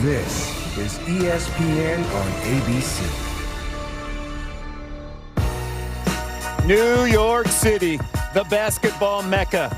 This is ESPN on ABC. New York City, the basketball mecca.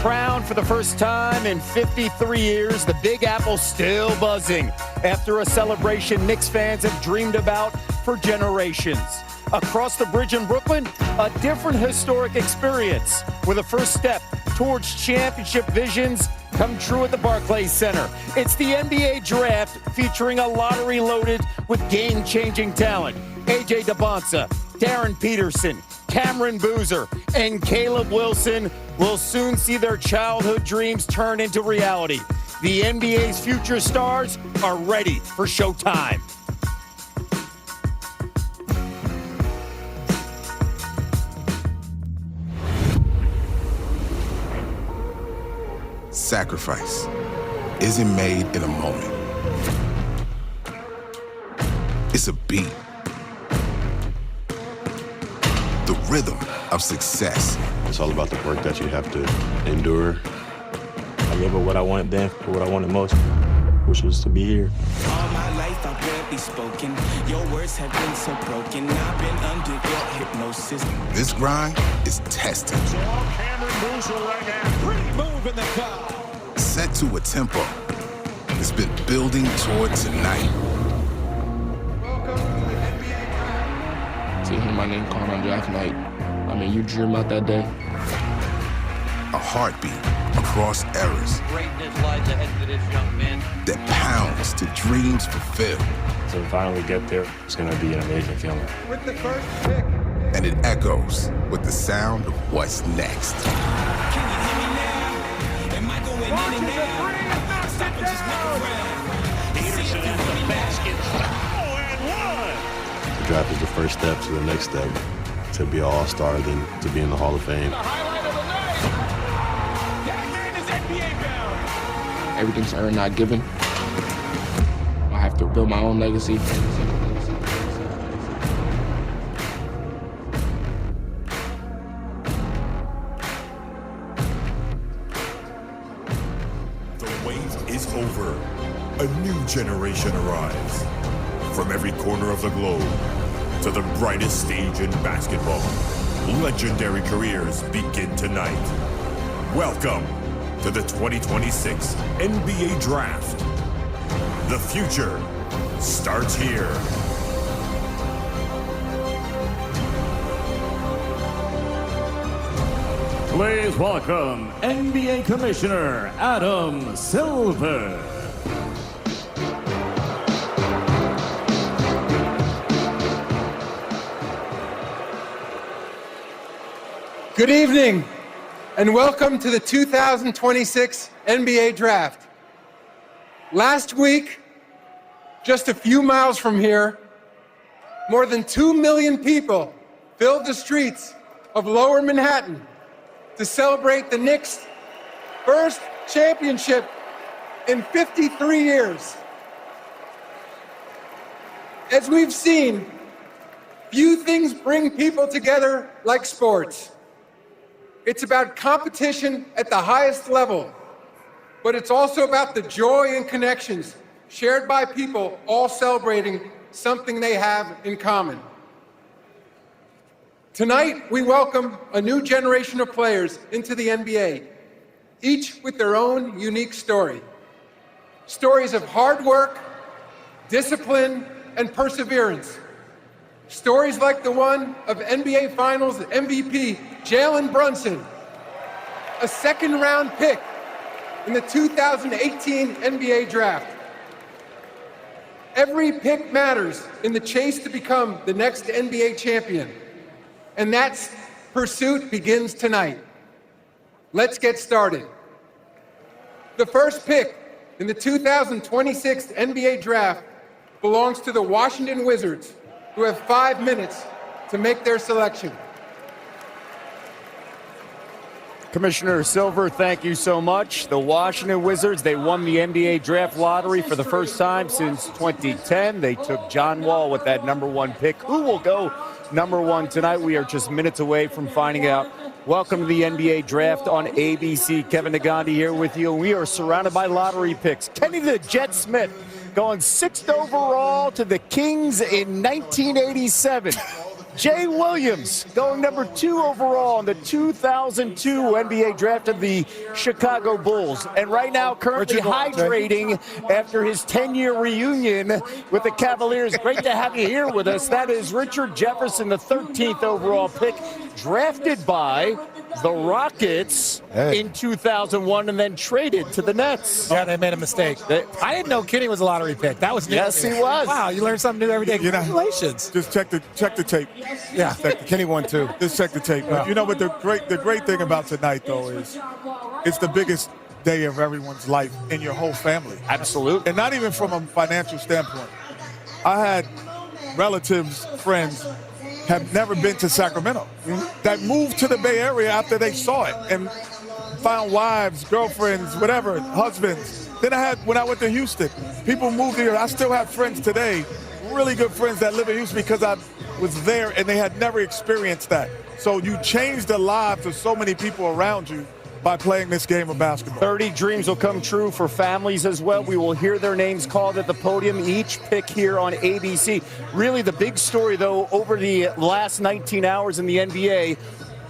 Crowned for the first time in 53 years, the Big Apple's still buzzing after a celebration Knicks fans have dreamed about for generations. Across the bridge in Brooklyn, a different historic experience with a first step towards championship visions come true at the Barclays Center. It's the NBA Draft featuring a lottery loaded with game-changing talent. A.J. DeBonsa, Darren Peterson, Cameron Boozer, and Caleb Wilson will soon see their childhood dreams turn into reality. The NBA's future stars are ready for showtime. Sacrifice isn't made in a moment. It's a beat. The rhythm of success. It's all about the work that you have to endure. I gave up what I wanted then for what I wanted most, which was to be here. All my life I've barely spoken. Your words have been so broken. I've been under your hypnosis. This grind is tested. Cameron Boozer right now. Pretty move in the foul. Set to a tempo that's been building toward tonight. Welcome to the NBA Draft. To hear my name called on draft night, I mean, you dream about that day. A heartbeat across eras. Greatness lies ahead for this young man. That pounds to dreams fulfilled. To finally get there, it's going to be an amazing feeling. With the first pick. And it echoes with the sound of what's next. Can you hear me now? Am I going in and out? Stop and just look around. Peterson at the basket. Oh, and one. The draft is the first step to the next step. To be an all-star, then to be in the Hall of Fame. The highlight of the night. That man is NBA bound. Everything's earned, not given. I have to build my own legacy. The wait is over. A new generation arrives. From every corner of the globe to the brightest stage in basketball, legendary careers begin tonight. Welcome to the 2026 NBA Draft. The future starts here. Please welcome NBA Commissioner Adam Silver. Good evening, and welcome to the 2026 NBA Draft. Last week, just a few miles from here, more than 2 million people filled the streets of Lower Manhattan to celebrate the Knicks' first championship in 53 years. As we've seen, few things bring people together like sports. It's about competition at the highest level, but it's also about the joy and connections shared by people all celebrating something they have in common. Tonight, we welcome a new generation of players into the NBA, each with their own unique story. Stories of hard work, discipline, and perseverance. Stories like the one of NBA Finals MVP Jalen Brunson, a second-round pick in the 2018 NBA Draft. Every pick matters in the chase to become the next NBA champion, and that pursuit begins tonight. Let's get started. The first pick in the 2026 NBA Draft belongs to the Washington Wizards, who have 5 minutes to make their selection. Commissioner Silver, thank you so much. The Washington Wizards, they won the NBA draft lottery for the first time since 2010. They took John Wall with that #1 pick. Who will go #1 tonight? We are just minutes away from finding out. Welcome to the NBA Draft on ABC. Kevin Negandhi here with you. We are surrounded by lottery picks. Kenny the Jet Smith going 6th overall to the Kings in 1987. Jay Williams going number 2 overall in the 2002 NBA draft of the Chicago Bulls. And right now currently hydrating after his 10-year reunion with the Cavaliers. Great to have you here with us. That is Richard Jefferson, the 13th overall pick, drafted by the Rockets in 2001 and then traded to the Nets. Yeah, they made a mistake. I didn't know Kenny was a lottery pick. That was new. Yes, he was. Wow, you learn something new every day. Congratulations. Just check the tape. Yeah, Kenny won too. Just check the tape. But you know what the great thing about tonight though is it's the biggest day of everyone's life in your whole family. Absolutely. And not even from a financial standpoint. I had relatives, friends have never been to Sacramento that moved to the Bay Area after they saw it and found wives, girlfriends, whatever, husbands. Then when I went to Houston, people moved here. I still have friends today, really good friends that live in Houston because I was there and they had never experienced that. So you change the lives of so many people around you by playing this game of basketball. 30 dreams will come true for families as well. We will hear their names called at the podium, each pick here on ABC. Really the big story, though, over the last 19 hours in the NBA,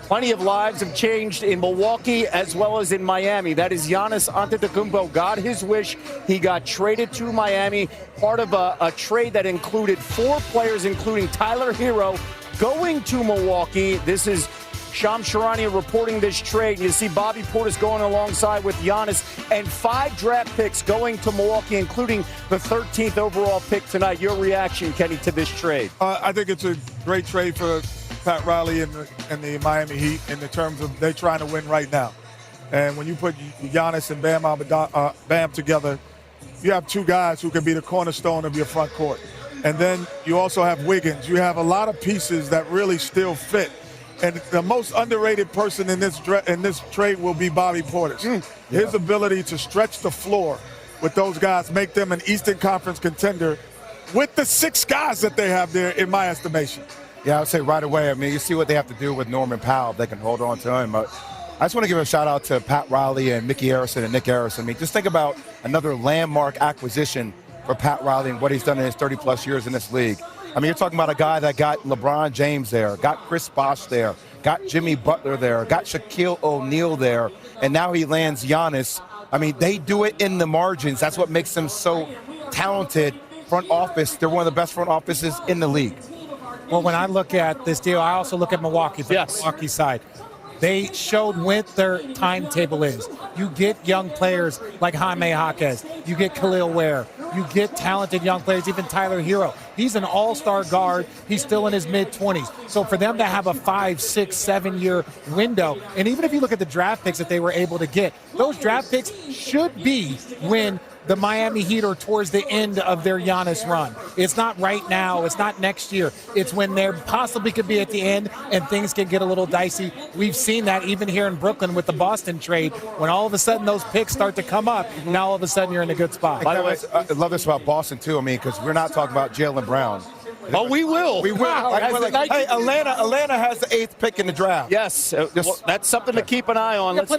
plenty of lives have changed in Milwaukee as well as in Miami. That is Giannis Antetokounmpo got his wish. He got traded to Miami, part of a trade that included 4 players, including Tyler Hero, going to Milwaukee. This is Shams Charania reporting this trade. You see Bobby Portis going alongside with Giannis, and 5 draft picks going to Milwaukee, including the 13th overall pick tonight. Your reaction, Kenny, to this trade? I think it's a great trade for Pat Riley and the Miami Heat in the terms of they're trying to win right now. And when you put Giannis and Bam together, you have 2 guys who can be the cornerstone of your front court. And then you also have Wiggins. You have a lot of pieces that really still fit. And the most underrated person in this trade will be Bobby Portis. His ability to stretch the floor with those guys, make them an Eastern Conference contender with the 6 guys that they have there, in my estimation. Yeah, I would say right away. I mean, you see what they have to do with Norman Powell. They can hold on to him. But I just want to give a shout-out to Pat Riley and Mickey Harrison and Nick Harrison. I mean, just think about another landmark acquisition for Pat Riley and what he's done in his 30-plus years in this league. I mean, you're talking about a guy that got LeBron James there, got Chris Bosh there, got Jimmy Butler there, got Shaquille O'Neal there, and now he lands Giannis. I mean, they do it in the margins. That's what makes them so talented front office. They're one of the best front offices in the league. Well, when I look at this deal, I also look at Milwaukee, the Milwaukee side. They showed what their timetable is. You get young players like Jaime Jaquez. You get Khalil Ware. You get talented young players, even Tyler Hero. He's an all-star guard. He's still in his mid-20s. So for them to have a 5, 6, 7-year window, and even if you look at the draft picks that they were able to get, those draft picks should be when the Miami Heat are towards the end of their Giannis run. It's not right now. It's not next year. It's when they possibly could be at the end and things can get a little dicey. We've seen that even here in Brooklyn with the Boston trade. When all of a sudden those picks start to come up, now all of a sudden you're in a good spot. By the way, I love this about Boston, too. I mean, because we're not talking about Jaylen Brown. Oh, we will. We will. Hey, Atlanta has the 8th pick in the draft. Yes, well, that's something to keep an eye on. Let's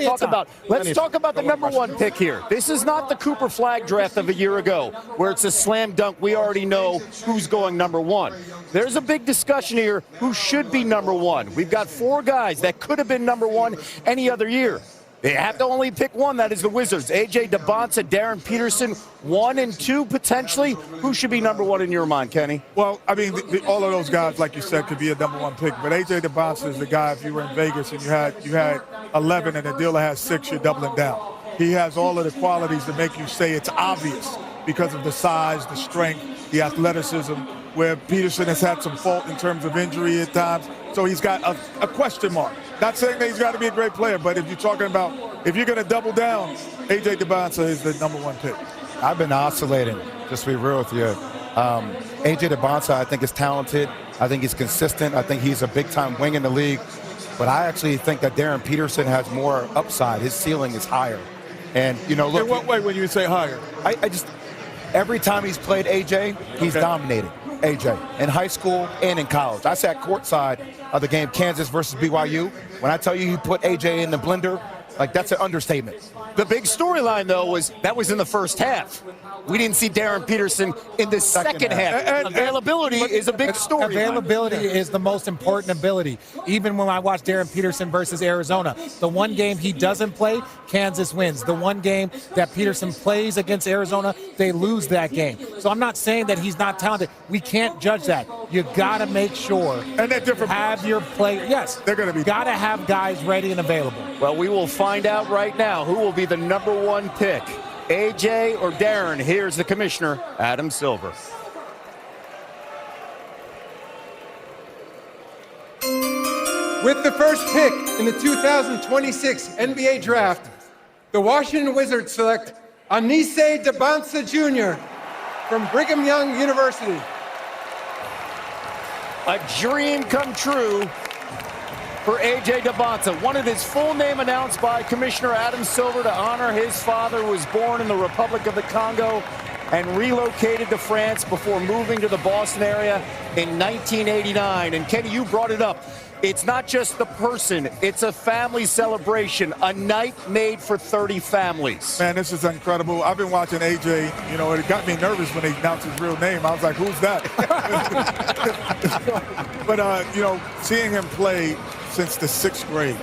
talk about the number 1 pick here. This is not the Cooper Flag draft of a year ago, where it's a slam dunk. We already know who's going number 1. There's a big discussion here who should be number 1. We've got 4 guys that could have been number 1 any other year. They have to only pick one. That is the Wizards. A.J. DeBonsa, Darren Peterson, 1 and 2 potentially. Who should be number 1 in your mind, Kenny? Well, I mean, all of those guys, like you said, could be a number 1 pick. But A.J. DeBonsa is the guy. If you were in Vegas and you had 11 and the dealer has 6, you're doubling down. He has all of the qualities to make you say it's obvious because of the size, the strength, the athleticism. Where Peterson has had some fault in terms of injury at times, so he's got a question mark. Not saying that he's got to be a great player, but if you're talking about if you're going to double down, A.J. DeBonsa is the number 1 pick. I've been oscillating, just to be real with you. A.J. DeBonsa, I think, is talented. I think he's consistent. I think he's a big-time wing in the league. But I actually think that Darren Peterson has more upside. His ceiling is higher. And, you know, look. In what way when you say higher? I just every time he's played A.J., he's dominated. A.J. in high school and in college. I sat courtside of the game Kansas versus BYU. When I tell you he put A.J. in the blender, Like, that's an understatement. The big storyline, though, was that was in the first half. We didn't see Darren Peterson in the second half. Availability is a big story. Availability is the most important ability. Even when I watch Darren Peterson versus Arizona, the one game he doesn't play, Kansas wins. The one game that Peterson plays against Arizona, they lose that game. So I'm not saying that he's not talented. We can't judge that. You got to make sure and they're different. Have your play. Yes, they're going to be. Got to have guys ready and available. Well, we will find out right now who will be the number one pick. AJ or Darren? Here's the commissioner, Adam Silver. With the first pick in the 2026 NBA Draft, the Washington Wizards select Anise Debonsa Jr. from Brigham Young University. A dream come true for A.J. Debonsa. Wanted his full name announced by Commissioner Adam Silver to honor his father, who was born in the Republic of the Congo and relocated to France before moving to the Boston area in 1989. And Kenny, you brought it up. It's not just the person, it's a family celebration, a night made for 30 families. Man, this is incredible. I've been watching AJ, you know, it got me nervous when they announced his real name. I was like, who's that? But, you know, seeing him play since the 6th grade.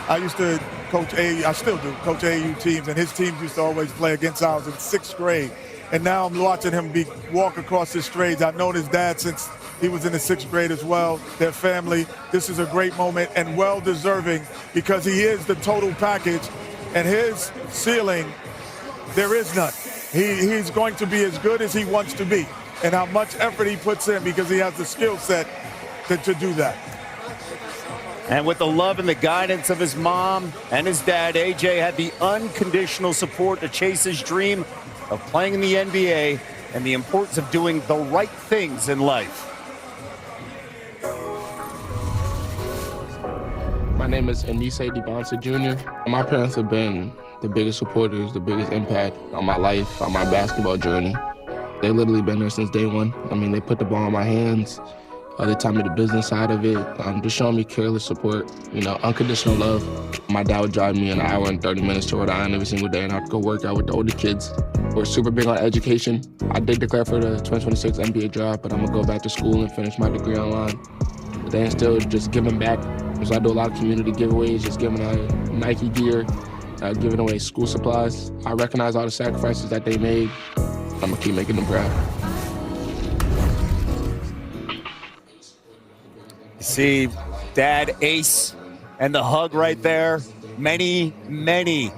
I used to coach I still do, coach AAU teams, and his teams used to always play against ours in 6th grade. And now I'm watching him walk across the stage. I've known his dad since he was in the 6th grade as well, their family. This is a great moment and well-deserving because he is the total package. And his ceiling, there is none. He's going to be as good as he wants to be. And how much effort he puts in because he has the skill set to do that. And with the love and the guidance of his mom and his dad, AJ had the unconditional support to chase his dream of playing in the NBA and the importance of doing the right things in life. My name is Anise Debonsa Jr. My parents have been the biggest supporters, the biggest impact on my life, on my basketball journey. They've literally been there since day one. I mean, they put the ball in my hands. They taught me the business side of it, just showing me careless support, you know, unconditional love. My dad would drive me an hour and 30 minutes to Rhode Island every single day, and I'd go work out with the older kids. We're super big on education. I did declare for the 2026 NBA draft, but I'm gonna go back to school and finish my degree online. But then still just giving back. So I do a lot of community giveaways, just giving out Nike gear, giving away school supplies. I recognize all the sacrifices that they made. I'm gonna keep making them proud. See Dad Ace and the hug right there. Many, many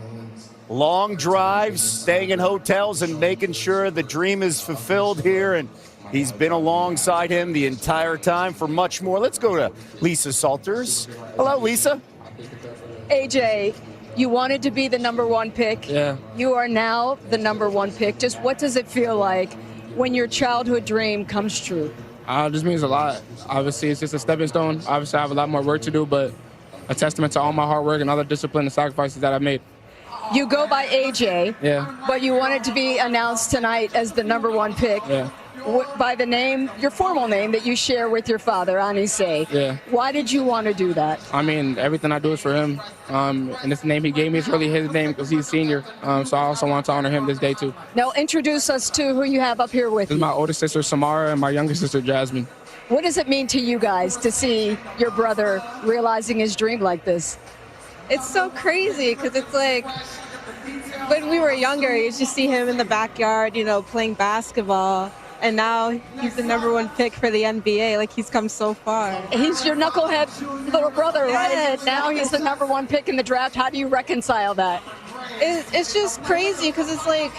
long drives, staying in hotels and making sure the dream is fulfilled here. And he's been alongside him the entire time for much more. Let's go to Lisa Salters. Hello, Lisa. AJ, you wanted to be the number one pick. Yeah. You are now the number one pick. Just what does it feel like when your childhood dream comes true? This means a lot. Obviously, it's just a stepping stone. Obviously, I have a lot more work to do, but a testament to all my hard work and all the discipline and sacrifices that I made. You go by AJ, yeah, but you wanted to be announced tonight as the number one pick. Yeah. By the name, your formal name that you share with your father, Anise. Yeah. Why did you want to do that? I mean, everything I do is for him. And this name he gave me is really his name because he's senior. So I also want to honor him this day, too. Now, introduce us to who you have up here with you. This is my older sister, Samara, and my younger sister, Jasmine. What does it mean to you guys to see your brother realizing his dream like this? It's so crazy because it's like when we were younger, you used to see him in the backyard, you know, playing basketball. And now he's the number one pick for the NBA. Like, he's come so far. He's your knucklehead little brother, right? And now he's the number one pick in the draft. How do you reconcile that? It's just crazy because it's like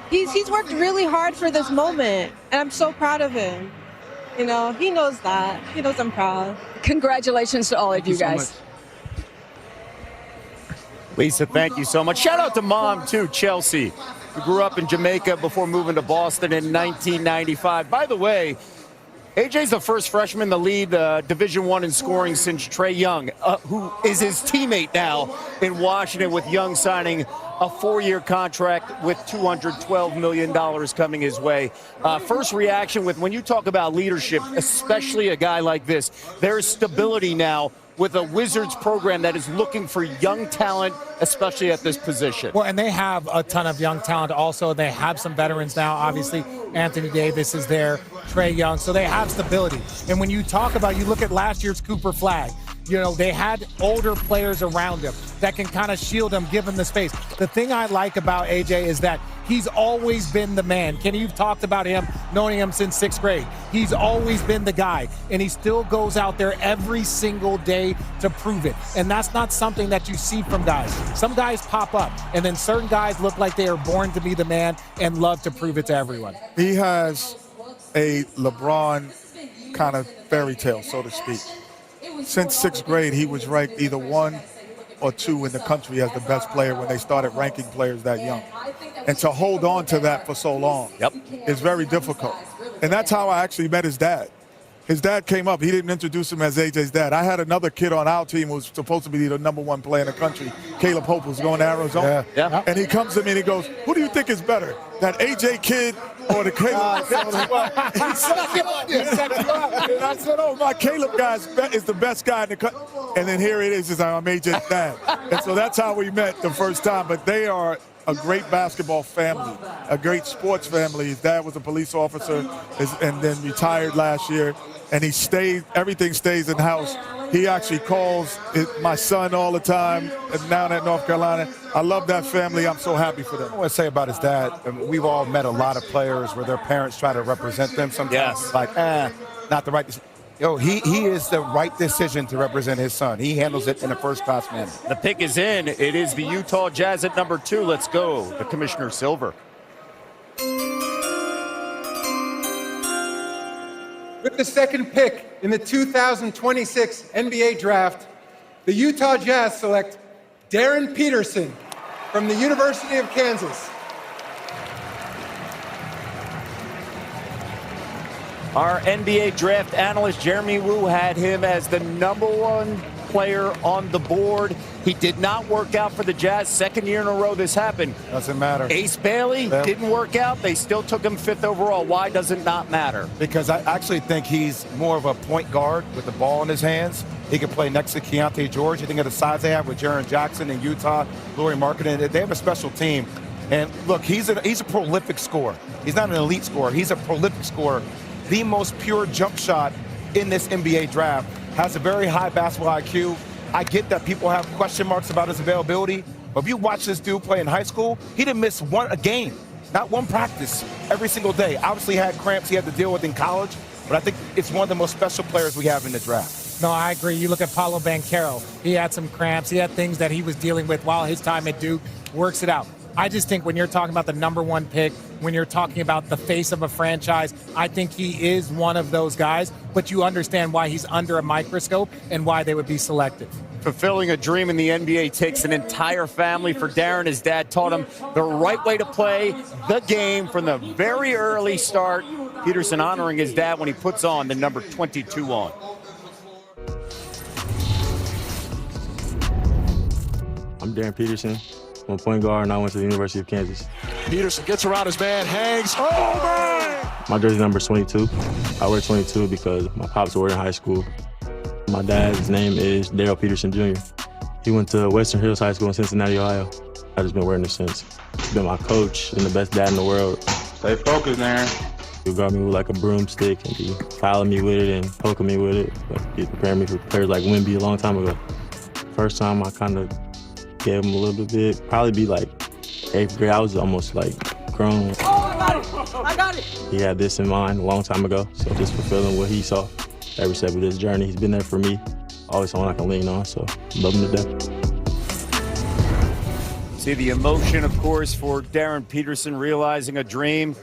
he's worked really hard for this moment. And I'm so proud of him. You know, he knows that. He knows I'm proud. Congratulations to all of you guys. So Lisa, thank you so much. Shout out to Mom, too, Chelsea, who grew up in Jamaica before moving to Boston in 1995. By the way, AJ's the first freshman in the lead Division I in scoring since Trae Young, who is his teammate now in Washington, with Young signing a 4-year contract with $212 million coming his way. First reaction with when you talk about leadership, especially a guy like this, there's stability now with a Wizards program that is looking for young talent, especially at this position. Well, and they have a ton of young talent also. They have some veterans now. Obviously, Anthony Davis is there, Trae Young. So they have stability. And when you talk about, you look at last year's Cooper Flag, you know, they had older players around him that can kind of shield him, give him the space. The thing I like about AJ is that he's always been the man. Kenny, you've talked about him, knowing him since 6th grade. He's always been the guy, and he still goes out there every single day to prove it. And that's not something that you see from guys. Some guys pop up, and then certain guys look like they are born to be the man and love to prove it to everyone. He has a LeBron kind of fairy tale, so to speak. Since 6th grade, he was ranked either 1 or 2 in the country as the best player when they started ranking players that young. And to hold on to that for so long is very difficult. And that's how I actually met his dad. His dad came up. He didn't introduce him as AJ's dad. I had another kid on our team who was supposed to be the #1 player in the country, Caleb Hope, who's going to Arizona. Yeah. And he comes to me and he goes, "Who do you think is better, that AJ kid or the Caleb?" And I said, "Oh, my Caleb guy is the best guy in the country." And then here it is, I'm AJ's dad. And so that's how we met the first time. But they are a great basketball family, a great sports family. His dad was a police officer and then retired last year. And he stayed, everything stays in-house. He actually calls my son all the time down at North Carolina. I love that family. I'm so happy for them. I want to say about his dad, we've all met a lot of players where their parents try to represent them sometimes. Yes. Like, not the right decision. He is the right decision to represent his son. He handles it in a first-class manner. The pick is in. It is the Utah Jazz at number 2. Let's go. The Commissioner Silver. With the second pick in the 2026 NBA Draft, the Utah Jazz select Darren Peterson from the University of Kansas. Our NBA draft analyst, Jeremy Wu, had him as the #1 player on the board. He did not work out for the Jazz. Second year in a row this happened. Doesn't matter. Ace Bailey didn't work out. They still took him 5th overall. Why does it not matter? Because I actually think he's more of a point guard with the ball in his hands. He can play next to Keontae George. You think of the size they have with Jaren Jackson in Utah, Laurie Markkinen. They have a special team. And look, he's a prolific scorer. He's not an elite scorer. He's a prolific scorer. The most pure jump shot in this NBA draft. Has a very high basketball IQ. I get that people have question marks about his availability, but if you watch this dude play in high school, he didn't miss a game, not one practice every single day. Obviously had cramps he had to deal with in college, but I think it's one of the most special players we have in the draft. No, I agree. You look at Paolo Banchero. He had some cramps. He had things that he was dealing with while his time at Duke. Works it out. I just think when you're talking about the #1 pick, when you're talking about the face of a franchise, I think he is one of those guys, but you understand why he's under a microscope and why they would be selected. Fulfilling a dream in the NBA takes an entire family. For Darren, his dad taught him the right way to play the game from the very early start. Peterson honoring his dad when he puts on the number 22 on. I'm Darren Peterson. I'm a point guard, and I went to the University of Kansas. Peterson gets around his man, hangs. Oh, man! My jersey number is 22. I wear 22 because my pops were in high school. My dad's name is Daryl Peterson Jr. He went to Western Hills High School in Cincinnati, Ohio. I've just been wearing it since. He's been my coach and the best dad in the world. Stay focused, Darren. He got me with like a broomstick and he fouling me with it and poking me with it. But he prepared me for players like Wemby a long time ago. First time I kind of gave him a little bit, probably be like 8th grade. I was almost like grown. Oh, I got it! I got it! He had this in mind a long time ago, so just fulfilling what he saw every step of this journey. He's been there for me, always someone I can lean on, so love him to death. See the emotion, of course, for Darren Peterson realizing a dream.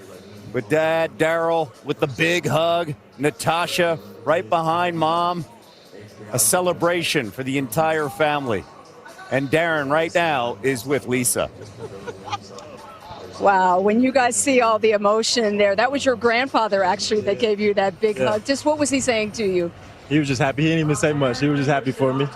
With Dad, Daryl, with the big hug, Natasha right behind Mom. A celebration for the entire family. And Darren right now is with Lisa. Wow, when you guys see all the emotion there, that was your grandfather actually that gave you that big hug. Just what was he saying to you? He was just happy. He didn't even say much. He was just happy for me.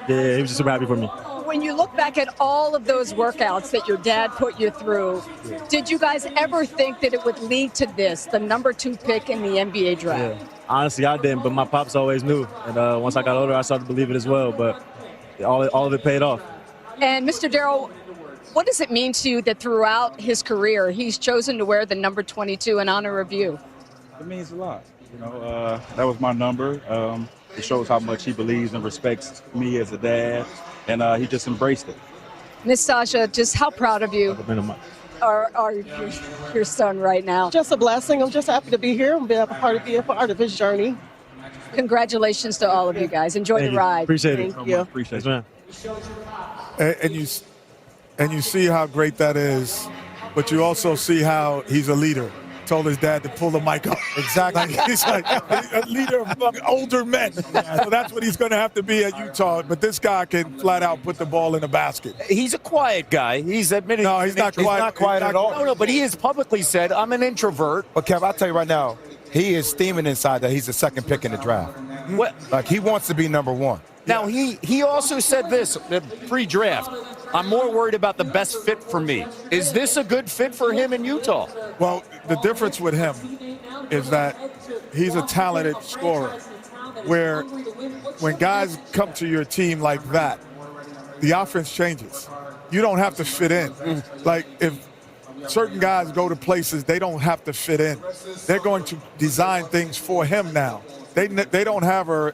He was just super happy for me. When you look back back at all of those workouts that your dad put you through, did you guys ever think that it would lead to this, the number 2 pick in the NBA draft? Yeah. Honestly, I didn't, but my pops always knew. And once I got older, I started to believe it as well. But all of it paid off. And Mr. Darrell, what does it mean to you that throughout his career, he's chosen to wear the number 22 in honor of you? It means a lot. You know, that was my number. It shows how much he believes and respects me as a dad, and he just embraced it. Miss Sasha, just how proud of you are your son right now? Just a blessing. I'm just happy to be here and be a part of his journey. Congratulations to all of you guys. Enjoy the ride. Appreciate it. Thank you. Appreciate it. And you see how great that is, but you also see how he's a leader. Told his dad to pull the mic up. Exactly. He's like a leader among older men. So that's what he's going to have to be at Utah. But this guy can flat out put the ball in the basket. He's a quiet guy. He's admitted. No, he's not quiet. He's not quiet at all. No, but he has publicly said, I'm an introvert. But Kev, I'll tell you right now, he is steaming inside that he's the second pick in the draft. What? Like, he wants to be number 1. Now, he also said this pre-draft. I'm more worried about the best fit for me. Is this a good fit for him in Utah? Well, the difference with him is that he's a talented scorer, where when guys come to your team like that, the offense changes. You don't have to fit in. Like, if certain guys go to places, they don't have to fit in. They're going to design things for him now. They don't have a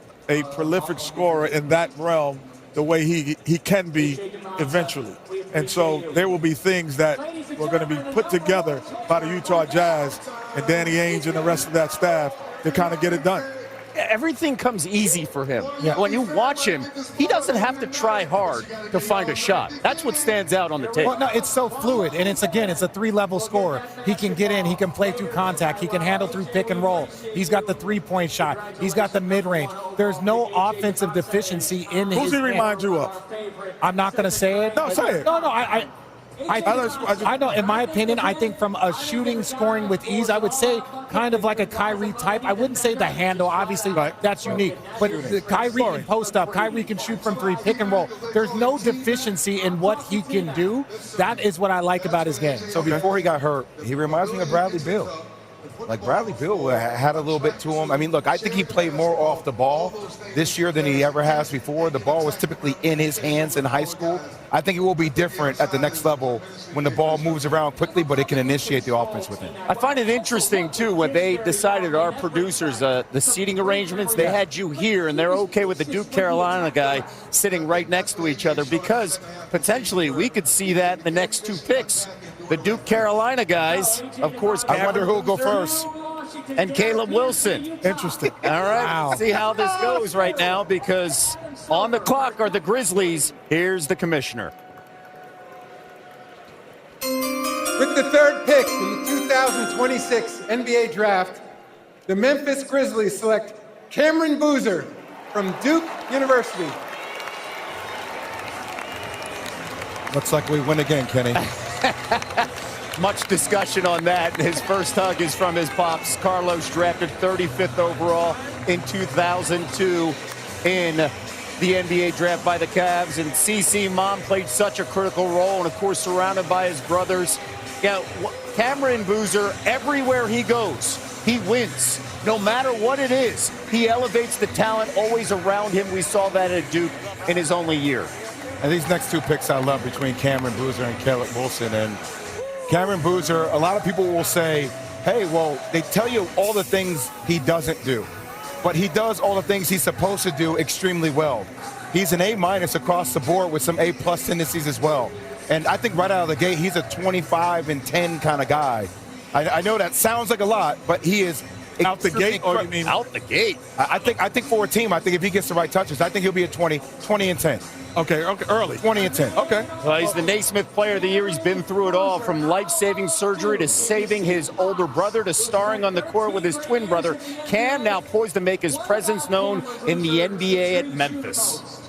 prolific scorer in that realm the way he can be eventually. And so there will be things that were going to be put together by the Utah Jazz and Danny Ainge and the rest of that staff to kind of get it done. Everything comes easy for him. Yeah. When you watch him, he doesn't have to try hard to find a shot. That's what stands out on the tape. Well, no, it's so fluid, and it's a 3-level scorer. He can get in, he can play through contact, he can handle through pick and roll. He's got the 3-point shot, he's got the mid-range. There's no offensive deficiency in his Who's he game. remind you of? I'm not going to say it. No, say it. No, I know, in my opinion, I think from a shooting, scoring with ease, I would say kind of like a Kyrie type. I wouldn't say the handle, obviously, that's unique. But the Kyrie can post up. Kyrie can shoot from 3, pick and roll. There's no deficiency in what he can do. That is what I like about his game. So before he got hurt, he reminds me of Bradley Beal. Like, Bradley Beal had a little bit to him. I mean, look, I think he played more off the ball this year than he ever has before. The ball was typically in his hands in high school. I think it will be different at the next level when the ball moves around quickly, but it can initiate the offense with him. I find it interesting, too, when they decided, our producers, the seating arrangements, they had you here, and they're okay with the Duke Carolina guy sitting right next to each other, because potentially we could see that in the next 2 picks. The Duke Carolina guys, of course. I wonder who'll go first. And Caleb Wilson. Interesting. All right, wow. See how this goes right now, because on the clock are the Grizzlies. Here's the commissioner. With the 3rd pick in the 2026 NBA Draft, the Memphis Grizzlies select Cameron Boozer from Duke University. Looks like we win again, Kenny. Much discussion on that. His first hug is from his pops. Carlos, drafted 35th overall in 2002 in the NBA draft by the Cavs. And CC, mom played such a critical role, and of course surrounded by his brothers. Yeah, Cameron Boozer, everywhere he goes, he wins. No matter what it is, he elevates the talent always around him. We saw that at Duke in his only year. And these next 2 picks I love, between Cameron Boozer and Caleb Wilson. And Cameron Boozer, a lot of people will say, hey, well, they tell you all the things he doesn't do, but he does all the things he's supposed to do extremely well. He's an A- across the board with some A+ tendencies as well. And I think right out of the gate, he's a 25 and 10 kind of guy. I know that sounds like a lot, but he is out the gate, or you mean out the gate? I think for a team, I think if he gets the right touches, I think he'll be a 20 and 10. Okay, early. 20 and 10. Okay. Well, he's the Naismith Player of the Year. He's been through it all, from life-saving surgery to saving his older brother to starring on the court with his twin brother. Cam now poised to make his presence known in the NBA at Memphis.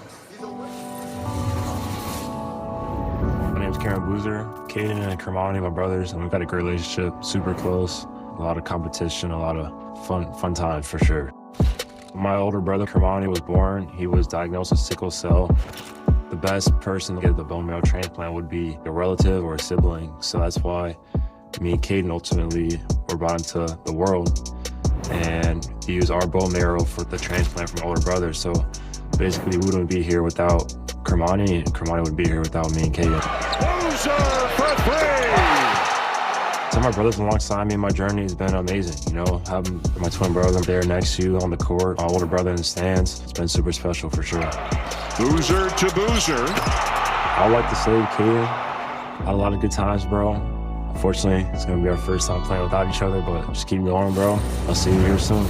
My name's Cameron Boozer. Caden and Kermani, my brothers, and we've got a great relationship, super close. A lot of competition, a lot of fun times for sure. My older brother, Kermani, was born. He was diagnosed with sickle cell. the best person to get the bone marrow transplant would be a relative or a sibling. So that's why me and Caden ultimately were brought into the world and use our bone marrow for the transplant from older brothers. So basically we wouldn't be here without Kermani, and Kermani wouldn't be here without me and Caden. So my brothers alongside me in my journey has been amazing. You know, having my twin brother there next to you on the court, my older brother in the stands, it's been super special for sure. Boozer to Boozer. I would like to say, Caden, had a lot of good times, bro. Unfortunately, it's gonna be our first time playing without each other, but just keep going, bro. I'll see you here soon.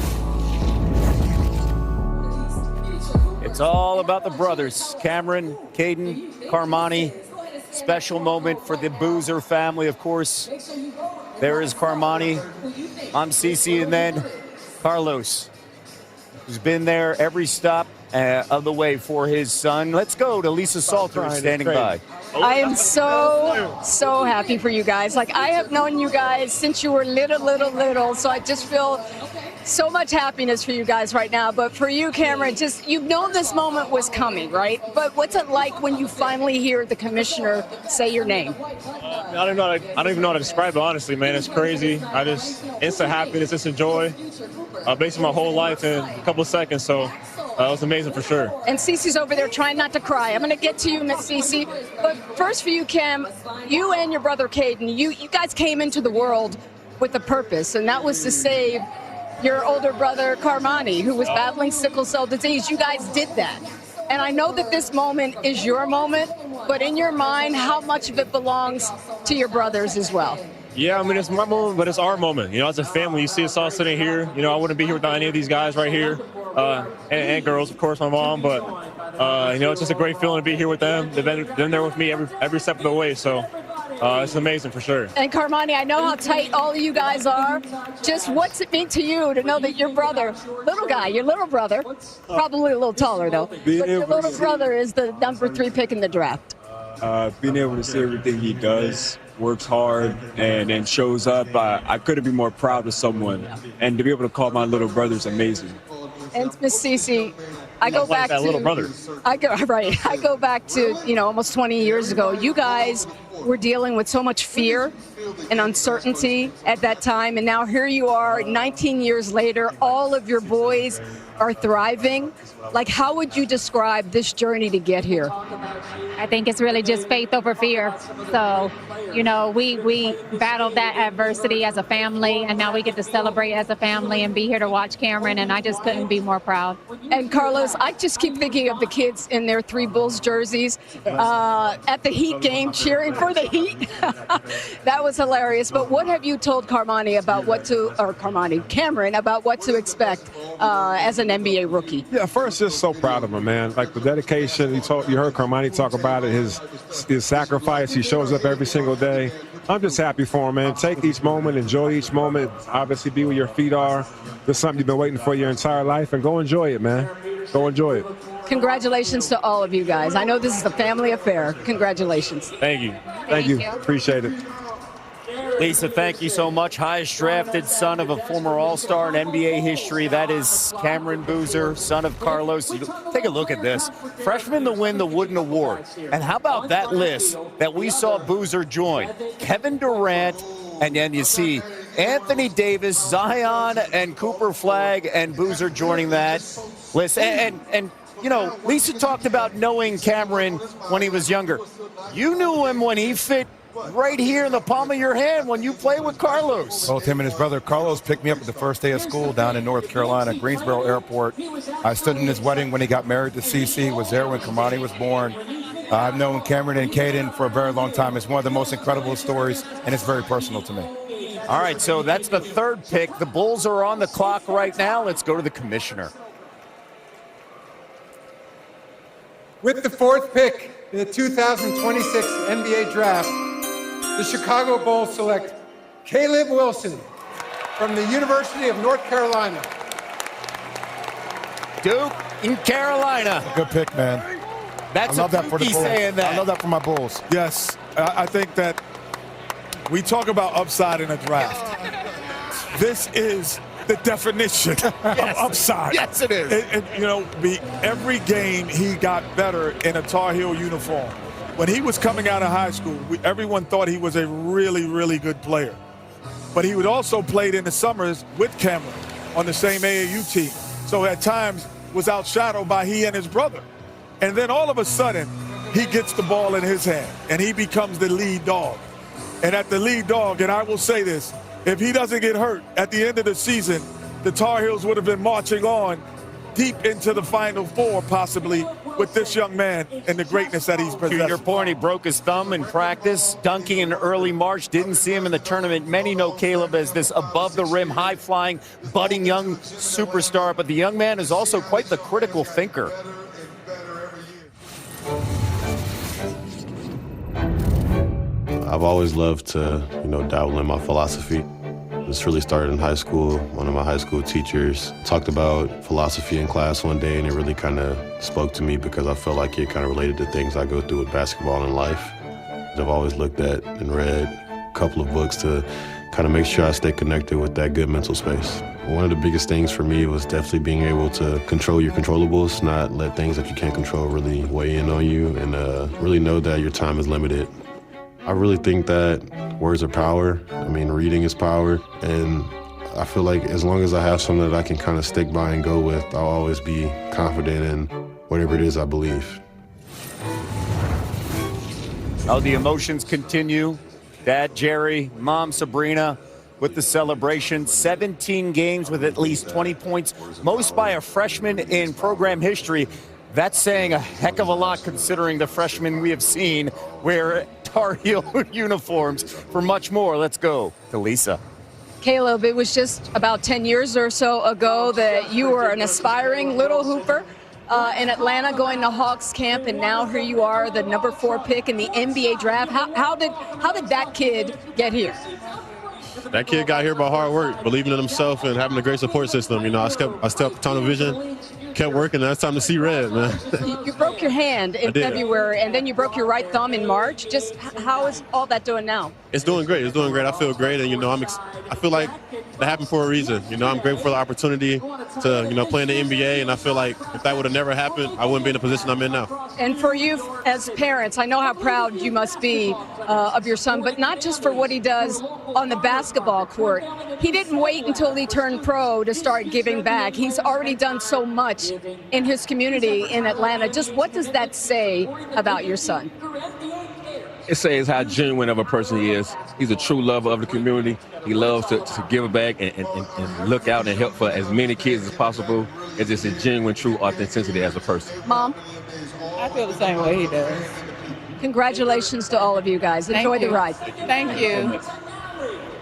It's all about the brothers. Cameron, Caden, Carmani. Special moment for the Boozer family, of course. There is Carmani. I'm Cece, and then Carlos, who's been there every stop of the way for his son. Let's go to Lisa Salter, standing by. I am so happy for you guys. Like, I have known you guys since you were little, so I just feel so much happiness for you guys right now. But for you, Cameron, just, you've known this moment was coming, right? But what's it like when you finally hear the commissioner say your name? I don't even know how to describe it, honestly, man. It's crazy. I just, instant happiness, instant joy. Basically my whole life in a couple of seconds, so it was amazing for sure. And Cece's over there trying not to cry. I'm going to get to you, Miss Cece. But first for you, Cam, you and your brother Caden, you guys came into the world with a purpose, and that was to save your older brother Carmani, who was battling sickle cell disease. You guys did that. And I know that this moment is your moment, but in your mind, how much of it belongs to your brothers as well? Yeah, I mean, it's my moment, but it's our moment. You know, as a family, you see us all sitting here. You know, I wouldn't be here without any of these guys right here, and girls, of course, my mom. But, you know, it's just a great feeling to be here with them. They've been there with me every step of the way, so it's amazing for sure. And Carmani, I know how tight all of you guys are. Just what's it mean to you to know that your brother, little guy, your little brother, probably a little taller though, but your little brother is the number 3 pick in the draft? Being able to see everything he does, works hard, and then shows up, I couldn't be more proud of someone. And to be able to call my little brother is amazing. And Miss Cece, I go back to little brother. I go back to, you know, almost 20 years ago. You guys were dealing with so much fear and uncertainty at that time, and now here you are 19 years later. All of your boys are thriving. Like, how would you describe this journey to get here? I think it's really just faith over fear. So, you know, we battled that adversity as a family, and now we get to celebrate as a family and be here to watch Cameron, and I just couldn't be more proud. And Carlos, I just keep thinking of the kids in their 3 Bulls jerseys at the Heat game cheering for the Heat. That was hilarious. But what have you told Cameron about what to expect as an NBA rookie? Yeah, first, just so proud of him, man. Like the dedication. You heard Carmani talk about it, his sacrifice. He shows up every single day. I'm just happy for him, man. Take each moment, enjoy each moment. Obviously, be where your feet are. There's something you've been waiting for your entire life, and go enjoy it, man. Go enjoy it. Congratulations to all of you guys. I know this is a family affair. Congratulations. Thank you. Thank you. Appreciate it. Lisa, thank you so much. Highest drafted son of a former All-Star in NBA history. That is Cameron Boozer, son of Carlos. Take a look at this. Freshman to win the Wooden Award. And how about that list that we saw Boozer join? Kevin Durant, and then you see Anthony Davis, Zion, and Cooper Flagg, and Boozer joining that list. And you know, Lisa talked about knowing Cameron when he was younger. You knew him when he fit right here in the palm of your hand when you play with Carlos. Both him and his brother Carlos picked me up at the first day of school down in North Carolina, Greensboro Airport. I stood in his wedding when he got married to Cece, was there when Kermani was born. I've known Cameron and Caden for a very long time. It's one of the most incredible stories, and it's very personal to me. All right, so that's the 3rd pick. The Bulls are on the clock right now. Let's go to the commissioner. With the 4th pick in the 2026 NBA Draft, the Chicago Bulls select Caleb Wilson from the University of North Carolina. Duke in Carolina. Good pick, man. That's I love that for the Bulls. Saying that. I love that for my Bulls. Yes, I think that we talk about upside in a draft. This is the definition of upside. Yes, it is. Every game he got better in a Tar Heel uniform. When he was coming out of high school, everyone thought he was a really, really good player. But he would also played in the summers with Cameron on the same AAU team. So at times was outshadowed by he and his brother. And then all of a sudden, he gets the ball in his hand, and he becomes the lead dog. And at the lead dog, and I will say this, if he doesn't get hurt at the end of the season, the Tar Heels would have been marching on deep into the Final Four, possibly, with this young man and the greatness that he's possessed. To your point, he broke his thumb in practice, dunking in early March. Didn't see him in the tournament. Many know Caleb as this above-the-rim, high-flying, budding young superstar. But the young man is also quite the critical thinker. I've always loved to, dabble in my philosophy. This really started in high school. One of my high school teachers talked about philosophy in class one day, and it really kind of spoke to me because I felt like it kind of related to things I go through with basketball and life. I've always looked at and read a couple of books to kind of make sure I stay connected with that good mental space. One of the biggest things for me was definitely being able to control your controllables, not let things that you can't control really weigh in on you, and really know that your time is limited. I really think that words are power. Reading is power. And I feel like as long as I have something that I can kind of stick by and go with, I'll always be confident in whatever it is I believe. The emotions continue. Dad, Jerry, Mom, Sabrina, with the celebration. 17 games with at least 20 points, most by a freshman in program history. That's saying a heck of a lot considering the freshmen we have seen wear Tar Heel uniforms. For much more, let's go to Lisa. Caleb, it was just about 10 years or so ago that you were an aspiring little hooper in Atlanta going to Hawks camp, and now here you are, the number 4 pick in the NBA draft. How did that kid get here? That kid got here by hard work, believing in himself and having a great support system. I stepped tunnel vision, kept working, and it's time to see red, man. You broke your hand in February, and then you broke your right thumb in March. Just how is all that doing now? It's doing great. I feel great, and I feel like that happened for a reason. I'm grateful for the opportunity to play in the NBA, and I feel like if that would have never happened, I wouldn't be in the position I'm in now. And for you as parents, I know how proud you must be of your son, but not just for what he does on the basketball court. He didn't wait until he turned pro to start giving back. He's already done so much in his community in Atlanta. Just what does that say about your son? It says how genuine of a person he is. He's a true lover of the community. He loves to give back and look out and help for as many kids as possible. It's just a genuine, true authenticity as a person. Mom? I feel the same way he does. Congratulations to all of you guys. Enjoy the ride. Thank you.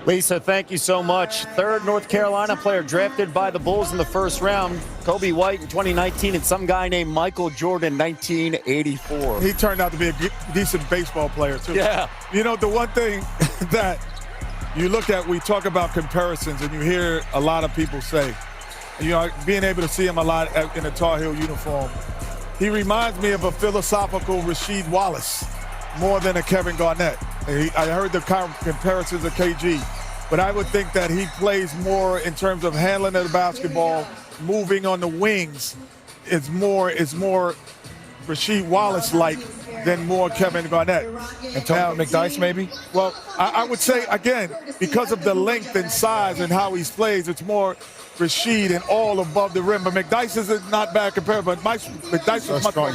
Lisa, thank you so much. 3rd North Carolina player drafted by the Bulls in the first round. Kobe White in 2019 and some guy named Michael Jordan 1984. He turned out to be a decent baseball player, too. Yeah. The one thing that you look at, we talk about comparisons, and you hear a lot of people say, being able to see him a lot in a Tar Heel uniform, he reminds me of a philosophical Rasheed Wallace more than a Kevin Garnett. I heard the comparisons of KG, but I would think that he plays more in terms of handling of the basketball, moving on the wings. It's more Rasheed Wallace-like than more Kevin Garnett. And Tony McDyess, maybe? Well, I would say, again, because of the length and size and how he plays, it's more Rasheed and all above the rim. But McDyess is not bad compared, but McDyess is much more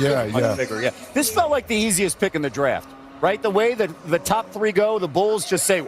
bigger. Yeah. This felt like the easiest pick in the draft. Right? The way that the top 3 go, the Bulls just say,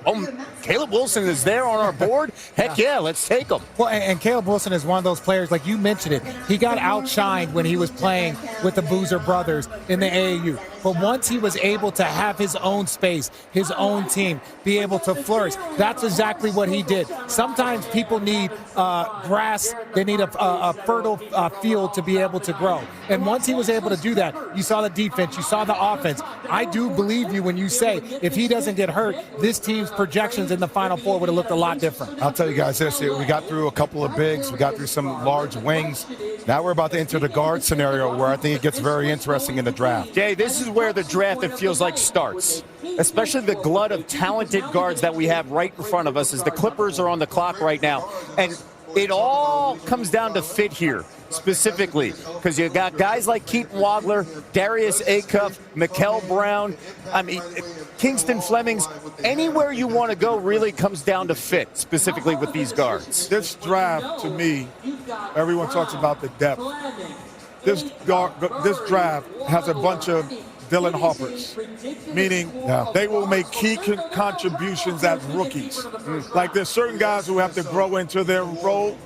Caleb Wilson is there on our board? Heck yeah, let's take him. Well, and Caleb Wilson is one of those players, like you mentioned it, he got outshined when he was playing with the Boozer brothers in the AAU. But once he was able to have his own space, his own team, be able to flourish, that's exactly what he did. Sometimes people need grass, they need a fertile field to be able to grow. And once he was able to do that, you saw the defense, you saw the offense. I do believe you when you say if he doesn't get hurt, this team's projections in the Final Four would have looked a lot different. I'll tell you guys this, we got through a couple of bigs, we got through some large wings. Now we're about to enter the guard scenario where I think it gets very interesting in the draft. Jay, this is where the draft, it feels like, starts. Especially the glut of talented guards that we have right in front of us as the Clippers are on the clock right now. And it all comes down to fit here, specifically, because you got guys like Keaton Wagler, Darius Acuff, Mikel Brown, I mean, Kingston Flemings. Anywhere you want to go really comes down to fit, specifically with these guards. This draft, to me, everyone talks about the depth. This draft has a bunch of Dylan Harpers, meaning they will make key contributions as rookies. Like there's certain guys who have to grow into their role.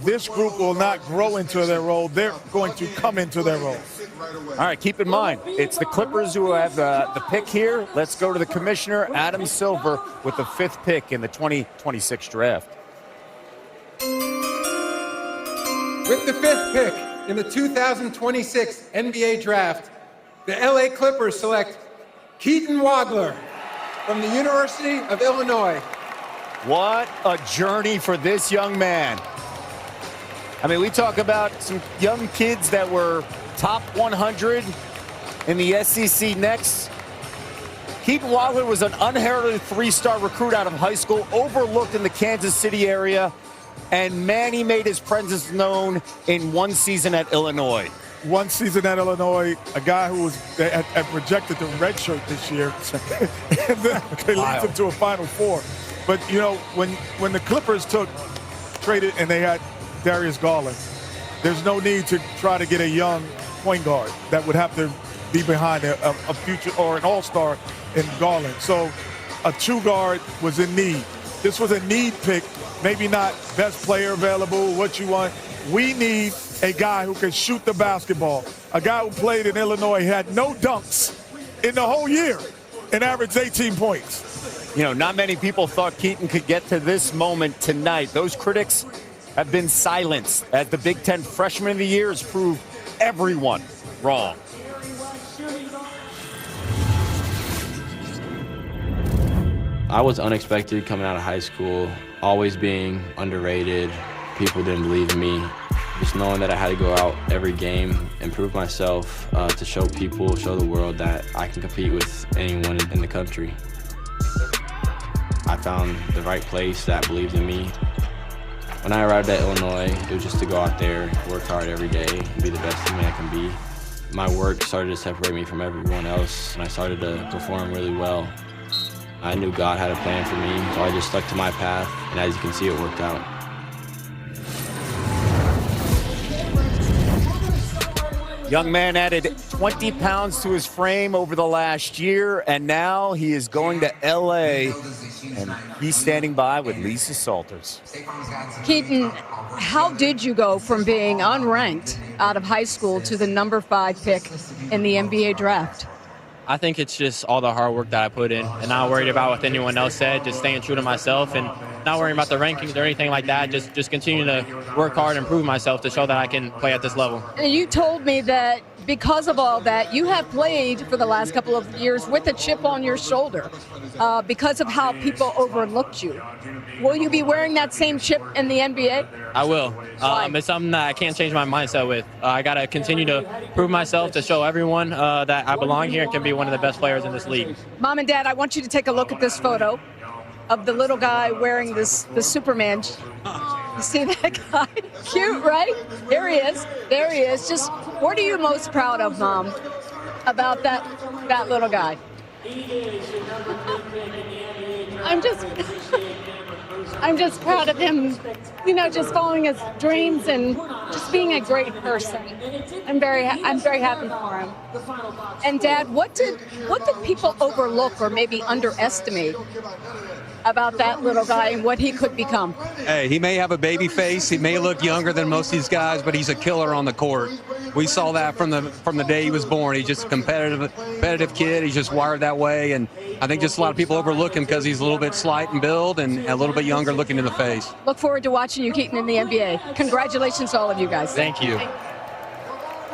This group will not grow into their role. They're going to come into their role. All right, keep in mind, it's the Clippers who have the pick here. Let's go to the commissioner, Adam Silver, with the 5th pick in the 2026 draft. With the 5th pick in the 2026 NBA draft, the LA Clippers select Keaton Wagler from the University of Illinois. What a journey for this young man. I mean, we talk about some young kids that were top 100 in the SEC next. Keaton Wagler was an unheralded 3-star recruit out of high school, overlooked in the Kansas City area, and man, he made his presence known in one season at Illinois. One season at Illinois, a guy who was had projected to redshirt this year, and then leads him to a Final Four. But, you know, when the Clippers traded and they had Darius Garland, there's no need to try to get a young point guard that would have to be behind a future or an all-star in Garland. So a 2-guard was in need. This was a need pick, maybe not best player available, what you want. We need a guy who can shoot the basketball. A guy who played in Illinois, had no dunks in the whole year and averaged 18 points. You know, not many people thought Keaton could get to this moment tonight. Those critics have been silenced as the Big Ten Freshman of the Year has proved everyone wrong. I was unexpected coming out of high school, always being underrated. People didn't believe in me. Just knowing that I had to go out every game and prove myself to show people, show the world that I can compete with anyone in the country. I found the right place that believed in me. When I arrived at Illinois, it was just to go out there, work hard every day, and be the best teammate I can be. My work started to separate me from everyone else, and I started to perform really well. I knew God had a plan for me, so I just stuck to my path, and as you can see, it worked out. Young man added 20 pounds to his frame over the last year, and now he is going to LA, and he's standing by with Lisa Salters. Keaton, how did you go from being unranked out of high school to the number 5 pick in the NBA draft? I think it's just all the hard work that I put in and not worried about what anyone else said, just staying true to myself and not worrying about the rankings or anything like that, just continue to work hard and prove myself to show that I can play at this level. And you told me that because of all that, you have played for the last couple of years with a chip on your shoulder because of how people overlooked you. Will you be wearing that same chip in the NBA? I will. It's something that I can't change my mindset with. I got to continue to prove myself to show everyone that I belong here and can be one of the best players in this league. Mom and Dad, I want you to take a look at this photo of the little guy wearing the Superman. You see that guy? Cute, right? There he is. There he is. Just what are you most proud of, Mom, about that little guy? I'm just proud of him, you know, just following his dreams and just being a great person. I'm very happy for him. And Dad, what did people overlook or maybe underestimate about that little guy and what he could become? Hey, he may have a baby face. He may look younger than most of these guys, but he's a killer on the court. We saw that from the day he was born. He's just a competitive kid. He's just wired that way, and I think just a lot of people overlook him because he's a little bit slight in build and a little bit younger looking in the face. Look forward to watching you, Keaton, in the NBA. Congratulations to all of you guys. Thank you.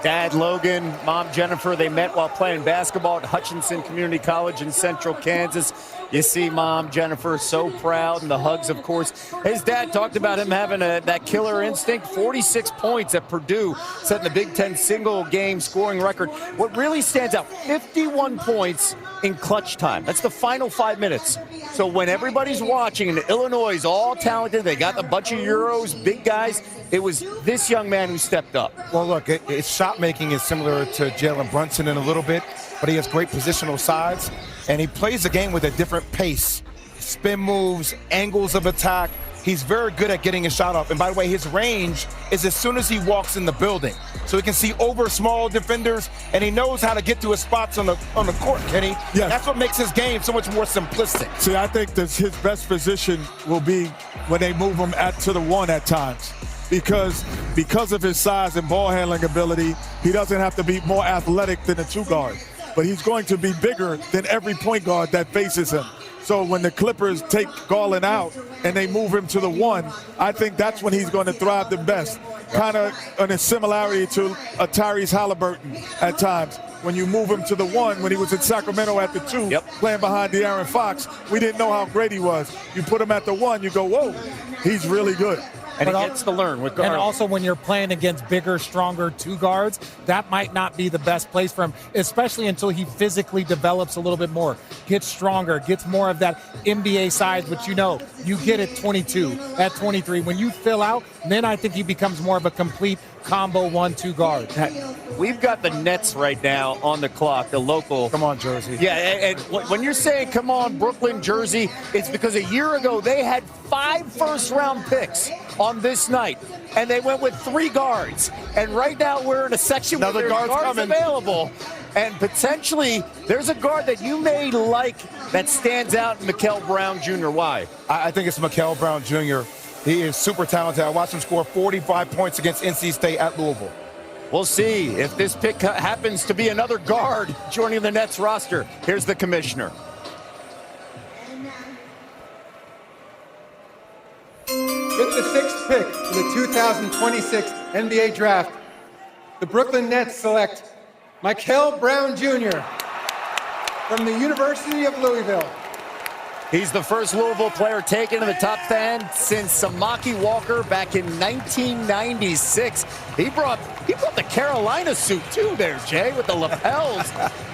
Dad Logan, Mom Jennifer, they met while playing basketball at Hutchinson Community College in Central Kansas. You see Mom, Jennifer, so proud, and the hugs, of course. His dad talked about him having that killer instinct. 46 points at Purdue, setting the Big Ten single-game scoring record. What really stands out, 51 points in clutch time. That's the final 5 minutes. So when everybody's watching, and Illinois is all talented, they got a bunch of Euros, big guys, it was this young man who stepped up. Well, look, his shot making is similar to Jalen Brunson in a little bit, but he has great positional sides, and he plays the game with a different pace. Spin moves, angles of attack. He's very good at getting his shot off. And by the way, his range is as soon as he walks in the building. So he can see over small defenders, and he knows how to get to his spots on the court, Kenny. Yes. That's what makes his game so much more simplistic. See, I think that his best position will be when they move him to the one at times. Because of his size and ball handling ability, he doesn't have to be more athletic than a two guard. But he's going to be bigger than every point guard that faces him. So when the Clippers take Garland out and they move him to the one, I think that's when he's going to thrive the best. Kind of in a similarity to Tyrese Halliburton at times. When you move him to the one, when he was in Sacramento at the two, playing behind De'Aaron Fox, we didn't know how great he was. You put him at the one, you go, whoa, he's really good. And he gets to learn with Garland. And also when you're playing against bigger, stronger two guards, that might not be the best place for him, especially until he physically develops a little bit more, gets stronger, gets more of that NBA size, which you get at 22, at 23. When you fill out, then I think he becomes more of a complete combo 1-2 guard. We've got the Nets right now on the clock, the local. Come on, Jersey. Yeah, and when you're saying, come on, Brooklyn, Jersey, it's because a year ago they had 5 first-round picks on this night, and they went with 3 guards. And right now we're in a section where there's guards available, and potentially there's a guard that you may like that stands out in Mikael Brown Jr. Why? I think it's Mikael Brown Jr. He is super talented. I watched him score 45 points against NC State at Louisville. We'll see if this pick happens to be another guard joining the Nets roster. Here's the commissioner. With the 6th pick in the 2026 NBA Draft, the Brooklyn Nets select Mikael Brown Jr. from the University of Louisville. He's the first Louisville player taken in the top 10 since Samaki Walker back in 1996. He brought the Carolina suit too there, Jay, with the lapels.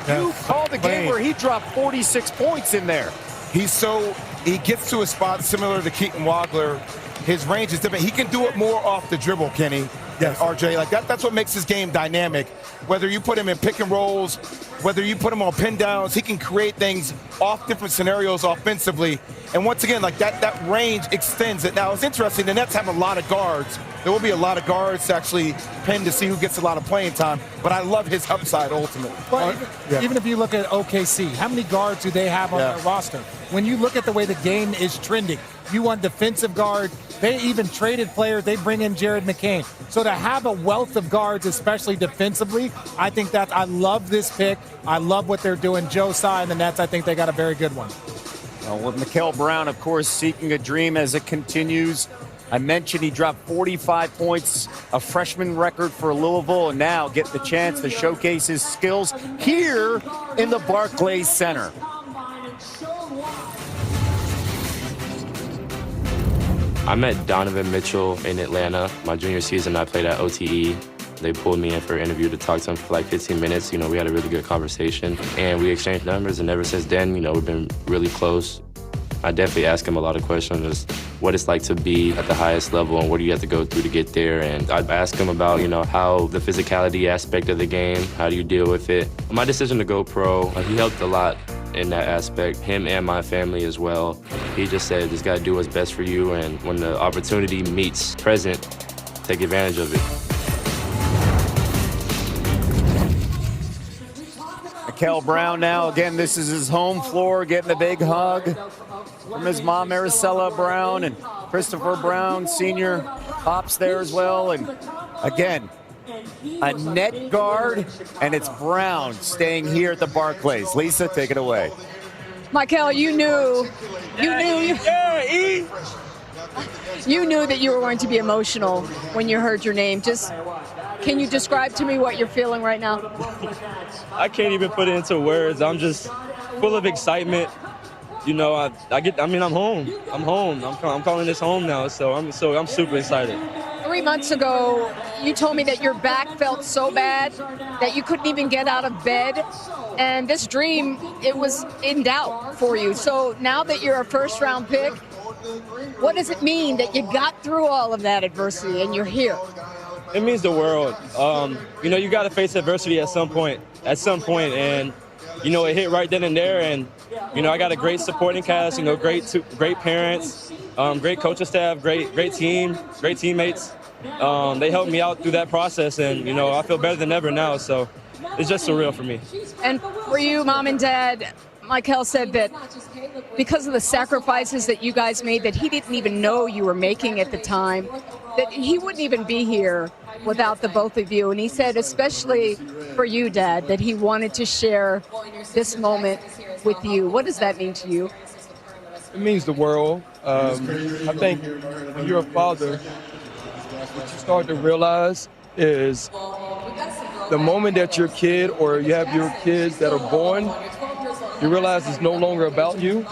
You called the game where he dropped 46 points in there. He gets to a spot similar to Keaton Wagler. His range is different. He can do it more off the dribble, Kenny. Yes. RJ, like that's what makes his game dynamic. Whether you put him in pick and rolls, whether you put him on pin downs, he can create things off different scenarios offensively. And once again, like that range extends it. Now, it's interesting. The Nets have a lot of guards. There will be a lot of guards actually pinned to see who gets a lot of playing time. But I love his upside ultimately. But even if you look at OKC, how many guards do they have on their roster? When you look at the way the game is trending, you want defensive guard. They even traded players. They bring in Jared McCain. So to have a wealth of guards, especially defensively, I think I love this pick. I love what they're doing. Joe Tsai and the Nets, I think they got a very good one. With Mikael Brown, of course, seeking a dream as it continues. I mentioned he dropped 45 points, a freshman record for Louisville, and now get the chance to showcase his skills here in the Barclays Center. I met Donovan Mitchell in Atlanta. My junior season, I played at OTE. They pulled me in for an interview to talk to him for like 15 minutes. We had a really good conversation, and we exchanged numbers, and ever since then, we've been really close. I definitely ask him a lot of questions, just what it's like to be at the highest level and what do you have to go through to get there. And I'd ask him about, how the physicality aspect of the game, how do you deal with it. My decision to go pro, he helped a lot in that aspect, him and my family as well. He just said, just gotta do what's best for you, and when the opportunity meets present, take advantage of it. Mikael Brown now, again, this is his home floor, getting a big hug from his mom, Maricela Brown, and Christopher Brown, Sr. Pops there as well. And again, a net guard, and it's Brown staying here at the Barclays. Lisa, take it away. Mikael, you knew that you were going to be emotional when you heard your name. Just, can you describe to me what you're feeling right now? I can't even put it into words. I'm just full of excitement. you know, I'm home. I'm home. I'm calling this home now. So I'm super excited. 3 months ago, you told me that your back felt so bad that you couldn't even get out of bed. And this dream, it was in doubt for you. So now that you're a first-round pick, what does it mean that you got through all of that adversity and you're here? It means the world. You know, you got to face adversity at some point. And, you know, it hit right then and there. And, you know, I got a great supporting cast, you know, great parents, great coaching staff, great team, great teammates. They helped me out through that process. And, you know, I feel better than ever now. So it's just surreal for me. And for you, Mom and Dad, Michael said that because of the sacrifices that you guys made that he didn't even know you were making at the time, that he wouldn't even be here without the both of you. And he said, especially for you, Dad, that he wanted to share this moment with you. What does that mean to you? It means the world. I think when you're a father, what you start to realize is the moment that your kid or you have your kids that are born, you realize it's no longer about you,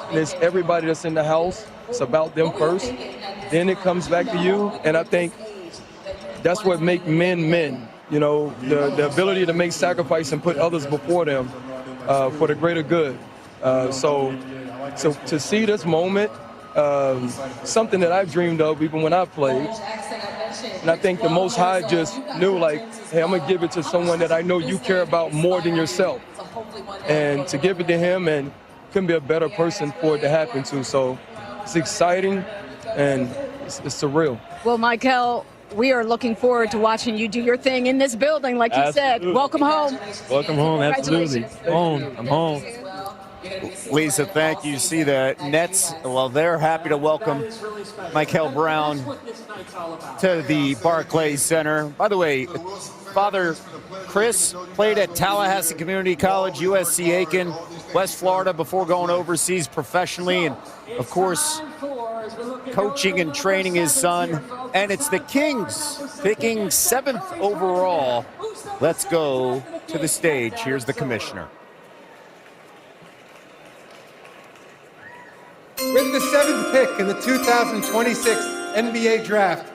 and it's everybody that's in the house. It's about them first. Then it comes back to you, and I think that's what makes men. You know, the ability to make sacrifice and put others before them for the greater good. So to see this moment, something that I've dreamed of even when I played, and I think the Most High just knew, like, hey, I'm gonna give it to someone that I know you care about more than yourself. And to give it to him, and couldn't be a better person for it to happen to. So it's exciting and it's surreal. Well, Michael, we are looking forward to watching you do your thing in this building, like you said. Welcome home. Welcome home, absolutely. I'm home. Lisa, thank you. See the Nets, well, they're happy to welcome Michael Brown to the Barclays Center. By the way, Father Chris played at Tallahassee Community College, USC Aiken, West Florida before going overseas professionally, and of course coaching and training his son. And it's the Kings picking 7th overall. Let's go to the stage. Here's the commissioner. With the 7th pick in the 2026 NBA Draft,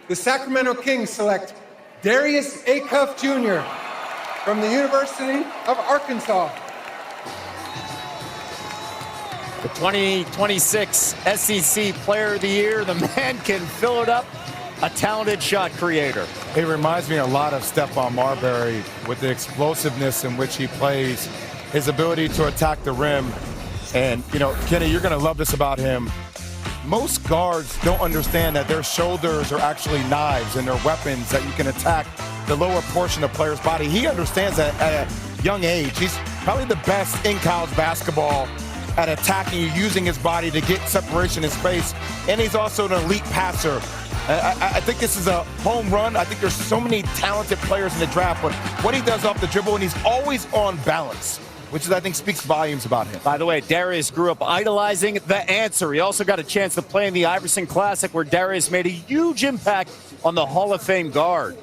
the Sacramento Kings select Darius Acuff Jr. from the University of Arkansas. The 2026 SEC Player of the Year, the man can fill it up, a talented shot creator. It reminds me a lot of Stephon Marbury with the explosiveness in which he plays, his ability to attack the rim. And, you know, Kenny, you're going to love this about him. Most guards don't understand that their shoulders are actually knives and they're weapons that you can attack the lower portion of a player's body. He understands that at a young age. He's probably the best in college basketball at attacking you, using his body to get separation in space. And he's also an elite passer. I think this is a home run. I think there's so many talented players in the draft, but what he does off the dribble, and he's always on balance, which is, I think, speaks volumes about him. By the way, Darius grew up idolizing The Answer. He also got a chance to play in the Iverson Classic, where Darius made a huge impact on the Hall of Fame guard.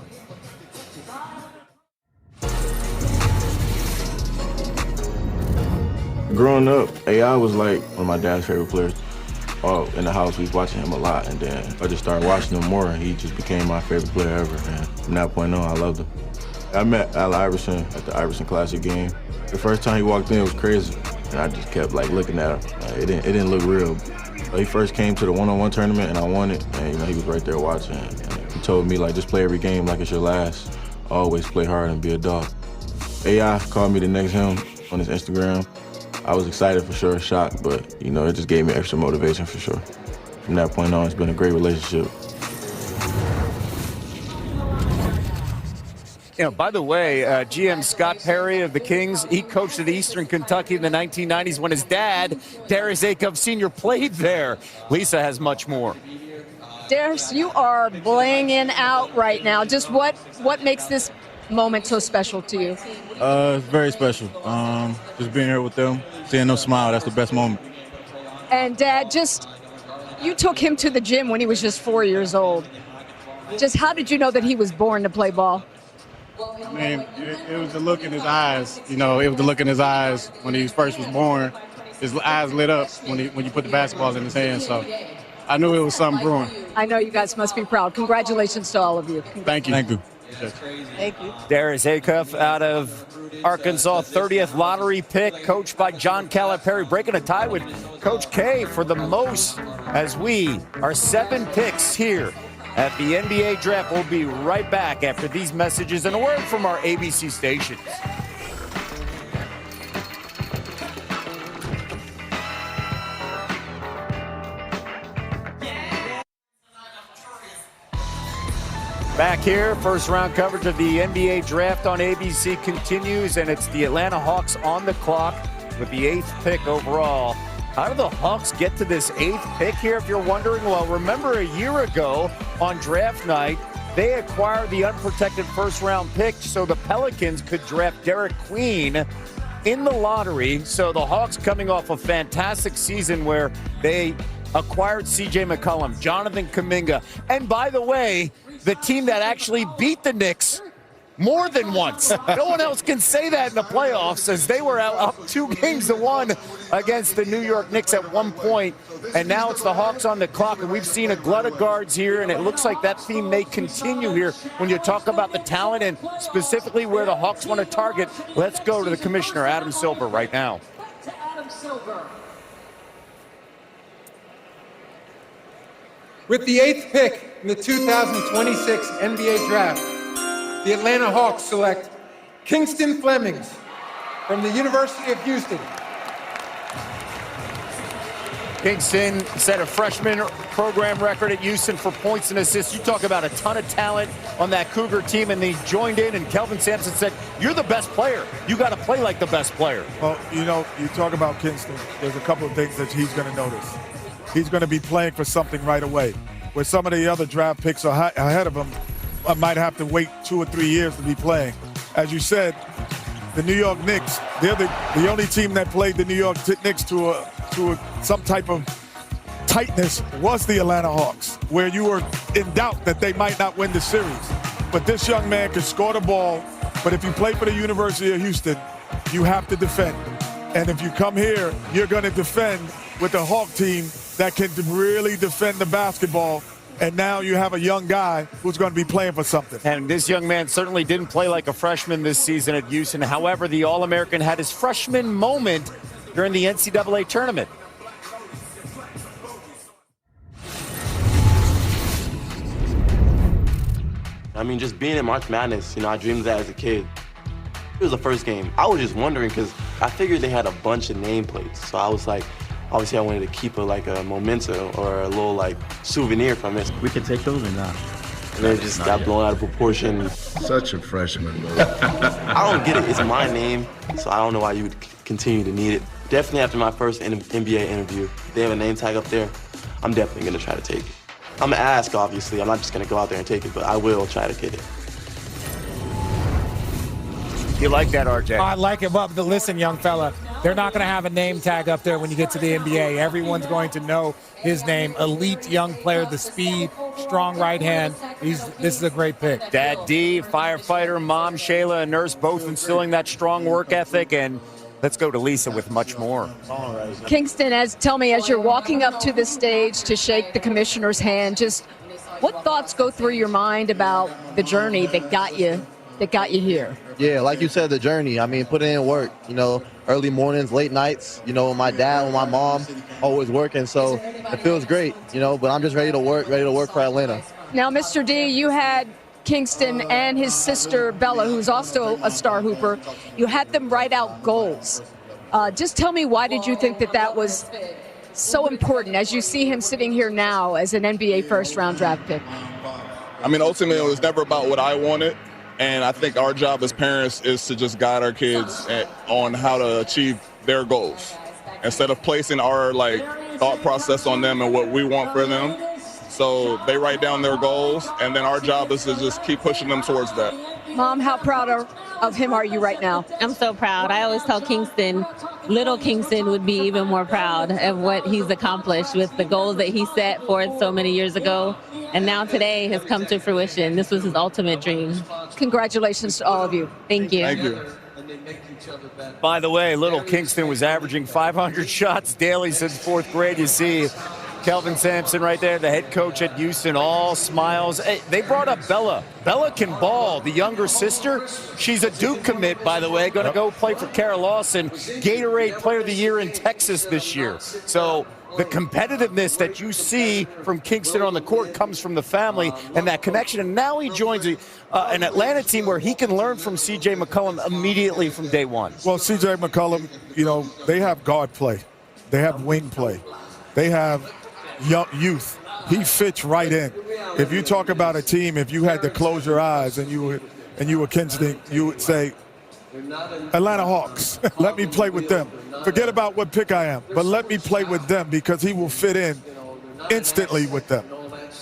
Growing up, AI was like one of my dad's favorite players. In the house, we was watching him a lot, and then I just started watching him more, and he just became my favorite player ever. And from that point on, I loved him. I met Al Iverson at the Iverson Classic game. The first time he walked in, it was crazy, and I just kept like looking at him. It didn't look real. He first came to the one-on-one tournament, and I won it, and he was right there watching. And he told me, like, just play every game like it's your last. Always play hard and be a dog. AI called me the next him on his Instagram. I was excited for sure, shocked, but it just gave me extra motivation for sure. From that point on, it's been a great relationship. By the way, GM Scott Perry of the Kings, he coached at Eastern Kentucky in the 1990s when his dad, Darius Acuff Sr., played there. Lisa has much more. Darius, you are blaying out right now. Just what makes this moment so special to you? It's very special. Just being here with them, seeing them smile, that's the best moment. And Dad, you took him to the gym when he was just 4 years old. Just how did you know that he was born to play ball? I mean, it was the look in his eyes. It was the look in his eyes when he first was born. his eyes lit up when you put the basketballs in his hands. So I knew it was something brewing. I know you guys must be proud. Congratulations to all of you. Thank you. Thank you. Thank you. Darius Acuff out of Arkansas, 30th lottery pick, coached by John Calipari, breaking a tie with Coach K for the most as we are 7 picks here at the NBA Draft. We'll be right back after these messages and a word from our ABC stations. Back here, first round coverage of the NBA Draft on ABC continues, and it's the Atlanta Hawks on the clock with the 8th pick overall. How do the Hawks get to this 8th pick here, if you're wondering? Well, remember a year ago on draft night, they acquired the unprotected first round pick so the Pelicans could draft Derek Queen in the lottery. So the Hawks coming off a fantastic season where they acquired C.J. McCollum, Jonathan Kuminga, and by the way, the team that actually beat the Knicks more than once. No one else can say that in the playoffs, as they were up 2-1 against the New York Knicks at one point. And now it's the Hawks on the clock, and we've seen a glut of guards here, and it looks like that theme may continue here when you talk about the talent and specifically where the Hawks want to target. Let's go to the commissioner, Adam Silver, right now. With the 8th pick in the 2026 NBA Draft, the Atlanta Hawks select Kingston Flemings from the University of Houston. Kingston set a freshman program record at Houston for points and assists. You talk about a ton of talent on that Cougar team, and they joined in, and Kelvin Sampson said, you're the best player. You got to play like the best player. Well, you know, you talk about Kingston, there's a couple of things that he's going to notice. He's going to be playing for something right away, where some of the other draft picks are ahead of him might have to wait 2 or 3 years to be playing. As you said, the New York Knicks, they're the only team that played the New York Knicks to some type of tightness was the Atlanta Hawks, where you were in doubt that they might not win the series. But this young man can score the ball, but if you play for the University of Houston, you have to defend. And if you come here, you're going to defend with a Hawk team that can really defend the basketball. And now you have a young guy who's going to be playing for something. And this young man certainly didn't play like a freshman this season at Houston. However, the All-American had his freshman moment during the NCAA tournament. I mean, just being in March Madness, you know, I dreamed of that as a kid. It was the first game. I was just wondering because I figured they had a bunch of nameplates. So I was like, obviously I wanted to keep a memento or a little like souvenir from it. We can take those or not? And then it just got blown out of proportion. Such a freshman, bro. I don't get it. It's my name, so I don't know why you would continue to need it. Definitely after my first NBA interview, they have a name tag up there. I'm definitely going to try to take it. I'm going to ask, obviously. I'm not just going to go out there and take it, but I will try to get it. You like that, RJ? I like it. Well, listen, young fella, they're not going to have a name tag up there when you get to the NBA. Everyone's going to know his name. Elite young player, the speed, strong right hand. This is a great pick. Dad D, firefighter, mom Shayla, a nurse, both instilling that strong work ethic. And let's go to Lisa with much more. Kingston, tell me, as you're walking up to the stage to shake the commissioner's hand, just what thoughts go through your mind about the journey that got you here? Yeah, like you said, the journey. I mean, putting in work, you know, early mornings, late nights, you know, my dad and my mom always working. So it feels great, you know, but I'm just ready to work for Atlanta. Now, Mr. D, you had Kingston and his sister Bella, who's also a star hooper. You had them write out goals. Just tell me, why did you think that was so important as you see him sitting here now as an NBA first-round draft pick? I mean, ultimately, it was never about what I wanted. And I think our job as parents is to just guide our kids on how to achieve their goals instead of placing our thought process on them and what we want for them. So they write down their goals, and then our job is to just keep pushing them towards that. Mom, how proud of him are you right now? I'm so proud. I always tell Kingston, little Kingston would be even more proud of what he's accomplished with the goals that he set forth so many years ago. And now today has come to fruition. This was his ultimate dream. Congratulations to all of you. Thank you. Thank you. By the way, Little Kingston was averaging 500 shots daily since 4th grade. You see Kelvin Sampson right there, the head coach at Houston, all smiles. Hey, they brought up Bella. Bella can ball, the younger sister. She's a Duke commit, by the way, going to go play for Kara Lawson, Gatorade Player of the Year in Texas this year. So the competitiveness that you see from Kingston on the court comes from the family and that connection. And now he joins an Atlanta team where he can learn from C.J. McCollum immediately from day one. Well, C.J. McCollum, you know, they have guard play. They have wing play. They have young youth. He fits right in. If you talk about a team, if you had to close your eyes and you were Kingston, you would say, Atlanta Hawks, let me play with them. Forget about what pick I am, but let me play with them because he will fit in instantly with them.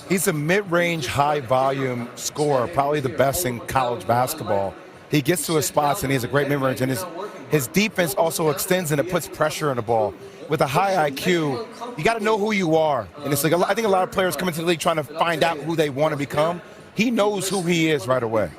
He's a mid-range, high-volume scorer, probably the best in college basketball. He gets to his spots and he has a great mid-range, and his defense also extends and it puts pressure on the ball. With a high IQ, you got to know who you are. And it's like I think a lot of players come into the league trying to find out who they want to become. He knows who he is right away.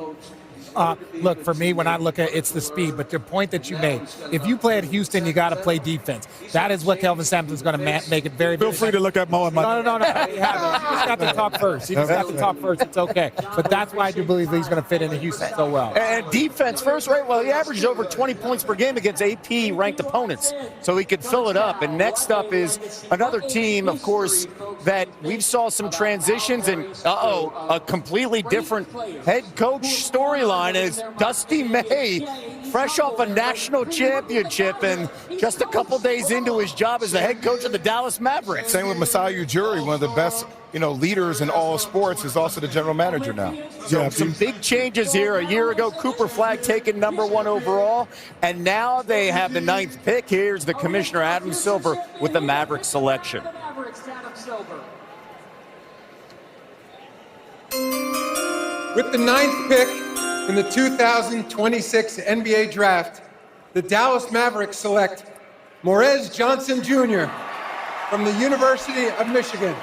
Look, for me, when I look at it, it's the speed. But the point that you made, if you play at Houston, you got to play defense. That is what Kelvin Sampson's going to make it very, very Feel free to look at Mo and my. No. You just got to talk first. You just got to talk first. It's okay. But that's why I do believe he's going to fit into Houston so well. And defense first, right? Well, he averages over 20 points per game against AP-ranked opponents, so he could fill it up. And next up is another team, of course, that we've saw some transitions and, a completely different head coach storyline is Dusty May, fresh off a national championship and just a couple days into his job as the head coach of the Dallas Mavericks. Same with Masai Ujiri, one of the best, leaders in all sports, is also the general manager now. So some big changes here. A year ago, Cooper Flagg taken #1 overall, and now they have the 9th pick. Here's the commissioner, Adam Silver, with the Mavericks selection. With the 9th pick in the 2026 NBA Draft, the Dallas Mavericks select Morez Johnson Jr. from the University of Michigan.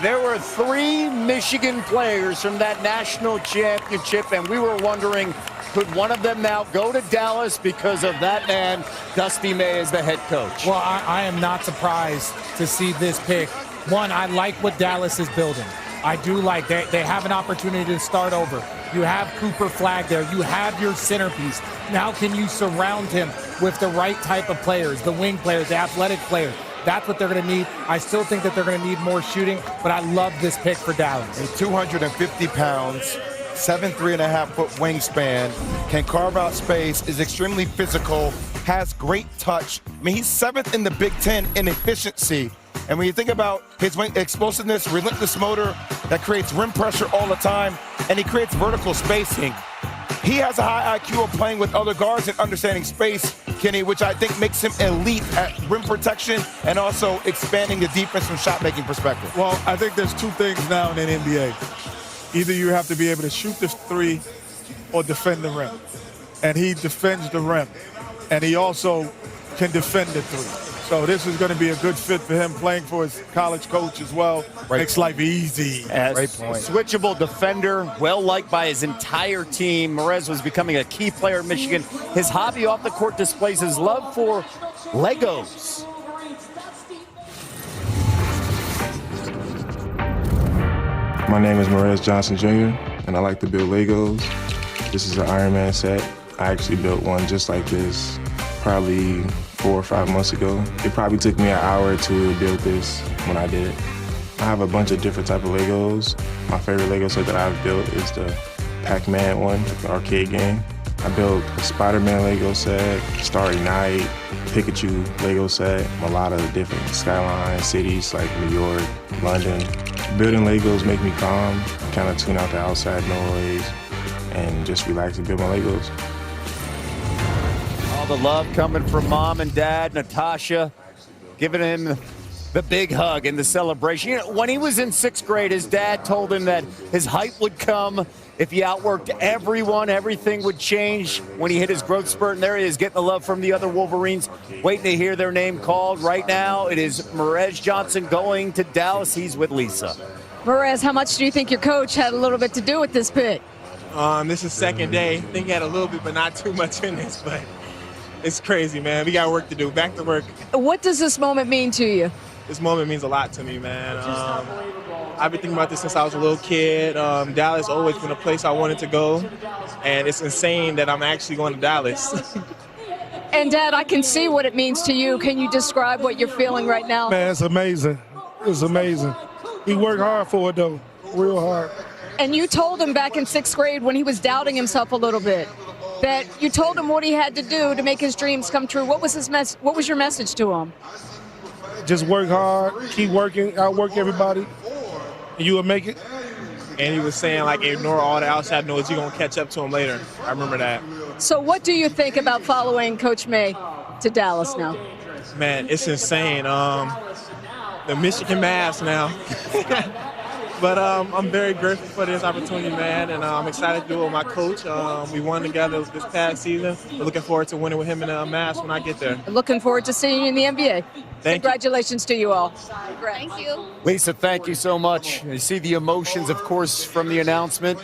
There were 3 Michigan players from that national championship, and we were wondering, could one of them now go to Dallas because of that man, Dusty May, as the head coach? Well, I am not surprised to see this pick. One, I like what Dallas is building. I do like they have an opportunity to start over. You have Cooper Flagg there. You have your centerpiece. Now can you surround him with the right type of players, the wing players, the athletic players? That's what they're going to need. I still think that they're going to need more shooting, but I love this pick for Dallas. He's 250 pounds, 7'3.5" wingspan, can carve out space, is extremely physical, has great touch. I mean, he's 7th in the Big Ten in efficiency. And when you think about his wing explosiveness, relentless motor that creates rim pressure all the time, and he creates vertical spacing. He has a high IQ of playing with other guards and understanding space, Kenny, which I think makes him elite at rim protection and also expanding the defense from shot-making perspective. Well, I think there's 2 things now in the NBA. Either you have to be able to shoot the 3 or defend the rim. And he defends the rim. And he also can defend the 3. So this is going to be a good fit for him, playing for his college coach as well. Makes life easy. Great point. Switchable defender, well-liked by his entire team. Morez was becoming a key player in Michigan. His hobby off the court displays his love for Legos. My name is Morez Johnson Jr., and I like to build Legos. This is an Iron Man set. I actually built one just like this probably 4 or 5 months ago. It probably took me an hour or 2 to build this when I did it. I have a bunch of different type of Legos. My favorite Lego set that I've built is the Pac-Man one, the arcade game. I built a Spider-Man Lego set, Starry Night, Pikachu Lego set, a lot of different skyline cities like New York, London. Building Legos make me calm, kind of tune out the outside noise, and just relax and build my Legos. All the love coming from mom and dad, Natasha, giving him the big hug and the celebration. You know, when he was in 6th grade, his dad told him that his height would come if he outworked everyone. Everything would change when he hit his growth spurt, and there he is getting the love from the other Wolverines, waiting to hear their name called. Right now, it is Morez Johnson going to Dallas. He's with Lisa. Morez, how much do you think your coach had a little bit to do with this pick? This is second day. I think he had a little bit, but not too much in this. But it's crazy, man. We got work to do. Back to work. What does this moment mean to you? This moment means a lot to me, man. I've been thinking about this since I was a little kid. Dallas always been a place I wanted to go, and it's insane that I'm actually going to Dallas. And Dad, I can see what it means to you. Can you describe what you're feeling right now? Man, it's amazing. It's amazing. He worked hard for it, though, real hard. And you told him back in 6th grade when he was doubting himself a little bit that you told him what he had to do to make his dreams come true. What was his What was your message to him? Just work hard, keep working, outwork everybody, and you will make it. And he was saying, like, ignore all the outside noise. You're going to catch up to him later. I remember that. So what do you think about following Coach May to Dallas now? Man, it's insane. The Michigan Mavs now. But I'm very grateful for this opportunity, man, and I'm excited to do it with my coach. We won together this past season. We're looking forward to winning with him in the Mavs when I get there. Looking forward to seeing you in the NBA. Congratulations to you all. Thank you. Lisa, thank you so much. You see the emotions, of course, from the announcement.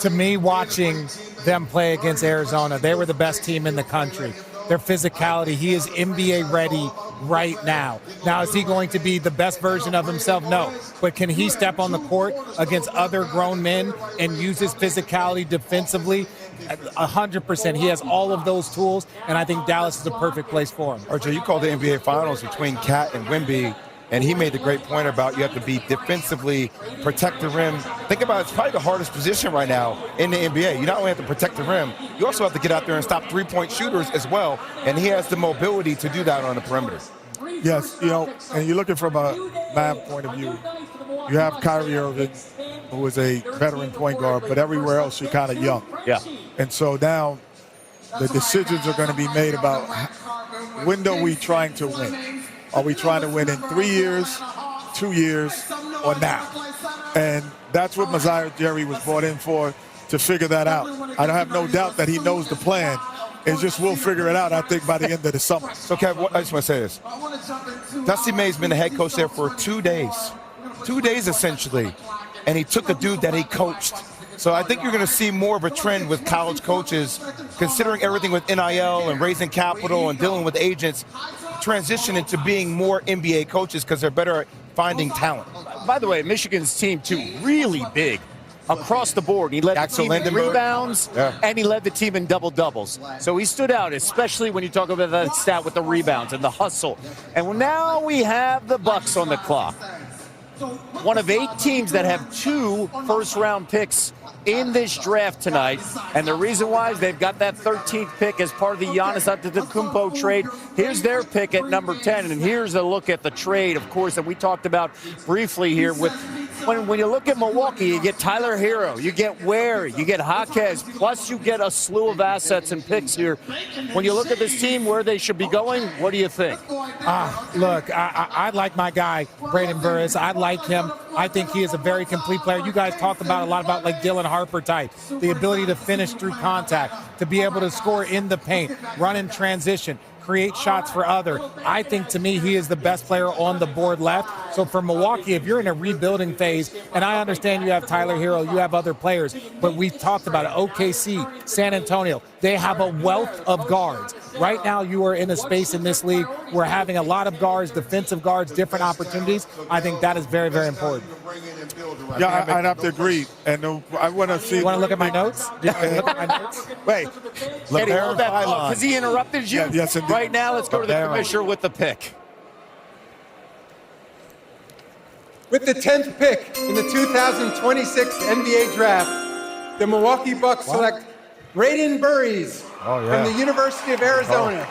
To me, watching them play against Arizona, they were the best team in the country. Their physicality, he is NBA ready right now. Now, is he going to be the best version of himself? No. But can he step on the court against other grown men and use his physicality defensively? 100%. He has all of those tools, and I think Dallas is a perfect place for him. RJ, you called the NBA Finals between Cat and Wemby, and he made the great point about you have to be defensively, protect the rim. Think about it, it's probably the hardest position right now in the NBA. You not only have to protect the rim, you also have to get out there and stop three-point shooters as well, and he has the mobility to do that on the perimeter. Yes, and you're looking from a Mav point of view. You have Kyrie Irving, who is a veteran point guard, but everywhere else you're kind of young. Yeah. And so now the decisions are going to be made about when are we trying to win? Are we trying to win in 3 years, 2 years, or now? And that's what Messiah Jerry was brought in for, to figure that out. I don't have no doubt that he knows the plan. It's just we'll figure it out, I think, by the end of the summer. So, Kev, I just want to say this. Dusty May's been the head coach there for 2 days. 2 days, essentially. And he took a dude that he coached. So I think you're going to see more of a trend with college coaches, considering everything with NIL and raising capital and dealing with agents, transition into being more NBA coaches because they're better at finding talent. By the way, Michigan's team, too, really big across the board. He led the team in rebounds, and he led the team in double-doubles. So he stood out, especially when you talk about that stat with the rebounds and the hustle. And now we have the Bucks on the clock. One of 8 teams that have 2 first-round picks in this draft tonight, and the reason why is they've got that 13th pick as part of the Giannis Antetokounmpo trade. Here's their pick at number 10, and here's a look at the trade, of course, that we talked about briefly here. With when you look at Milwaukee, you get Tyler Hero, you get Ware, you get Jaquez, plus you get a slew of assets and picks here. When you look at this team, where they should be going, what do you think? Look, I like my guy, Braden Burris. I like him. I think he is a very complete player. You guys talked about a lot about like Dylan Harper type, the ability to finish through contact, to be able to score in the paint, run in transition, create shots for other. I think, to me, he is the best player on the board left. So for Milwaukee, if you're in a rebuilding phase, and I understand you have Tyler Hero, you have other players, but we've talked about it, OKC, San Antonio, they have a wealth of guards. Right now, you are in a space in this league where having a lot of guards, defensive guards, different opportunities, I think that is very, very important. Yeah, I'd have to agree. And I want to see. You want to look at my notes? Look at my notes? Wait. Eddie, hold that thought, because he interrupted you. Yes, indeed. Right now, let's go to the commissioner with the pick. With the 10th pick in the 2026 NBA Draft, the Milwaukee Bucks select Braden Burris from the University of Arizona.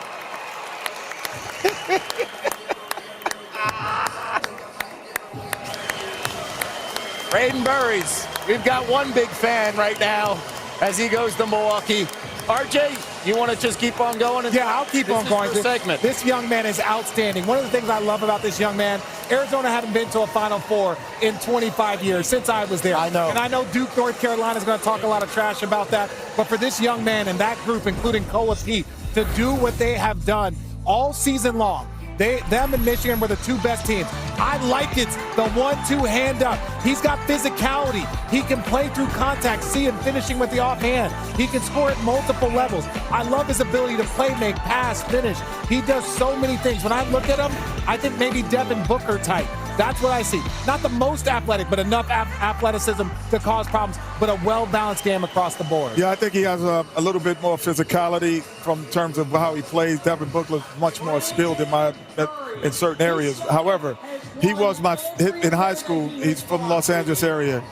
Braden Burris. We've got one big fan right now as he goes to Milwaukee. RJ, you want to just keep on going? Yeah, I'll keep on going. Segment. This young man is outstanding. One of the things I love about this young man, Arizona hadn't been to a Final Four in 25 years since I was there. I know. And I know Duke, North Carolina is going to talk a lot of trash about that. But for this young man and that group, including Koa Pete, to do what they have done all season long, Them and Michigan were the two best teams. I like it, the 1-2 hand up. He's got physicality. He can play through contact, see him finishing with the offhand. He can score at multiple levels. I love his ability to play, make, pass, finish. He does so many things. When I look at him, I think maybe Devin Booker type. That's what I see. Not the most athletic, but enough athleticism to cause problems, but a well-balanced game across the board. Yeah, I think he has a little bit more physicality from terms of how he plays. Devin Booker is much more skilled in certain areas. However, he was in high school. He's from the Los Angeles area.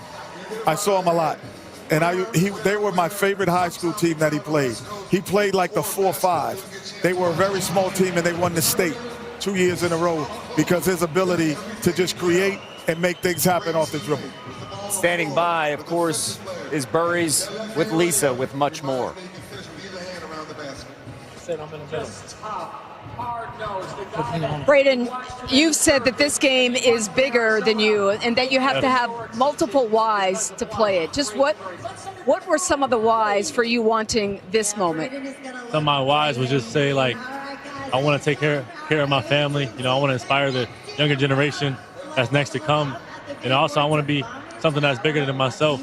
I saw him a lot. And they were my favorite high school team that he played. He played like the 4-5. They were a very small team, and they won the state 2 years in a row because his ability to just create and make things happen off the dribble. Standing by, of course, is Burries with Lisa with much more. Braden, you've said that this game is bigger than you and that you have to have multiple whys to play it. Just what were some of the whys for you wanting this moment? Some of my whys was just say, like, I want to take care of my family. You know, I want to inspire the younger generation that's next to come. And also I want to be something that's bigger than myself,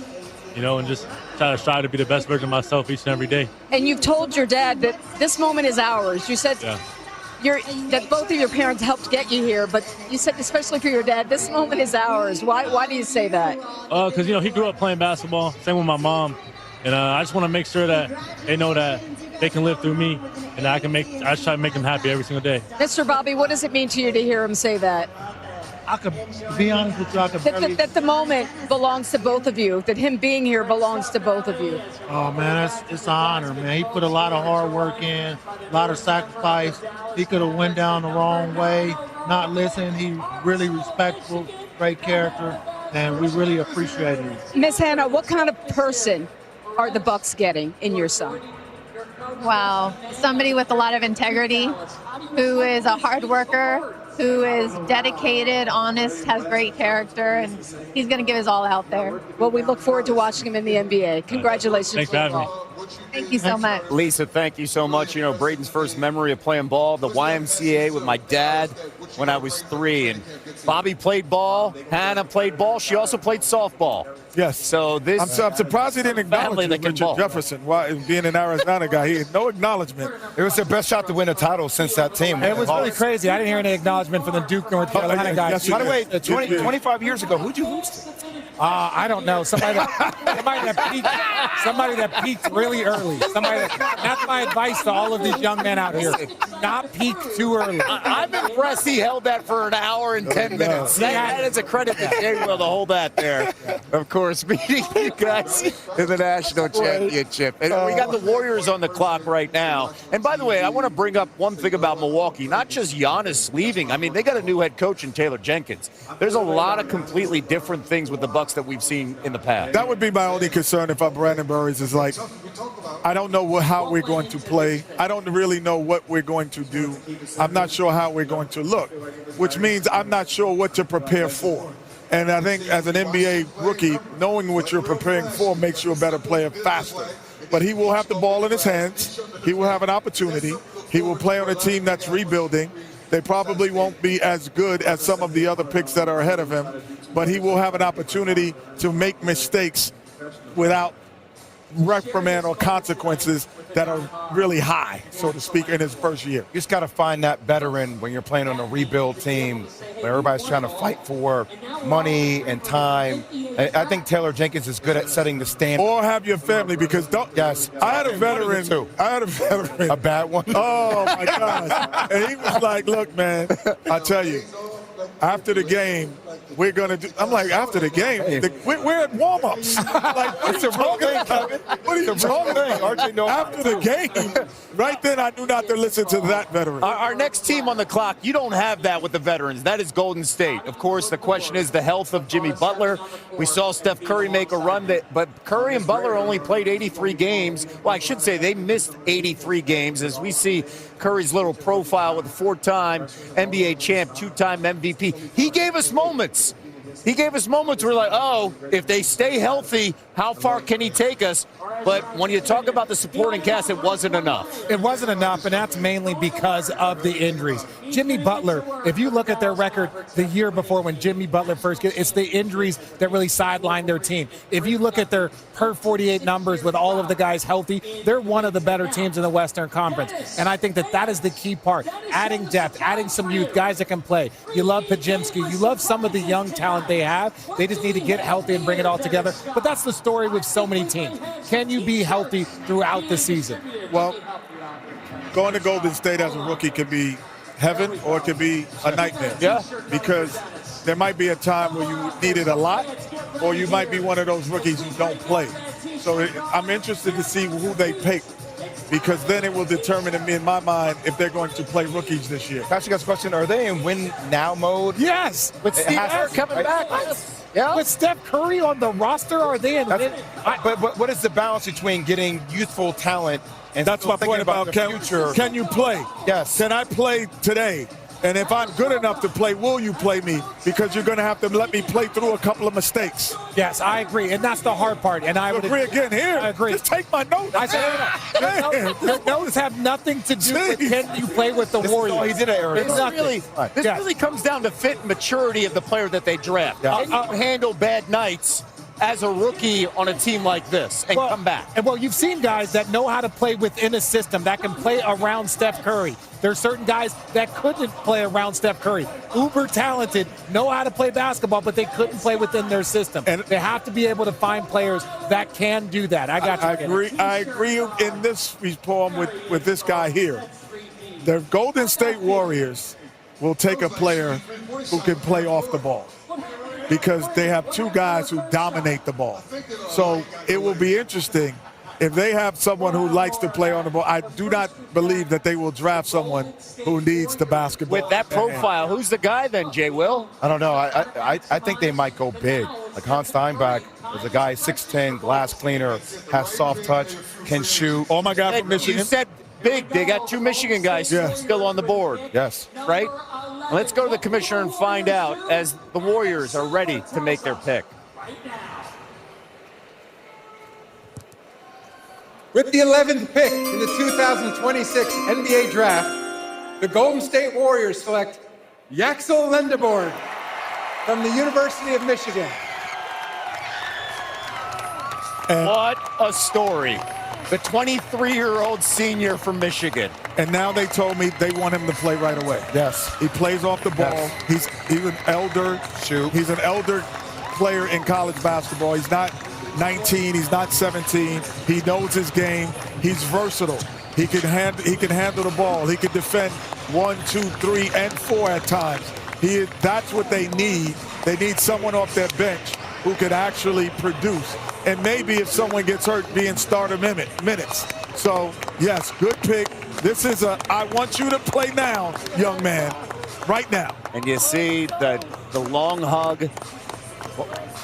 you know, and just try to strive to be the best version of myself each and every day. And you've told your dad that this moment is ours. You said that both of your parents helped get you here, but you said especially for your dad, this moment is ours. Why do you say that? Because, you know, he grew up playing basketball, same with my mom. And I just want to make sure that they know that they can live through me, and I just try to make them happy every single day. Mr. Bobby, what does it mean to you to hear him say that? I could be honest with you. That the moment belongs to both of you, that him being here belongs to both of you. Oh, man, it's an honor, man. He put a lot of hard work in, a lot of sacrifice. He could have went down the wrong way, not listening. He really respectful, great character, and we really appreciate him. Miss Hannah, what kind of person are the Bucks getting in your son? Wow, somebody with a lot of integrity, who is a hard worker, who is dedicated, honest, has great character, and he's going to give his all out there. Well, we look forward to watching him in the NBA. Congratulations. Thanks for having me. Thank you so much. Lisa, thank you so much. You know, Braden's first memory of playing ball, the YMCA with my dad when I was 3. And Bobby played ball, Hannah played ball. She also played softball. Yes. So this I'm surprised he didn't acknowledge Richard Jefferson. Why, being an Arizona guy, he had no acknowledgement. It was their best shot to win a title since that team. It was really crazy. I didn't hear any acknowledgement from the Duke, North Carolina guys. By the way, 25 years ago, who'd you lose to? I don't know. Somebody that peaked really early. That's my advice to all of these young men out here. Not peak too early. I'm impressed he held that for an hour and 10 minutes. That is a credit to Jay Will to hold that there. Of course, meeting you guys in the national championship. And we got the Warriors on the clock right now. And by the way, I want to bring up one thing about Milwaukee. Not just Giannis leaving. I mean, they got a new head coach in Taylor Jenkins. There's a lot of completely different things with the Bucks that we've seen in the past. That would be my only concern if I'm Brandon Burries, is like, I don't know how we're going to play. I don't really know what we're going to do. I'm not sure how we're going to look, which means I'm not sure what to prepare for. And I think as an NBA rookie, knowing what you're preparing for makes you a better player faster. But he will have the ball in his hands. He will have an opportunity. He will play on a team that's rebuilding. They probably won't be as good as some of the other picks that are ahead of him, but he will have an opportunity to make mistakes without reprimand or consequences that are really high, so to speak, in his first year. You just got to find that veteran when you're playing on a rebuild team where everybody's trying to fight for money and time. I think Taylor Jenkins is good at setting the standard. Or have your family, because I had a veteran too. A bad one. Oh my gosh. And he was like, look, man, I tell you, after the game, we're going to do. I'm like, after the game? We're at warm-ups. Like, what's the wrong thing, Kevin? What are you talking about? After the game, right then I knew not to listen to that veteran. Our next team on the clock, you don't have that with the veterans. That is Golden State. Of course, the question is the health of Jimmy Butler. We saw Steph Curry make a run, but Curry and Butler only played 83 games. Well, I should say they missed 83 games, as we see Curry's little profile with a 4-time NBA champ, 2-time MVP. He gave us moments. We're like, oh, if they stay healthy, how far can he take us? But when you talk about the supporting cast, it wasn't enough. It wasn't enough, and that's mainly because of the injuries. Jimmy Butler, if you look at their record the year before when Jimmy Butler first came, it's the injuries that really sidelined their team. If you look at their per 48 numbers with all of the guys healthy, they're one of the better teams in the Western Conference. And I think that is the key part. Adding depth, adding some youth, guys that can play. You love Pajimski. You love some of the young talent they have. They just need to get healthy and bring it all together. But that's the story with so many teams. Can you be healthy throughout the season? Well, going to Golden State as a rookie could be heaven or it could be a nightmare. Yeah. Because there might be a time where you need it a lot, or you might be one of those rookies who don't play. So I'm interested to see who they pick, because then it will determine in my mind if they're going to play rookies this year. Can I ask you guys a question? Are they in win now mode? Yes. With Steve Kerr coming back. Yeah. With Steph Curry on the roster, are they in win? But what is the balance between getting youthful talent and that's my point about future? Can you play? Yes. Can I play today? And if I'm good enough to play, will you play me? Because you're going to have to let me play through a couple of mistakes. Yes, I agree, and that's the hard part. And I would agree again here. I agree. Just take my notes. I said your notes have nothing to do with can you play with the Warriors. Oh, he did it, Eric. This really comes down to fit and maturity of the player that they draft. Yeah. Can you handle bad nights as a rookie on a team like this and come back? And you've seen guys that know how to play within a system that can play around Steph Curry. There's certain guys that couldn't play around Steph Curry. Uber talented, know how to play basketball, but they couldn't play within their system. And they have to be able to find players that can do that. I got you. I agree in this poem with this guy here. The Golden State Warriors will take a player who can play off the ball, because they have two guys who dominate the ball. So it will be interesting if they have someone who likes to play on the ball. I do not believe that they will draft someone who needs the basketball. With that profile, who's the guy then, Jay Will? I don't know. I think they might go big. Like Hans Steinbach is a guy, 6'10", glass cleaner, has soft touch, can shoot. Oh, my God, from Michigan. You said big. They got two Michigan guys still on the board. Yes. Right? Let's go to the commissioner and find out as the Warriors are ready to make their pick. With the 11th pick in the 2026 NBA Draft, the Golden State Warriors select Yaxel Lendeborg from the University of Michigan. What a story. The 23-year-old senior from Michigan. And now they told me they want him to play right away. Yes. He plays off the ball. Yes. He's an elder. Shoot. He's an elder player in college basketball. He's not 19. He's not 17. He knows his game. He's versatile. He can handle the ball. He can defend 1, 2, 3, and 4 at times. That's what they need. They need someone off their bench who could actually produce. And maybe if someone gets hurt, be in starter minutes. So, yes, good pick. This is I want you to play now, young man, right now. And you see the long hug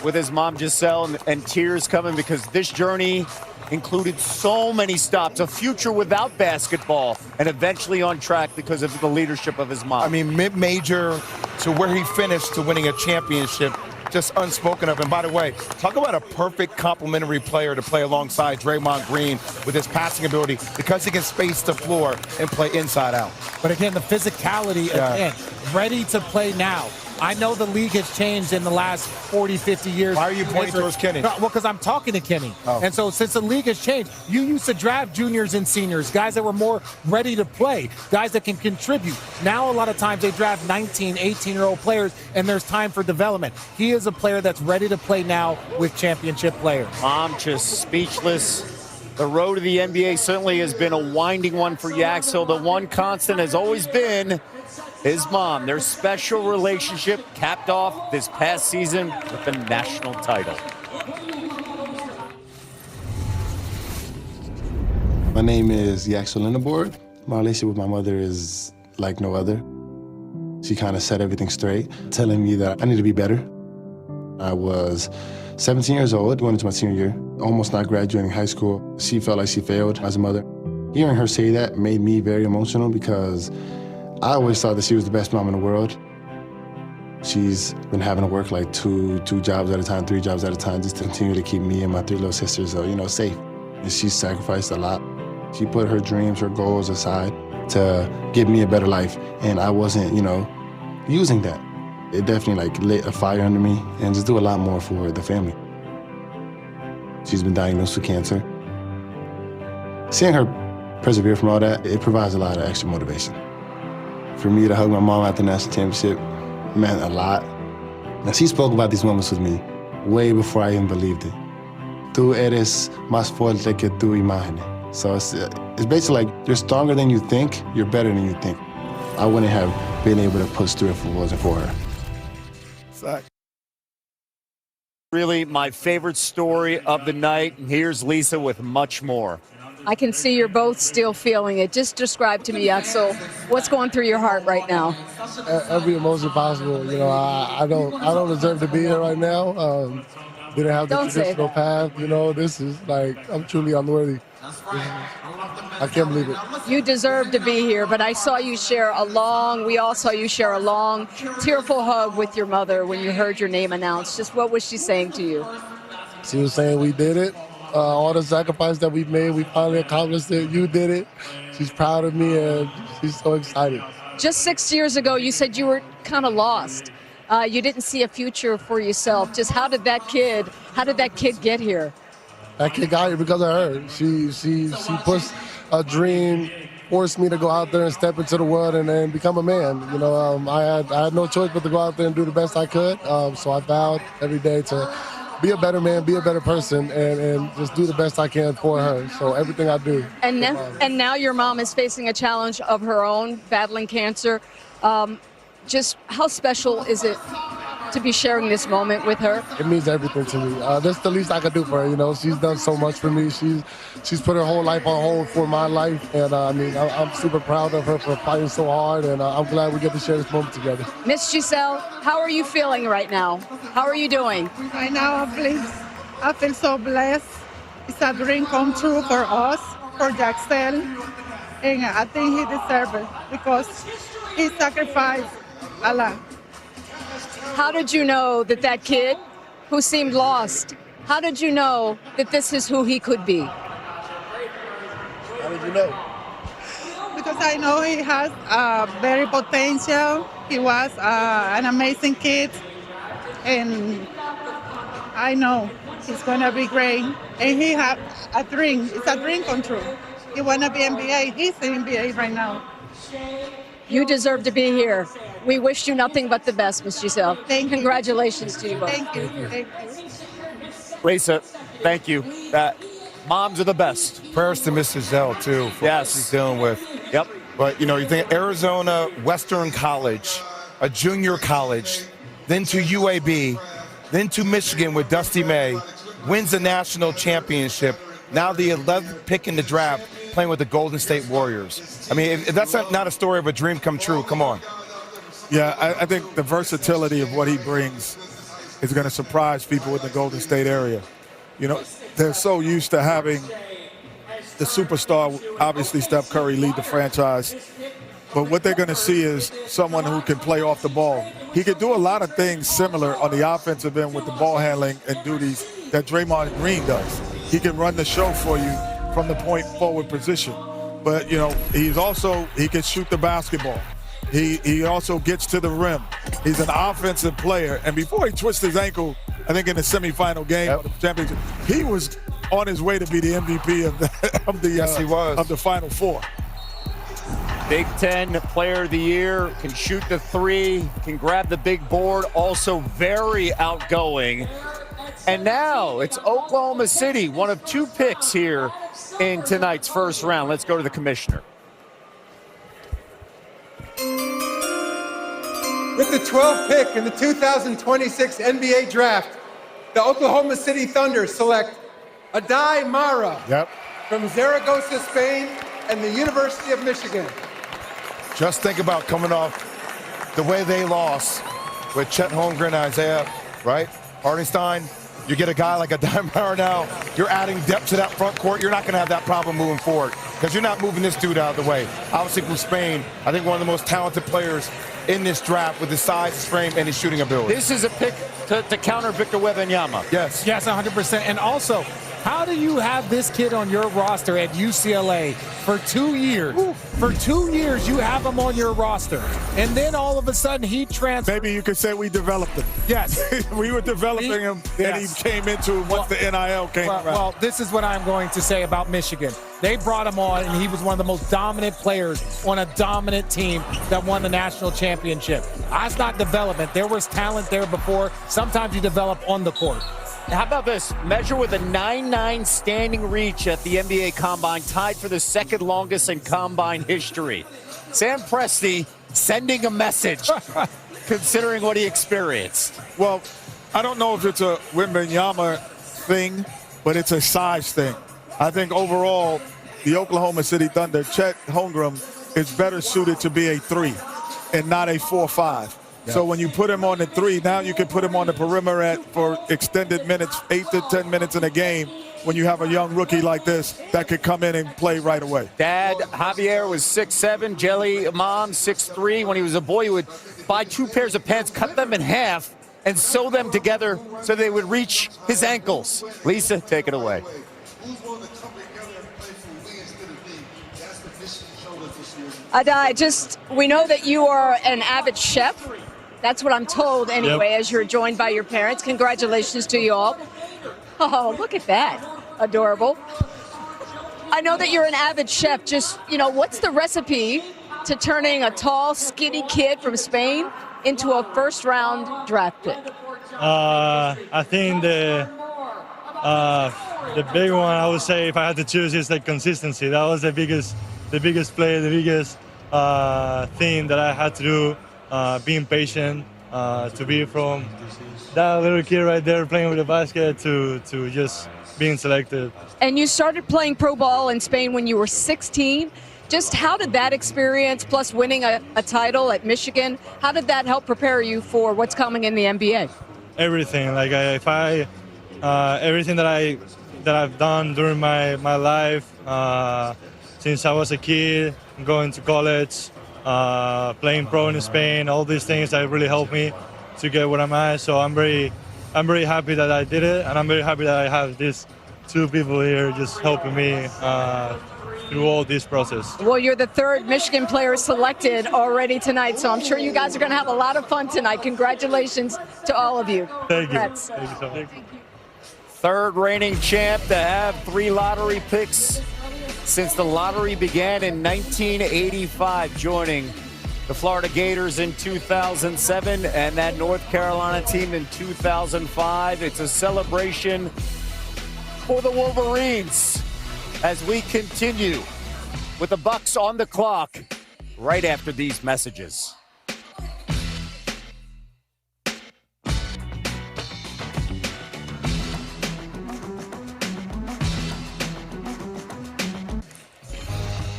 with his mom, Giselle, and tears coming because this journey included so many stops, a future without basketball, and eventually on track because of the leadership of his mom. I mean, mid-major to where he finished to winning a championship, just unspoken of. And by the way, talk about a perfect complementary player to play alongside Draymond Green with his passing ability, because he can space the floor and play inside out. But again, the physicality, again, ready to play now. I know the league has changed in the last 40, 50 years. Why are you pointing towards Kenny? Well, because I'm talking to Kenny. Oh. And so since the league has changed, you used to draft juniors and seniors, guys that were more ready to play, guys that can contribute. Now a lot of times they draft 19, 18-year-old players, and there's time for development. He is a player that's ready to play now with championship players. I'm just speechless. The road to the NBA certainly has been a winding one for Yaxel. The one constant has always been his mom. Their special relationship capped off this past season with the national title. My name is Yaxel Lendeborg. My relationship with my mother is like no other. She kind of set everything straight, telling me that I need to be better. I was 17 years old, going into my senior year, almost not graduating high school. She felt like she failed as a mother. Hearing her say that made me very emotional because I always thought that she was the best mom in the world. She's been having to work like two jobs at a time, 3 jobs at a time, just to continue to keep me and my 3 little sisters, safe. And she's sacrificed a lot. She put her dreams, her goals aside to give me a better life, and I wasn't, using that. It definitely lit a fire under me and just do a lot more for the family. She's been diagnosed with cancer. Seeing her persevere from all that, it provides a lot of extra motivation. For me to hug my mom at the national championship meant a lot. Now, she spoke about these moments with me way before I even believed it. Tú eres más fuerte que tu imagen. So it's basically like, you're stronger than you think, you're better than you think. I wouldn't have been able to push through if it wasn't for her. Really my favorite story of the night. And here's Lisa with much more. I can see you're both still feeling it. Just describe to me, Axel, what's going through your heart right now? Every emotion possible. I don't deserve to be here right now. Didn't have the traditional path. This is I'm truly unworthy. I can't believe it. You deserve to be here, but I saw you we all saw you share a long, tearful hug with your mother when you heard your name announced. Just what was she saying to you? She was saying, we did it. All the sacrifice that we've made, we finally accomplished it. You did it. She's proud of me, and she's so excited. Just 6 years ago, you said you were kind of lost. You didn't see a future for yourself. Just how did that kid get here? That kid got here because of her. She pushed a dream, forced me to go out there and step into the world and become a man. I had no choice but to go out there and do the best I could. So I vowed every day to be a better man, be a better person, and just do the best I can for her. So everything I do. And now your mom is facing a challenge of her own, battling cancer. Just how special is it to be sharing this moment with her? It means everything to me. That's the least I could do for her. She's done so much for me. She's put her whole life on hold for my life, and I'm super proud of her for fighting so hard, and I'm glad we get to share this moment together. Miss Giselle, how are you feeling right now? How are you doing? Right now, I feel so blessed. It's a dream come true for us, for Jaxel, and I think he deserves it because he sacrificed a lot. How did you know that kid who seemed lost, how did you know that this is who he could be? How did you know? Because I know he has very potential. He was an amazing kid, and I know he's going to be great. And he has a dream. It's a dream come true. He want to be NBA. He's in NBA right now. You deserve to be here. We wish you nothing but the best, Miss Giselle. Congratulations to you both. Thank you. Thank you. Lisa, thank you. Moms are the best. Prayers to Miss Giselle, too, for what she's dealing with. Yep. But, you think Arizona Western College, a junior college, then to UAB, then to Michigan with Dusty May, wins the national championship, now the 11th pick in the draft, playing with the Golden State Warriors. I mean, if that's not a story of a dream come true, come on. Yeah, I think the versatility of what he brings is going to surprise people in the Golden State area. They're so used to having the superstar, obviously Steph Curry, lead the franchise. But what they're going to see is someone who can play off the ball. He can do a lot of things similar on the offensive end with the ball handling and duties that Draymond Green does. He can run the show for you from the point forward position. But, he can shoot the basketball. He also gets to the rim. He's an offensive player. And before he twisted his ankle, I think in the semifinal game of the championship, he was on his way to be the MVP of the Final Four. Big Ten Player of the Year, can shoot the three, can grab the big board, also very outgoing. And now it's Oklahoma City, one of 2 picks here in tonight's first round. Let's go to the commissioner. With the 12th pick in the 2026 NBA Draft, the Oklahoma City Thunder select Adai Mara from Zaragoza, Spain, and the University of Michigan. Just think about coming off the way they lost with Chet Holmgren, Isaiah, right? Hartenstein, You get a guy like a Diamara now, you're adding depth to that front court. You're not going to have that problem moving forward because you're not moving this dude out of the way. Obviously from Spain, I think one of the most talented players in this draft with his size, his frame, and his shooting ability. This is a pick to counter Victor Wembanyama. Yes. Yes, 100%. And also, how do you have this kid on your roster at UCLA for 2 years? Ooh. For 2 years, you have him on your roster. And then all of a sudden, he transfers. Maybe you could say we developed him. Yes. We were developing him, and he came into it once the NIL came around. Well, this is what I'm going to say about Michigan. They brought him on, and he was one of the most dominant players on a dominant team that won the national championship. That's not development. There was talent there before. Sometimes you develop on the court. How about this? Measure with a 9.9 standing reach at the NBA Combine, tied for the second longest in Combine history. Sam Presti sending a message, considering what he experienced. Well, I don't know if it's a Wembanyama thing, but it's a size thing. I think overall, the Oklahoma City Thunder, Chet Holmgren, is better suited to be a 3 and not a 4-5. Yep. So when you put him on the 3, now you can put him on the perimeter for extended minutes, 8 to 10 minutes in a game, when you have a young rookie like this that could come in and play right away. Dad, Javier, was 6'7", Jelly, mom, 6'3". When he was a boy, he would buy 2 pairs of pants, cut them in half, and sew them together so they would reach his ankles. Lisa, take it away. We know that you are an avid chef. That's what I'm told anyway, Yep. as you're joined by your parents. Congratulations to you all. Oh, look at that. Adorable. I know that you're an avid chef. Just, what's the recipe to turning a tall, skinny kid from Spain into a first-round draft pick? I think the big one, I would say, if I had to choose, is the consistency. That was the biggest play, the biggest thing that I had to do. Being patient, to be from that little kid right there playing with the basket to just being selected. And you started playing pro ball in Spain when you were 16. Just how did that experience, plus winning a title at Michigan, how did that help prepare you for what's coming in the NBA? Everything, like everything that I've done during my life, since I was a kid, going to college, playing pro in Spain, all these things that really helped me to get where I'm at. So I'm very happy that I did it, and I'm very happy that I have these 2 people here just helping me through all this process. Well, you're the 3rd Michigan player selected already tonight, so I'm sure you guys are going to have a lot of fun tonight. Congratulations to all of you. Thank you. Congrats. Thank you so much. 3rd reigning champ to have 3 lottery picks since the lottery began in 1985, joining the Florida Gators in 2007 and that North Carolina team in 2005. It's a celebration for the Wolverines as we continue with the Bucks on the clock right after these messages.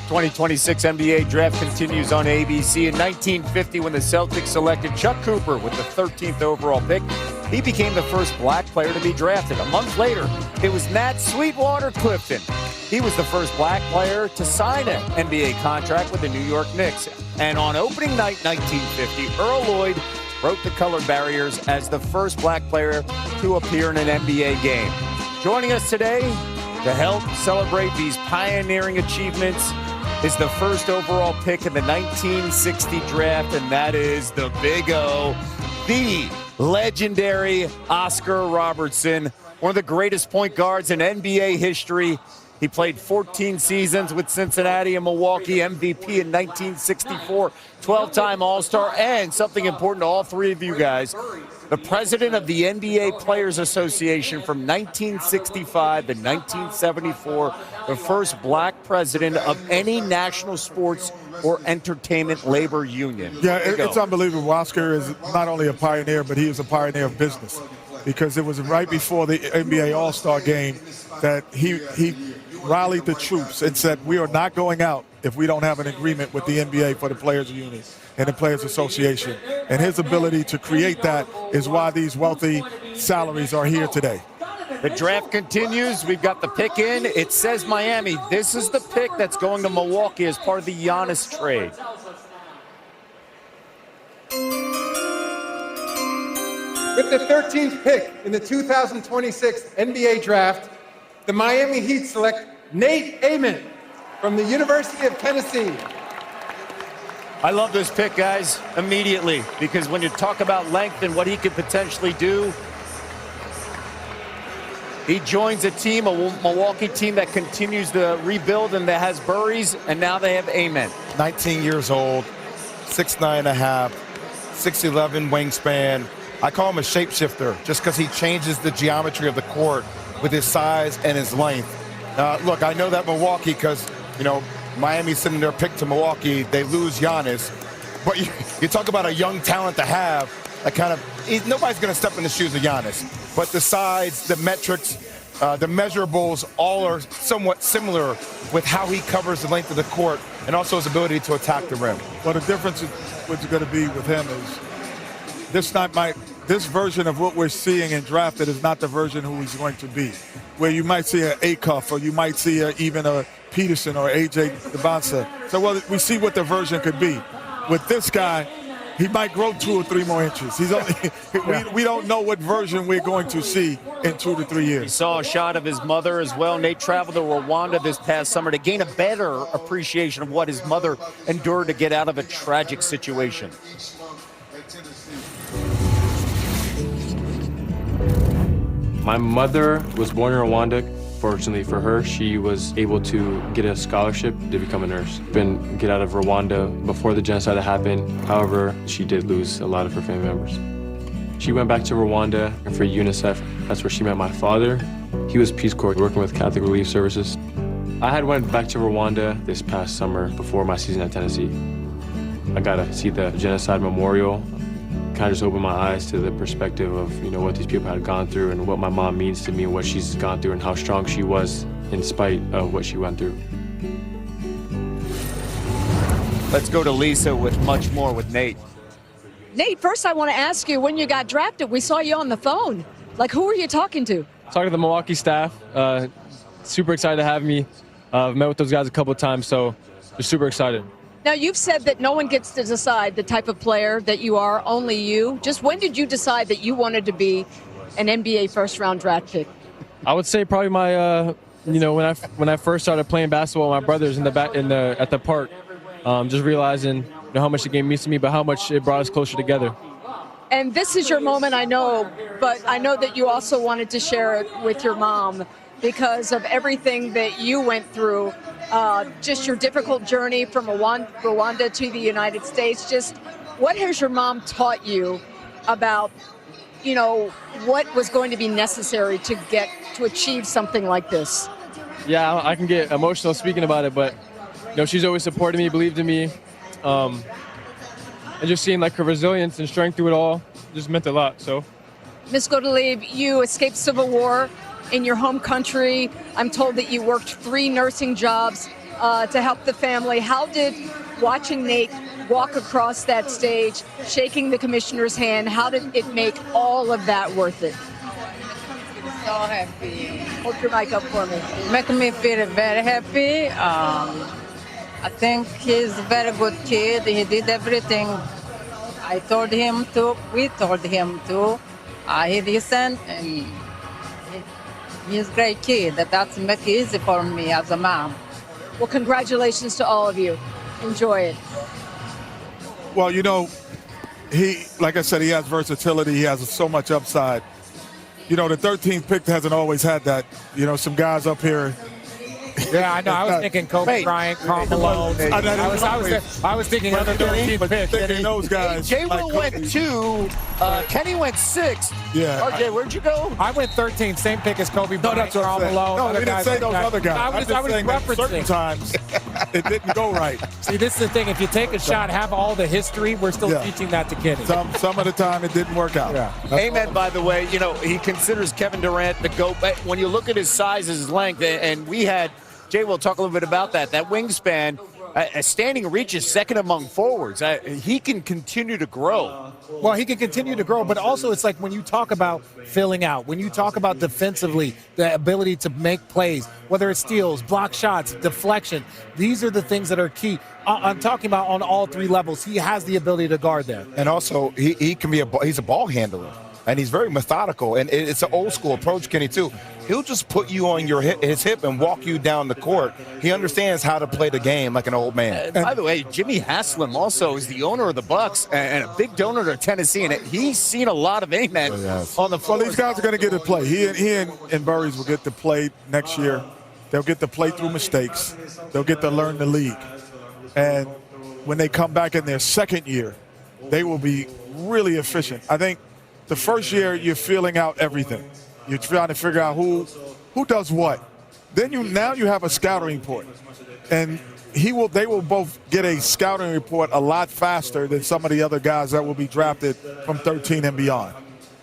The 2026 NBA Draft continues on ABC. In 1950, when the Celtics selected Chuck Cooper with the 13th overall pick, he became the first black player to be drafted. A month later, it was Nat Sweetwater Clifton. He was the first black player to sign an NBA contract with the New York Knicks. And on opening night 1950, Earl Lloyd broke the color barriers as the first black player to appear in an NBA game. Joining us today to help celebrate these pioneering achievements is the first overall pick in the 1960 draft, and that is the Big O, the legendary Oscar Robertson, one of the greatest point guards in NBA history. He played 14 seasons with Cincinnati and Milwaukee, MVP in 1964, 12-time All-Star, and something important to all 3 of you guys, the president of the NBA Players Association from 1965 to 1974, the first black president of any national sports or entertainment labor union. Yeah, it's unbelievable. Oscar is not only a pioneer, but he is a pioneer of business, because it was right before the NBA All-Star game that he rallied the troops and said, we are not going out if we don't have an agreement with the NBA for the players union. in the Players Association. And his ability to create that is why these wealthy salaries are here today. The draft continues. We've got the pick in. It says Miami. This is the pick that's going to Milwaukee as part of the Giannis trade. With the 13th pick in the 2026 NBA Draft, the Miami Heat select Nate Amen from the University of Tennessee. I love this pick, guys, immediately, because when you talk about length and what he could potentially do, he joins a team, a Milwaukee team that continues to rebuild and that has Burries, and now they have Amen. 19 years old, 6'9.5", 6'11" wingspan. I call him a shapeshifter just because he changes the geometry of the court with his size and his length. Look, I know that Milwaukee because, Miami's sending their pick to Milwaukee. They lose Giannis. But you talk about a young talent to have, nobody's going to step in the shoes of Giannis. But the size, the metrics, the measurables all are somewhat similar with how he covers the length of the court and also his ability to attack the rim. Well, the difference is what's going to be with him is this version of what we're seeing in drafted is not the version who he's going to be. Where you might see an Acuff or you might see even a Peterson or AJ Debonsa. So we see what the version could be. With this guy, he might grow 2 or 3 more inches. He's only we don't know what version we're going to see in 2 to 3 years. He saw a shot of his mother as well. Nate traveled to Rwanda this past summer to gain a better appreciation of what his mother endured to get out of a tragic situation. My mother was born in Rwanda. Fortunately for her, she was able to get a scholarship to become a nurse. Get out of Rwanda before the genocide happened. However, she did lose a lot of her family members. She went back to Rwanda for UNICEF. That's where she met my father. He was Peace Corps working with Catholic Relief Services. I had went back to Rwanda this past summer before my season at Tennessee. I got to see the genocide memorial. Kind of just opened my eyes to the perspective of, what these people had gone through and what my mom means to me and what she's gone through and how strong she was in spite of what she went through. Let's go to Lisa with much more with Nate. Nate, first I want to ask you, when you got drafted, we saw you on the phone. Who were you talking to? Talking to the Milwaukee staff. Super excited to have me. I've met with those guys a couple of times, so just super excited. Now, you've said that no one gets to decide the type of player that you are, only you. Just when did you decide that you wanted to be an NBA first-round draft pick? I would say probably my, when I first started playing basketball with my brothers at the park, just realizing how much the game means to me, but how much it brought us closer together. And this is your moment, I know, but I know that you also wanted to share it with your mom because of everything that you went through. Just your difficult journey from Rwanda to the United States. Just what has your mom taught you about, what was going to be necessary to achieve something like this? Yeah, I can get emotional speaking about it, but she's always supported me, believed in me, and just seeing her resilience and strength through it all just meant a lot. So, Ms. Gottlieb, you escaped civil war in your home country. I'm told that you worked 3 nursing jobs to help the family. How did watching Nate walk across that stage, shaking the commissioner's hand, how did it make all of that worth it? So happy. Hold your mic up for me. Make me feel very happy. I think he's a very good kid. He did everything I told him to. We told him to. He listened, and he's a great kid. That's make it easy for me as a mom. Well, congratulations to all of you. Enjoy it. Well, he, like I said, he has versatility. He has so much upside. The 13th pick hasn't always had that. Some guys up here. Yeah, I know. I was thinking Kobe Bryant, Karl Malone. I was thinking other 13th pick. Thinking those guys. Jay Will went 2. Kenny went 6. Yeah. RJ, where'd you go? I went 13th. Same pick as Kobe Bryant, Karl Malone. No, we didn't say those other guys. I was referencing. Certain times it didn't go right. See, this is the thing. If you take a shot, have all the history, we're still teaching that to Kenny. Some of the time it didn't work out. Yeah. Amen, by the way, he considers Kevin Durant the GOAT. When you look at his size, his length, and we had Jay will talk a little bit about that. That wingspan, a standing reach is second among forwards. He can continue to grow. Well, he can continue to grow, but also it's like when you talk about filling out, when you talk about defensively, the ability to make plays, whether it's steals, block shots, deflection, these are the things that are key. I'm talking about on all three levels. He has the ability to guard there. And also, he can be he's a ball handler, and he's very methodical. And it's an old school approach, Kenny, too. He'll just put you on his hip and walk you down the court. He understands how to play the game like an old man. By the way, Jimmy Haslam also is the owner of the Bucks and a big donor to Tennessee, and he's seen a lot of amen on the floor. Well, these guys are going to get to play. He and Burries will get to play next year. They'll get to play through mistakes. They'll get to learn the league. And when they come back in their second year, they will be really efficient. I think the first year you're feeling out everything. You're trying to figure out who does what. Then now you have a scouting report, and they will both get a scouting report a lot faster than some of the other guys that will be drafted from 13 and beyond.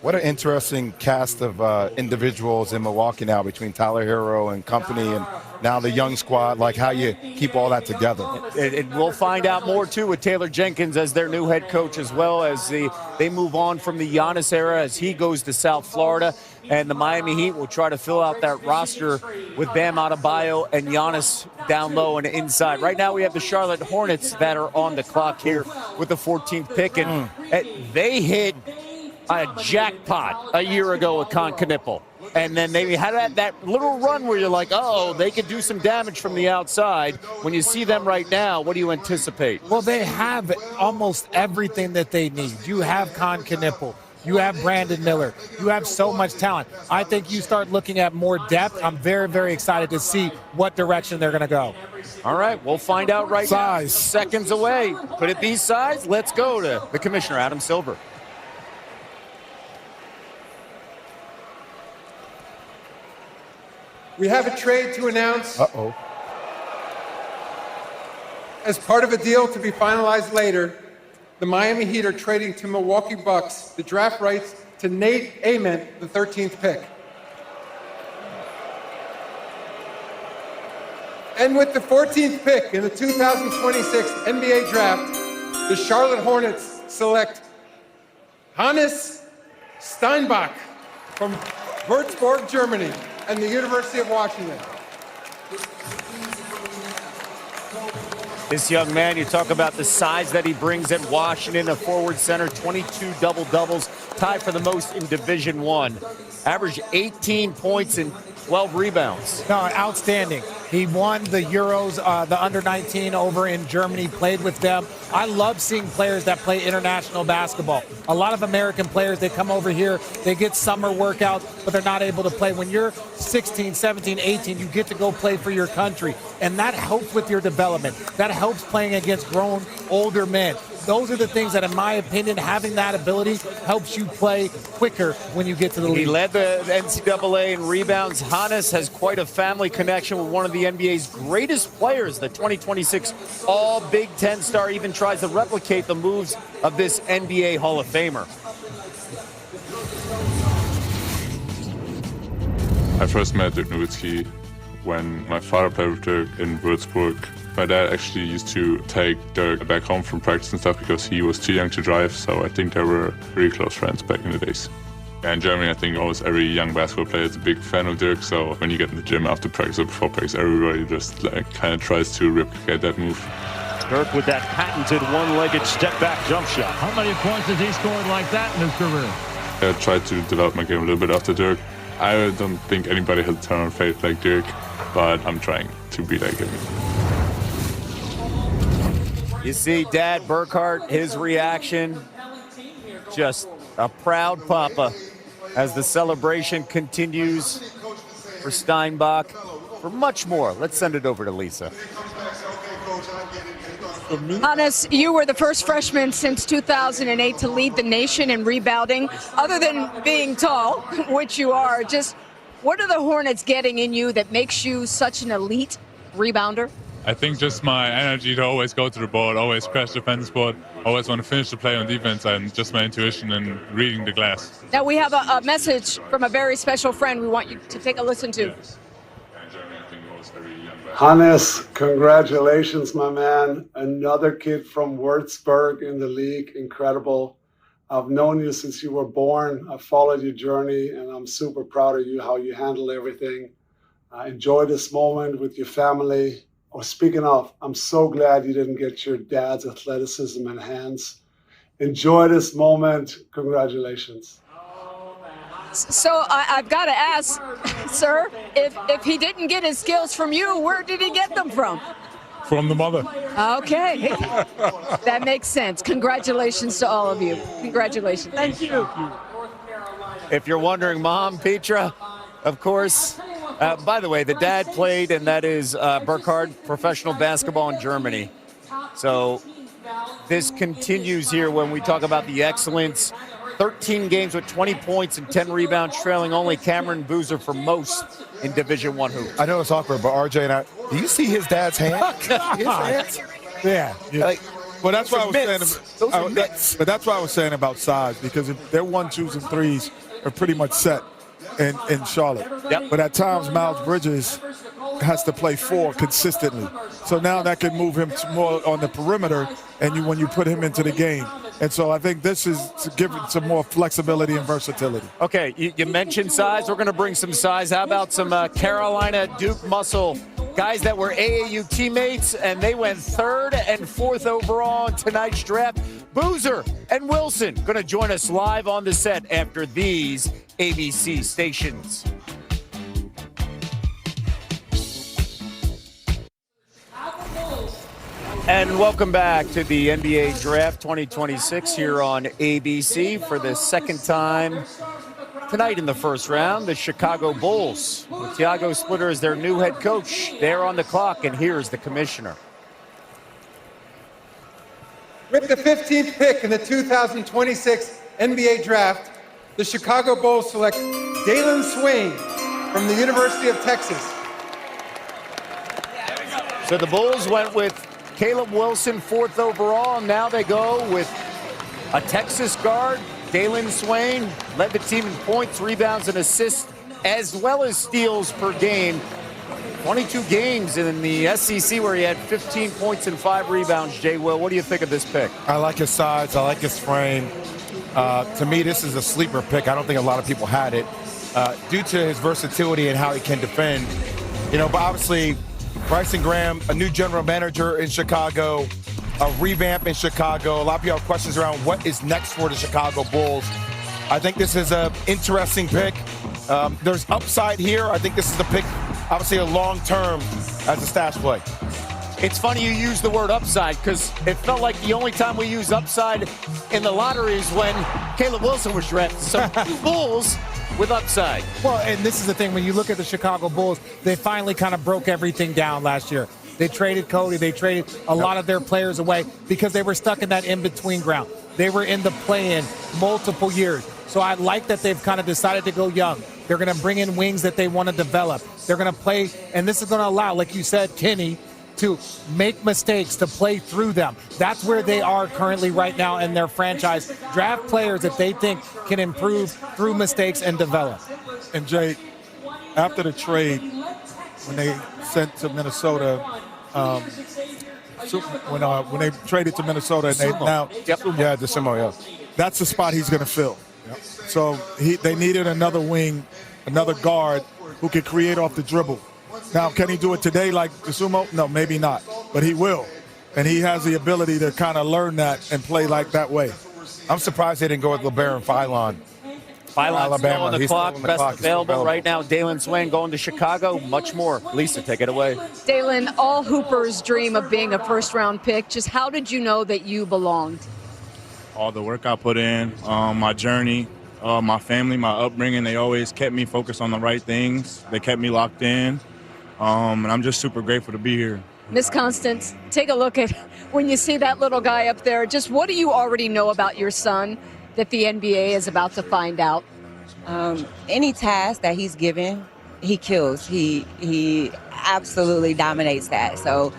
What an interesting cast of individuals in Milwaukee now between Tyler Hero and company and now the young squad, like how you keep all that together. And we'll find out more, too, with Taylor Jenkins as their new head coach, as well as they move on from the Giannis era as he goes to South Florida. And the Miami Heat will try to fill out that roster with Bam Adebayo and Giannis down low and inside. Right now we have the Charlotte Hornets that are on the clock here with the 14th pick. And they hit a jackpot a year ago with Concanipple. And then they had that little run where you're like, oh, they could do some damage from the outside. When you see them right now, what do you anticipate? Well, they have almost everything that they need. You have Concanipple. You have Brandon Miller. You have so much talent. I think you start looking at more depth. I'm very, very excited to see what direction they're going to go. All right, we'll find out right now. Seconds away. Could it be size? Let's go to the commissioner, Adam Silver. We have a trade to announce. Uh-oh. As part of a deal to be finalized later, the Miami Heat are trading to Milwaukee Bucks the draft rights to Nate Ament, the 13th pick. And with the 14th pick in the 2026 NBA draft, the Charlotte Hornets select Hannes Steinbach from Würzburg, Germany, and the University of Washington. This young man, you talk about the size that he brings at Washington, a forward center, 22 double-doubles, tied for the most in Division I. Averaged 18 points and 12 rebounds. No, outstanding. He won the Euros, the under-19 over in Germany, played with them. I love seeing players that play international basketball. A lot of American players, they come over here, they get summer workouts, but they're not able to play. When you're 16, 17, 18, you get to go play for your country, and that helps with your development. That helps playing against grown, older men. Those are the things that, in my opinion, having that ability helps you play quicker when you get to the league. He led the NCAA in rebounds. Hannes has quite a family connection with one of the NBA's greatest players, the 2026 All-Big Ten star, even tries to replicate the moves of this NBA Hall of Famer. I first met Dirk Nowitzki when my father played with Dirk in Würzburg. My dad actually used to take Dirk back home from practice and stuff because he was too young to drive, so I think they were really close friends back in the days. In Germany, I think almost every young basketball player is a big fan of Dirk, so when you get in the gym after practice or before practice, everybody just kind of tries to replicate that move. Dirk with that patented one-legged step-back jump shot. How many points has he scored like that in his career? I tried to develop my game a little bit after Dirk. I don't think anybody has a turn on faith like Dirk, but I'm trying to be like him. You see Dad Burkhart, his reaction, just a proud papa as the celebration continues for Steinbach. For much more, let's send it over to Lisa. Hannes, you were the first freshman since 2008 to lead the nation in rebounding. Other than being tall, which you are, just what are the Hornets getting in you that makes you such an elite rebounder? I think just my energy to always go to the ball, always crash the defense board, always want to finish the play on defense, and just my intuition and reading the glass. Now we have a message from a very special friend we want you to take a listen to. Hannes, congratulations, my man. Another kid from Würzburg in the league. Incredible. I've known you since you were born. I've followed your journey, and I'm super proud of you, how you handle everything. Enjoy this moment with your family. Oh, speaking of, I'm so glad you didn't get your dad's athleticism and hands. Enjoy this moment. Congratulations. So I've got to ask, sir, if he didn't get his skills from you, where did he get them from? From the mother. Okay. That makes sense. Congratulations to all of you. Congratulations. Thank you. If you're wondering, Mom, Petra, of course. By the way, the dad played, and that is Burkhardt, professional basketball in Germany. So this continues here when we talk about the excellence. 13 games with 20 points and 10 rebounds, trailing only Cameron Boozer for most in Division I hoops. I know it's awkward, but RJ and I, do you see his dad's hand? His hands? Yeah. Like, well, that's what I was saying. But that's what I was saying about size, because if their 1, 2s, and 3s are pretty much set in Charlotte. Yep. But at times, Miles Bridges has to play 4 consistently. So now that could move him to more on the perimeter, and when you put him into the game. And so I think this is to give it some more flexibility and versatility. Okay, you mentioned size. We're going to bring some size. How about some Carolina Duke muscle? Guys that were AAU teammates, and they went 3rd and 4th overall in tonight's draft. Boozer and Wilson going to join us live on the set after these ABC stations. And welcome back to the NBA Draft 2026 here on ABC for the second time tonight in the first round. The Chicago Bulls with Thiago Splitter as their new head coach. They're on the clock, and here's the commissioner. With the 15th pick in the 2026 NBA Draft, the Chicago Bulls select Dalen Swain from the University of Texas. So the Bulls went with Caleb Wilson, 4th overall, and now they go with a Texas guard, Dalen Swain, led the team in points, rebounds, and assists, as well as steals per game. 22 games in the SEC where he had 15 points and 5 rebounds. Jay Will, what do you think of this pick? I like his size. I like his frame. To me, this is a sleeper pick. I don't think a lot of people had it due to his versatility and how he can defend. But obviously, Bryson Graham, a new general manager in Chicago, a revamp in Chicago. A lot of people have questions around what is next for the Chicago Bulls. I think this is an interesting pick. There's upside here. I think this is a pick, obviously a long-term as a stash play. It's funny you use the word upside, because it felt like the only time we use upside in the lottery is when Caleb Wilson was drafted. So Bulls with upside. Well, and this is the thing, when you look at the Chicago Bulls, they finally kind of broke everything down last year. They traded Cody. They traded a lot of their players away because they were stuck in that in-between ground. They were in the play-in multiple years. So I like that they've kind of decided to go young. They're going to bring in wings that they want to develop. They're going to play, and this is going to allow, like you said, Kenny, to make mistakes, to play through them. That's where they are currently right now in their franchise. Draft players that they think can improve through mistakes and develop. And Jay, after the trade, when they sent to Minnesota, when they traded to Minnesota, and they now that's the spot he's going to fill. So they needed another wing, another guard who could create off the dribble. Now, can he do it today like DeSumo? No, maybe not, but he will. And he has the ability to kind of learn that and play like that way. I'm surprised they didn't go with LeBaron Philon. Philon's still on the clock, best available right now. Dalen Swain going to Chicago, much more. Lisa, take it away. Dalen, all Hoopers dream of being a first-round pick. Just how did you know that you belonged? All the work I put in, my journey, my family, my upbringing, they always kept me focused on the right things. They kept me locked in, and I'm just super grateful to be here. Miss Constance, take a look at when you see that little guy up there. Just what do you already know about your son that the NBA is about to find out? Any task that he's given, he kills. He absolutely dominates that. So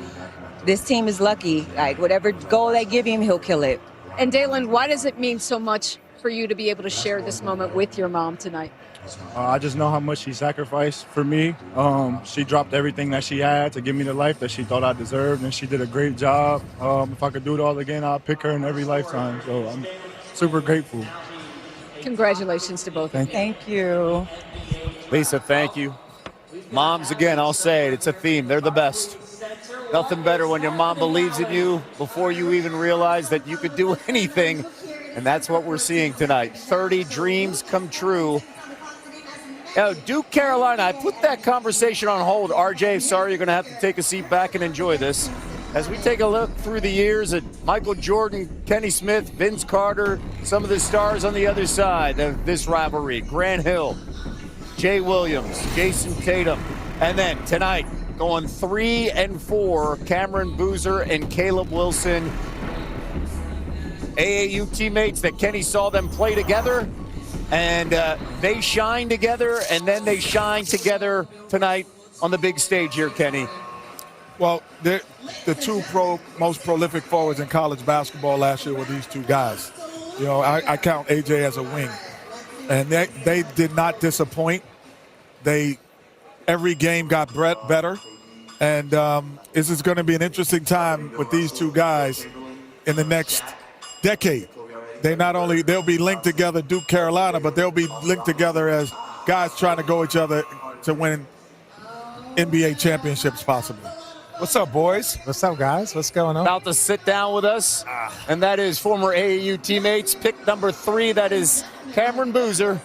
this team is lucky. Like, whatever goal they give him, he'll kill it. And Dalen, why does it mean so much for you to be able to share this moment with your mom tonight? I just know how much she sacrificed for me. She dropped everything that she had to give me the life that she thought I deserved, and she did a great job. If I could do it all again, I'd pick her in every lifetime. So I'm super grateful. Congratulations to both of you. Thank you. Lisa, thank you. Moms, again, I'll say it, it's a theme. They're the best. Nothing better when your mom believes in you before you even realize that you could do anything. And that's what we're seeing tonight. 30 dreams come true. Now, Duke, Carolina, I put that conversation on hold. RJ, sorry, you're going to have to take a seat back and enjoy this. As we take a look through the years at Michael Jordan, Kenny Smith, Vince Carter, some of the stars on the other side of this rivalry, Grant Hill, Jay Williams, Jason Tatum, and then tonight, going 3 and 4, Cameron Boozer and Caleb Wilson, AAU teammates that Kenny saw them play together, and they shine together, and then they shine together tonight on the big stage here, Kenny. Well, the two most prolific forwards in college basketball last year were these two guys. You know, I count AJ as a wing, and they did not disappoint. Every game got better, and this is going to be an interesting time with these two guys in the next decade. They'll be linked together, Duke, Carolina, but they'll be linked together as guys trying to go each other to win NBA championships possibly. What's up, boys? What's up, guys? What's going on? About to sit down with us, and that is former AAU teammates. Pick number 3, that is Cameron Boozer.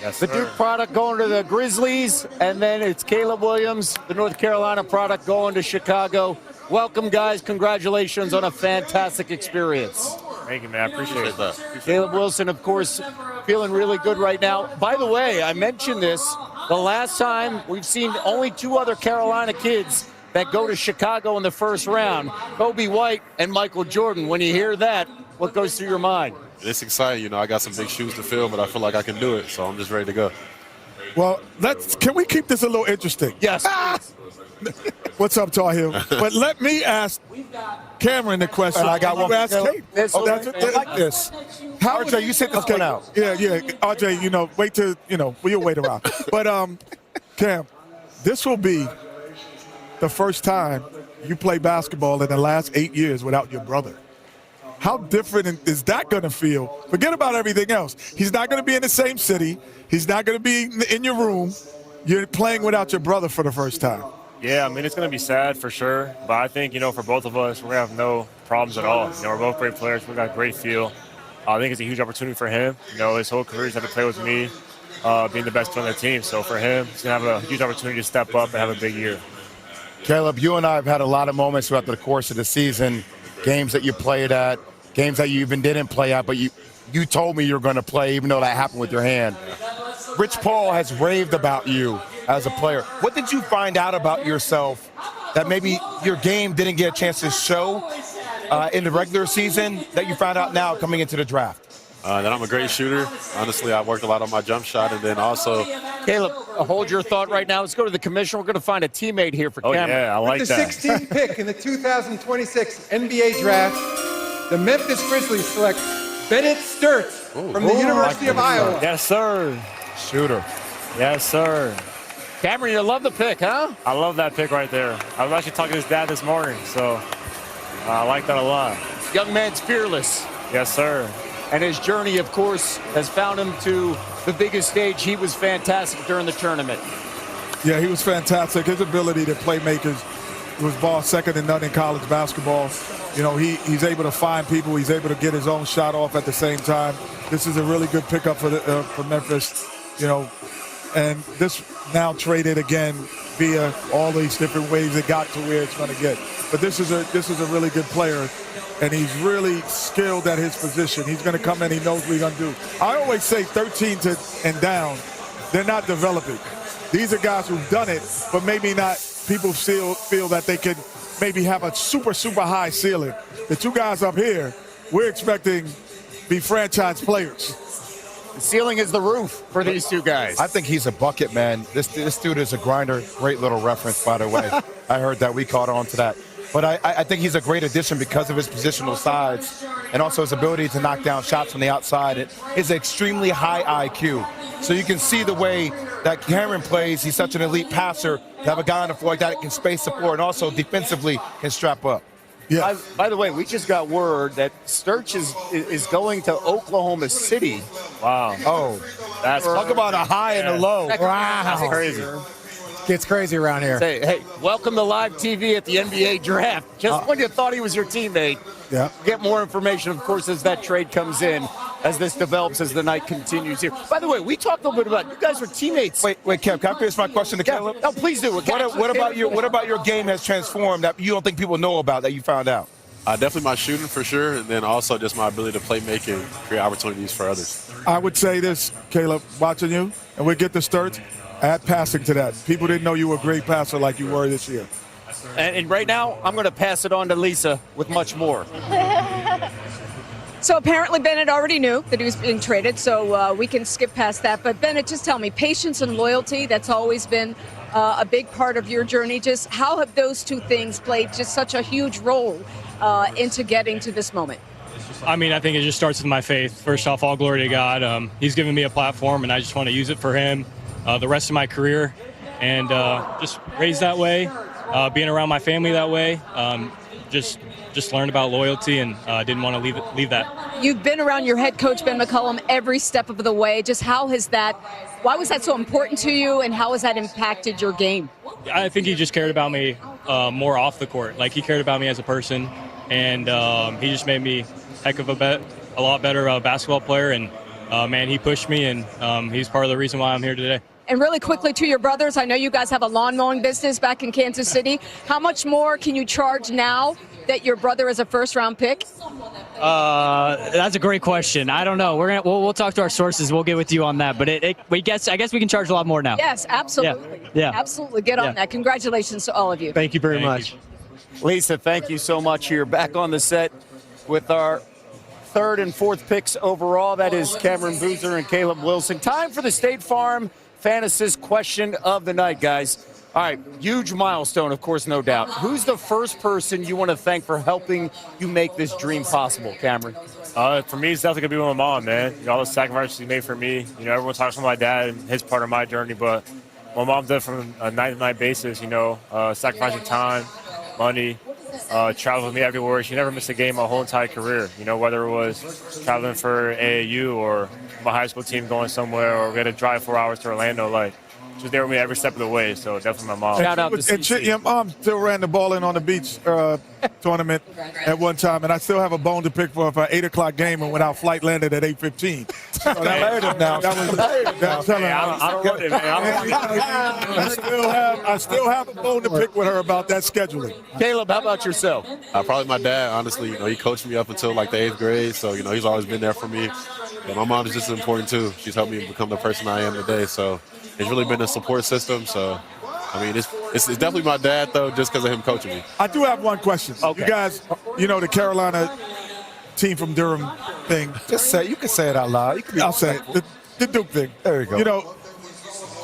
Yes, the Duke product going to the Grizzlies, and then it's Caleb Williams, the North Carolina product, going to Chicago. Welcome, guys. Congratulations on a fantastic experience. Thank you, man. I appreciate that. Caleb Wilson, of course, feeling really good right now. By the way, I mentioned this. The last time we've seen only 2 other Carolina kids that go to Chicago in the first round, Kobe White and Michael Jordan. When you hear that, what goes through your mind? It's exciting. You know, I got some big shoes to fill, but I feel like I can do it, so I'm just ready to go. Well, can we keep this a little interesting? Yes. What's up, Tar Heel? But let me ask Cameron the question. And I got one. Ask Kate. I like this. RJ, you sit this one out. Yeah. RJ, wait till, we'll wait around. But, Cam, this will be the first time you play basketball in the last 8 years without your brother. How different is that going to feel? Forget about everything else. He's not going to be in the same city. He's not going to be in your room. You're playing without your brother for the first time. Yeah, I mean, it's going to be sad for sure. But I think, for both of us, we're going to have no problems at all. We're both great players. We've got a great feel. I think it's a huge opportunity for him. His whole career he's had to play with me, being the best player on the team. So for him, he's going to have a huge opportunity to step up and have a big year. Caleb, you and I have had a lot of moments throughout the course of the season, games that you played at, games that you even didn't play at, but you told me you were going to play even though that happened with your hand. Rich Paul has raved about you as a player. What did you find out about yourself that maybe your game didn't get a chance to show in the regular season that you found out now coming into the draft? That I'm a great shooter. Honestly, I worked a lot on my jump shot, and then also... Caleb, hold your thought right now. Let's go to the commissioner. We're going to find a teammate here for Cameron. Yeah, I like With the that. 16th pick in the 2026 NBA draft, the Memphis Grizzlies select Bennett Sturtz from the University of Iowa. Yes, sir. Shooter. Yes, sir. Cameron, you love the pick, huh? I love that pick right there. I was actually talking to his dad this morning, so I like that a lot. Young man's fearless. Yes, sir. And his journey, of course, has found him to the biggest stage. He was fantastic during the tournament. Yeah, he was fantastic. His ability to play makers was ball second to none in college basketball. He's able to find people. He's able to get his own shot off at the same time. This is a really good pickup for Memphis. And this now traded again via all these different ways it got to where it's going to get. But this is a really good player, and he's really skilled at his position. He's going to come in. He knows what he's going to do. I always say 13 and down, they're not developing. These are guys who've done it, but maybe not. People still feel that they could maybe have a super, super high ceiling. The two guys up here, we're expecting be franchise players. The ceiling is the roof for these two guys. I think he's a bucket, man. This dude is a grinder. Great little reference, by the way. I heard that. We caught on to that. But I think he's a great addition because of his positional size and also his ability to knock down shots from the outside. It is extremely high IQ. So you can see the way that Cameron plays. He's such an elite passer to have a guy on the floor like that can space the floor and also defensively can strap up. Yeah. By the way, we just got word that Sturch is going to Oklahoma City. Wow. Oh, that's talk about a high and a low. Wow. That's crazy. Gets crazy around here. Hey, welcome to live TV at the NBA draft. Just when you thought he was your teammate. Yeah. Get more information, of course, as that trade comes in, as this develops, as the night continues here. By the way, we talked a little bit about you guys were teammates. Wait, Kev, can I finish my question to Caleb? No, please do. What about your game has transformed that you don't think people know about that you found out? Definitely my shooting for sure, and then also just my ability to play make and create opportunities for others. I would say this, Caleb, watching you, and we get the Sturts, add passing to that. People didn't know you were a great passer like you were this year. And right now, I'm going to pass it on to Lisa with much more. So apparently Bennett already knew that he was being traded, so we can skip past that. But Bennett, just tell me, patience and loyalty, that's always been a big part of your journey. Just how have those two things played just such a huge role into getting to this moment? I mean, I think it just starts with my faith. First off, all glory to God. He's given me a platform, and I just want to use it for him the rest of my career. And just raised that way, being around my family that way, just learned about loyalty and didn't want to leave that. You've been around your head coach, Ben McCollum, every step of the way. Just why was that so important to you, and how has that impacted your game? I think he just cared about me more off the court. Like, he cared about me as a person, and he just made me a lot better basketball player. And man, he pushed me, and he's part of the reason why I'm here today. And really quickly to your brothers, I know you guys have a lawn mowing business back in Kansas City. How much more can you charge now that your brother is a first-round pick? That's a great question. I don't know. We'll talk to our sources. We'll get with you on that. But I guess we can charge a lot more now. Yes, absolutely. Yeah. Absolutely. Get on that. Congratulations to all of you. Thank you very much. Lisa, thank you so much here. Back on the set with our third and fourth picks overall. That is Cameron Boozer and Caleb Wilson. Time for the State Farm Fantasist question of the night, guys. All right, huge milestone, of course, no doubt. Who's the first person you want to thank for helping you make this dream possible, Cameron? For me, it's definitely going to be my mom, man. All the sacrifices she made for me. Everyone talks about my dad and his part of my journey, but my mom did it from a night-to-night basis, sacrificing time, money, traveling with me everywhere. She never missed a game my whole entire career, whether it was traveling for AAU or my high school team going somewhere, or we had to drive 4 hours to Orlando. She was there with me every step of the way, so definitely my mom. Shout out to your mom still ran the ball in on the beach tournament at one time, and I still have a bone to pick for an 8 o'clock game and when our flight landed at 8:15. So I still have a bone to pick with her about that scheduling. Caleb, how about yourself? Probably my dad, honestly. He coached me up until the 8th grade, so he's always been there for me. But my mom is just as important too. She's helped me become the person I am today. So it's really been a support system. So I mean, it's definitely my dad though, just because of him coaching me. I do have one question. Okay. You guys, the Carolina team from Durham thing. Just say, you can say it out loud. I'll say it. The Duke thing. There you go.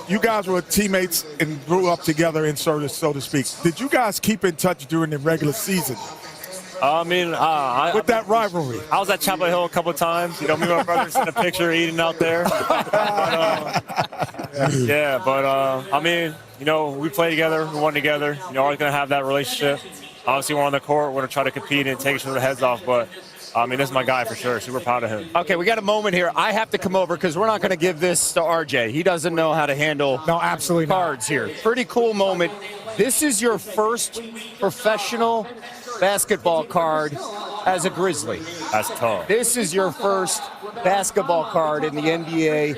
You guys were teammates and grew up together, so to speak. Did you guys keep in touch during the regular season? With that rivalry. I was at Chapel Hill a couple of times. Me and my brothers in the picture eating out there. We play together. We won together. Always going to have that relationship. Obviously, we're on the court. We're going to try to compete and take each other's heads off. But, this is my guy for sure. Super proud of him. Okay, we got a moment here. I have to come over because we're not going to give this to RJ. He doesn't know how to handle cards here. Pretty cool moment. This is your first professional basketball card as a Grizzly. That's tough. This is your first basketball card in the NBA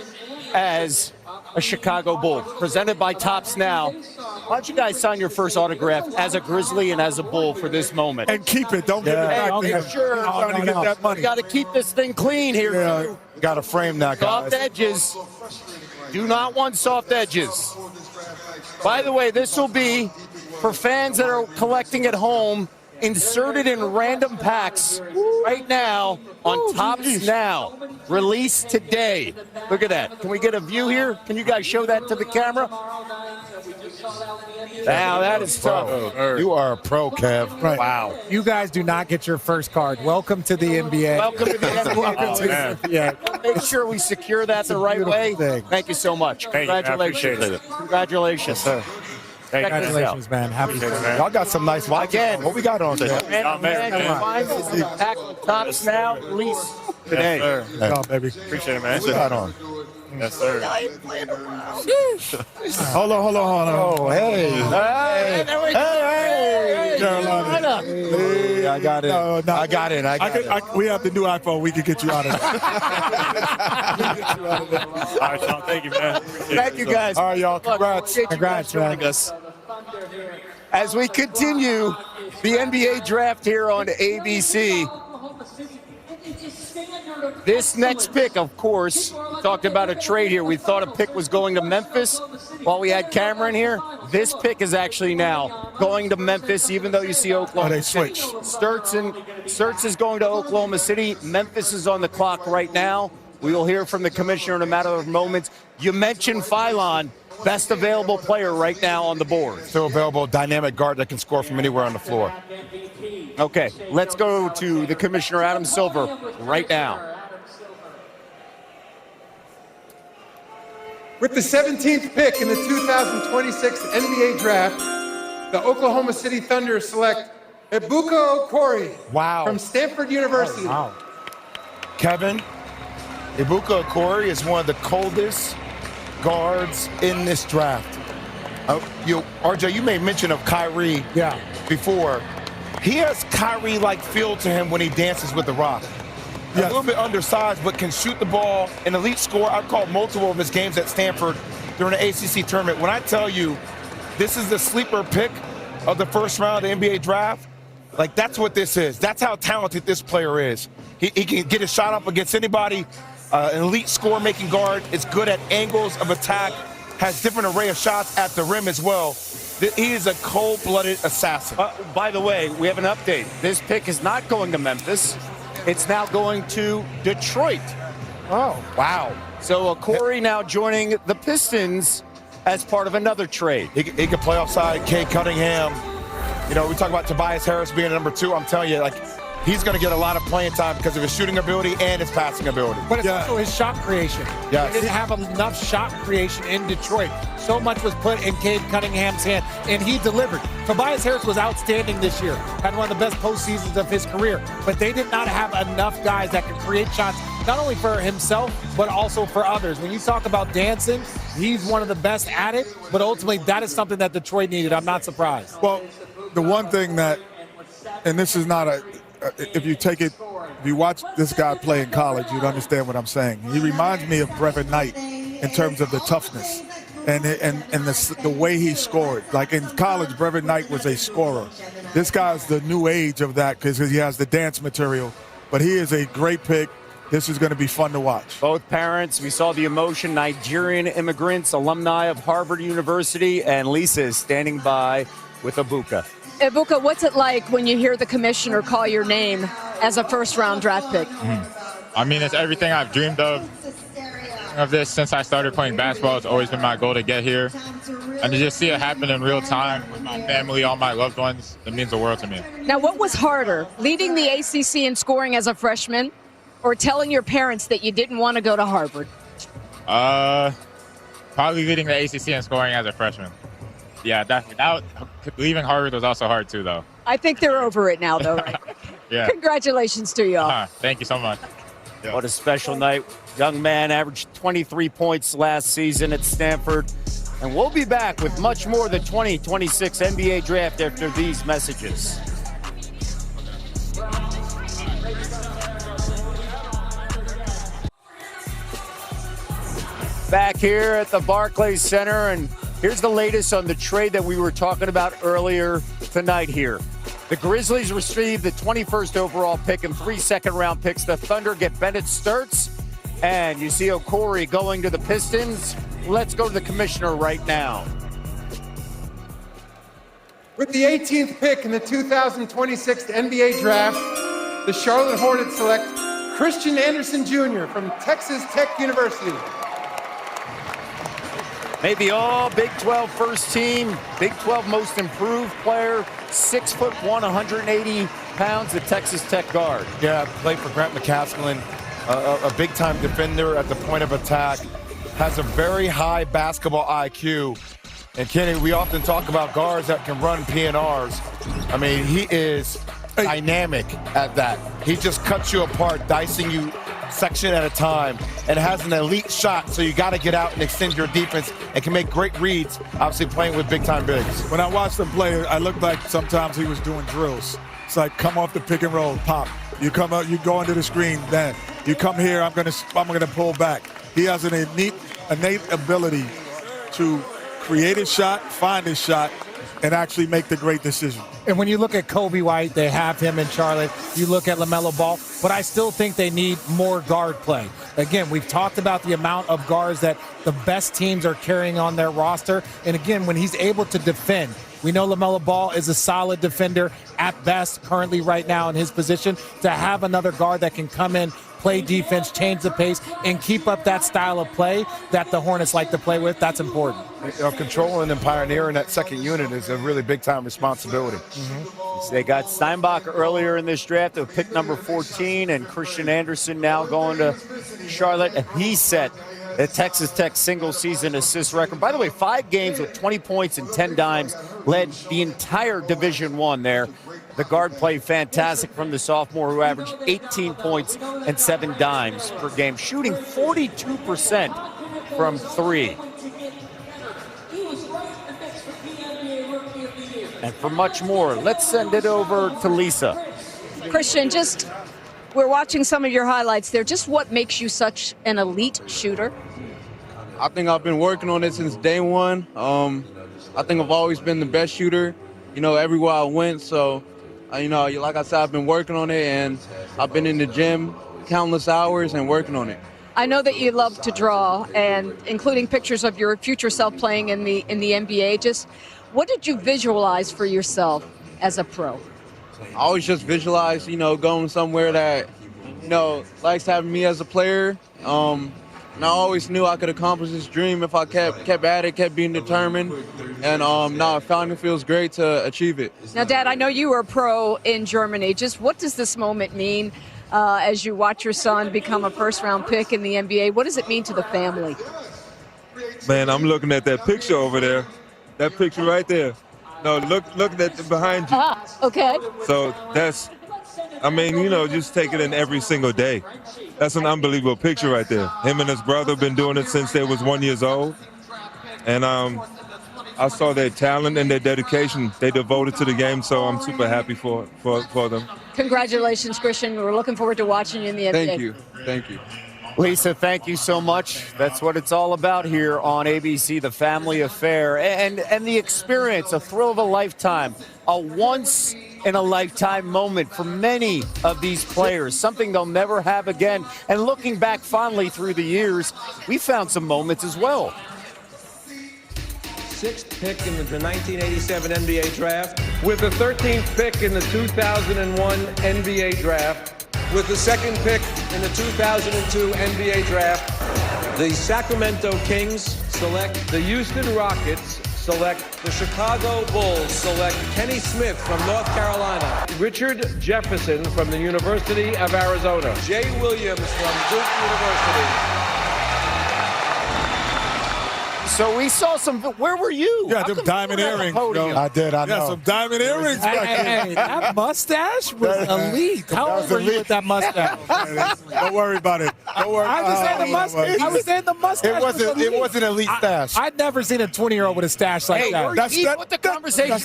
as a Chicago Bull, presented by Topps Now. Why don't you guys sign your first autograph as a Grizzly and as a Bull for this moment? And keep it. Don't give it back there. Sure. Trying to get that money. You got to keep this thing clean here. Yeah, got to frame that, guys. Soft edges. Do not want soft edges. By the way, this will be for fans that are collecting at home, inserted in random packs right now on Topps Now. Released today. Look at that. Can we get a view here? Can you guys show that to the camera? Now that is tough. You are a pro, Kev. Right. Wow. You guys do not get your first card. Welcome to the NBA. Welcome to the NBA. Yeah. Make sure we secure that the right way. thing. Thank you so much. Thank you. I appreciate Congratulations. Congratulations. Sir. Congratulations, man. Happy Y'all got some nice watches. Again. What we got on today? Tops now, at least today. Yes, sir. job, baby. Appreciate it, man. What we got on? Yes, sir. Hold on. Oh, hey. Hey, Carolina. Hey, I got it. No. I got it. We have the new iPhone. We can get you out of there. All right, Sean. Thank you, man. Thank you, guys. All right, y'all. Congrats. Congrats, man. As we continue the NBA draft here on ABC, this next pick, of course, talked about a trade here. We thought a pick was going to Memphis while we had Cameron here. This pick is actually now going to Memphis, even though you see Oklahoma they City. switch. Sturts is going to Oklahoma City. Memphis is on the clock right now. We will hear from the commissioner in a matter of moments. You mentioned Phylon, best available player right now on the board. Still available, dynamic guard that can score from anywhere on the floor. Okay, let's go to the commissioner, Adam Silver, right now. With the 17th pick in the 2026 NBA Draft, the Oklahoma City Thunder select Ebuka Okori from Stanford University. Wow. Kevin, Ebuka Okori is one of the coldest guards in this draft. RJ, you made mention of Kyrie before. He has Kyrie-like feel to him when he dances with the rock. A little bit undersized, but can shoot the ball. An elite scorer. I've called multiple of his games at Stanford during the ACC tournament. When I tell you this is the sleeper pick of the first round of the NBA draft, like that's what this is. That's how talented this player is. He can get a shot up against anybody. An elite score-making guard. Is good at angles of attack. Has different array of shots at the rim as well. He is a cold-blooded assassin. By the way, we have an update. This pick is not going to Memphis. It's now going to Detroit. Oh, wow. So Okori now joining the Pistons as part of another trade. He could play offside Cade Cunningham. You know, we talk about Tobias Harris being number 2. I'm telling you, like, he's going to get a lot of playing time because of his shooting ability and his passing ability. But it's also his shot creation. Yes. He didn't have enough shot creation in Detroit. So much was put in Cade Cunningham's hand, and he delivered. Tobias Harris was outstanding this year. Had one of the best postseasons of his career. But they did not have enough guys that could create shots, not only for himself, but also for others. When you talk about dancing, he's one of the best at it. But ultimately, that is something that Detroit needed. I'm not surprised. Well, the one thing that, and this is not if you watch this guy play in college, you'd understand what I'm saying. He reminds me of Brevin Knight in terms of the toughness and the way he scored. Like in college, Brevin Knight was a scorer. This guy's the new age of that because he has the dance material. But he is a great pick. This is going to be fun to watch. Both parents, we saw the emotion, Nigerian immigrants, alumni of Harvard University, and Lisa is standing by with Ebuka. Ebuka, what's it like when you hear the commissioner call your name as a first-round draft pick? I mean, it's everything I've dreamed of this since I started playing basketball. It's always been my goal to get here. And to just see it happen in real time with my family, all my loved ones, it means the world to me. Now, what was harder, leading the ACC in scoring as a freshman or telling your parents that you didn't want to go to Harvard? Probably leading the ACC in scoring as a freshman. Yeah, that leaving Harvard was also hard too, though. I think they're over it now, though, right? Yeah. Congratulations to you all. Thank you so much. Yeah. What a special night. Young man averaged 23 points last season at Stanford. And we'll be back with much more of the 2026 NBA draft after these messages. Back here at the Barclays Center, and here's the latest on the trade that we were talking about earlier tonight here. The Grizzlies received the 21st overall pick and 3 second-round picks. The Thunder get Bennett Sturts, and you see Okori going to the Pistons. Let's go to the commissioner right now. With the 18th pick in the 2026 NBA Draft, the Charlotte Hornets select Christian Anderson Jr. from Texas Tech University. Made the all Big 12 first team, Big 12 most improved player, 6'1", 180 pounds, the Texas Tech guard. Yeah, played for Grant McCaskill, a big-time defender at the point of attack, has a very high basketball IQ. And Kenny, we often talk about guards that can run PNRs. I mean, he is dynamic at that. He just cuts you apart, dicing you section at a time, and has an elite shot, so you got to get out and extend your defense and can make great reads, obviously playing with big-time bigs. When I watched him play, I looked like sometimes he was doing drills. It's like, come off the pick and roll, pop. You come out, you go into the screen, then you come here, I'm gonna pull back. He has an innate ability to create a shot, find a shot, and actually make the great decision. And when you look at Kobe White, they have him in Charlotte. You look at LaMelo Ball, but I still think they need more guard play. Again, we've talked about the amount of guards that the best teams are carrying on their roster. And again, when he's able to defend, we know LaMelo Ball is a solid defender at best currently right now in his position. To have another guard that can come in, play defense, change the pace, and keep up that style of play that the Hornets like to play with, that's important. Controlling and pioneering that second unit is a really big-time responsibility. They got Steinbach earlier in this draft with pick number 14, and Christian Anderson now going to Charlotte. And he set the Texas Tech single-season assist record. By the way, 5 games with 20 points and 10 dimes, led the entire Division I there. The guard played fantastic from the sophomore, who averaged 18 points and 7 dimes per game, shooting 42% from 3. And for much more, let's send it over to Lisa. Christian, we're watching some of your highlights there. Just what makes you such an elite shooter? I think I've been working on it since day one. I think I've always been the best shooter, everywhere I went. So, like I said, I've been working on it, and I've been in the gym countless hours and working on it. I know that you love to draw, and including pictures of your future self playing in the NBA. Just what did you visualize for yourself as a pro? I always just visualize, going somewhere that, likes having me as a player. And I always knew I could accomplish this dream if I kept at it, kept being determined. And now it finally feels great to achieve it. Now, Dad, I know you were a pro in Germany. Just what does this moment mean as you watch your son become a first-round pick in the NBA? What does it mean to the family? Man, I'm looking at that picture over there. That picture right there. No, look at the behind you. Okay. So that's, just take it in every single day. That's an unbelievable picture right there. Him and his brother have been doing it since they was 1 year old. And I saw their talent and their dedication. They devoted to the game, so I'm super happy for them. Congratulations, Christian. We're looking forward to watching you in the NBA. Thank you. Lisa, thank you so much. That's what it's all about here on ABC, The Family Affair. And the experience, a thrill of a lifetime, a once-in-a-lifetime moment for many of these players, something they'll never have again. And looking back fondly through the years, we found some moments as well. 6th pick in the 1987 NBA draft, with the 13th pick in the 2001 NBA draft, with the 2nd pick in the 2002 NBA draft, the Sacramento Kings select the Houston Rockets, select the Chicago Bulls, select Kenny Smith from North Carolina, Richard Jefferson from the University of Arizona, Jay Williams from Duke University. So we saw some. Where were you? Yeah, them diamond earrings. I did. I know. Yeah, some diamond earrings back there. Hey, that mustache was elite. How old were you with that mustache? Don't worry about it. Don't worry. I was saying the mustache. It wasn't elite stash. I'd never seen a 20-year-old with a stash like that. What the conversation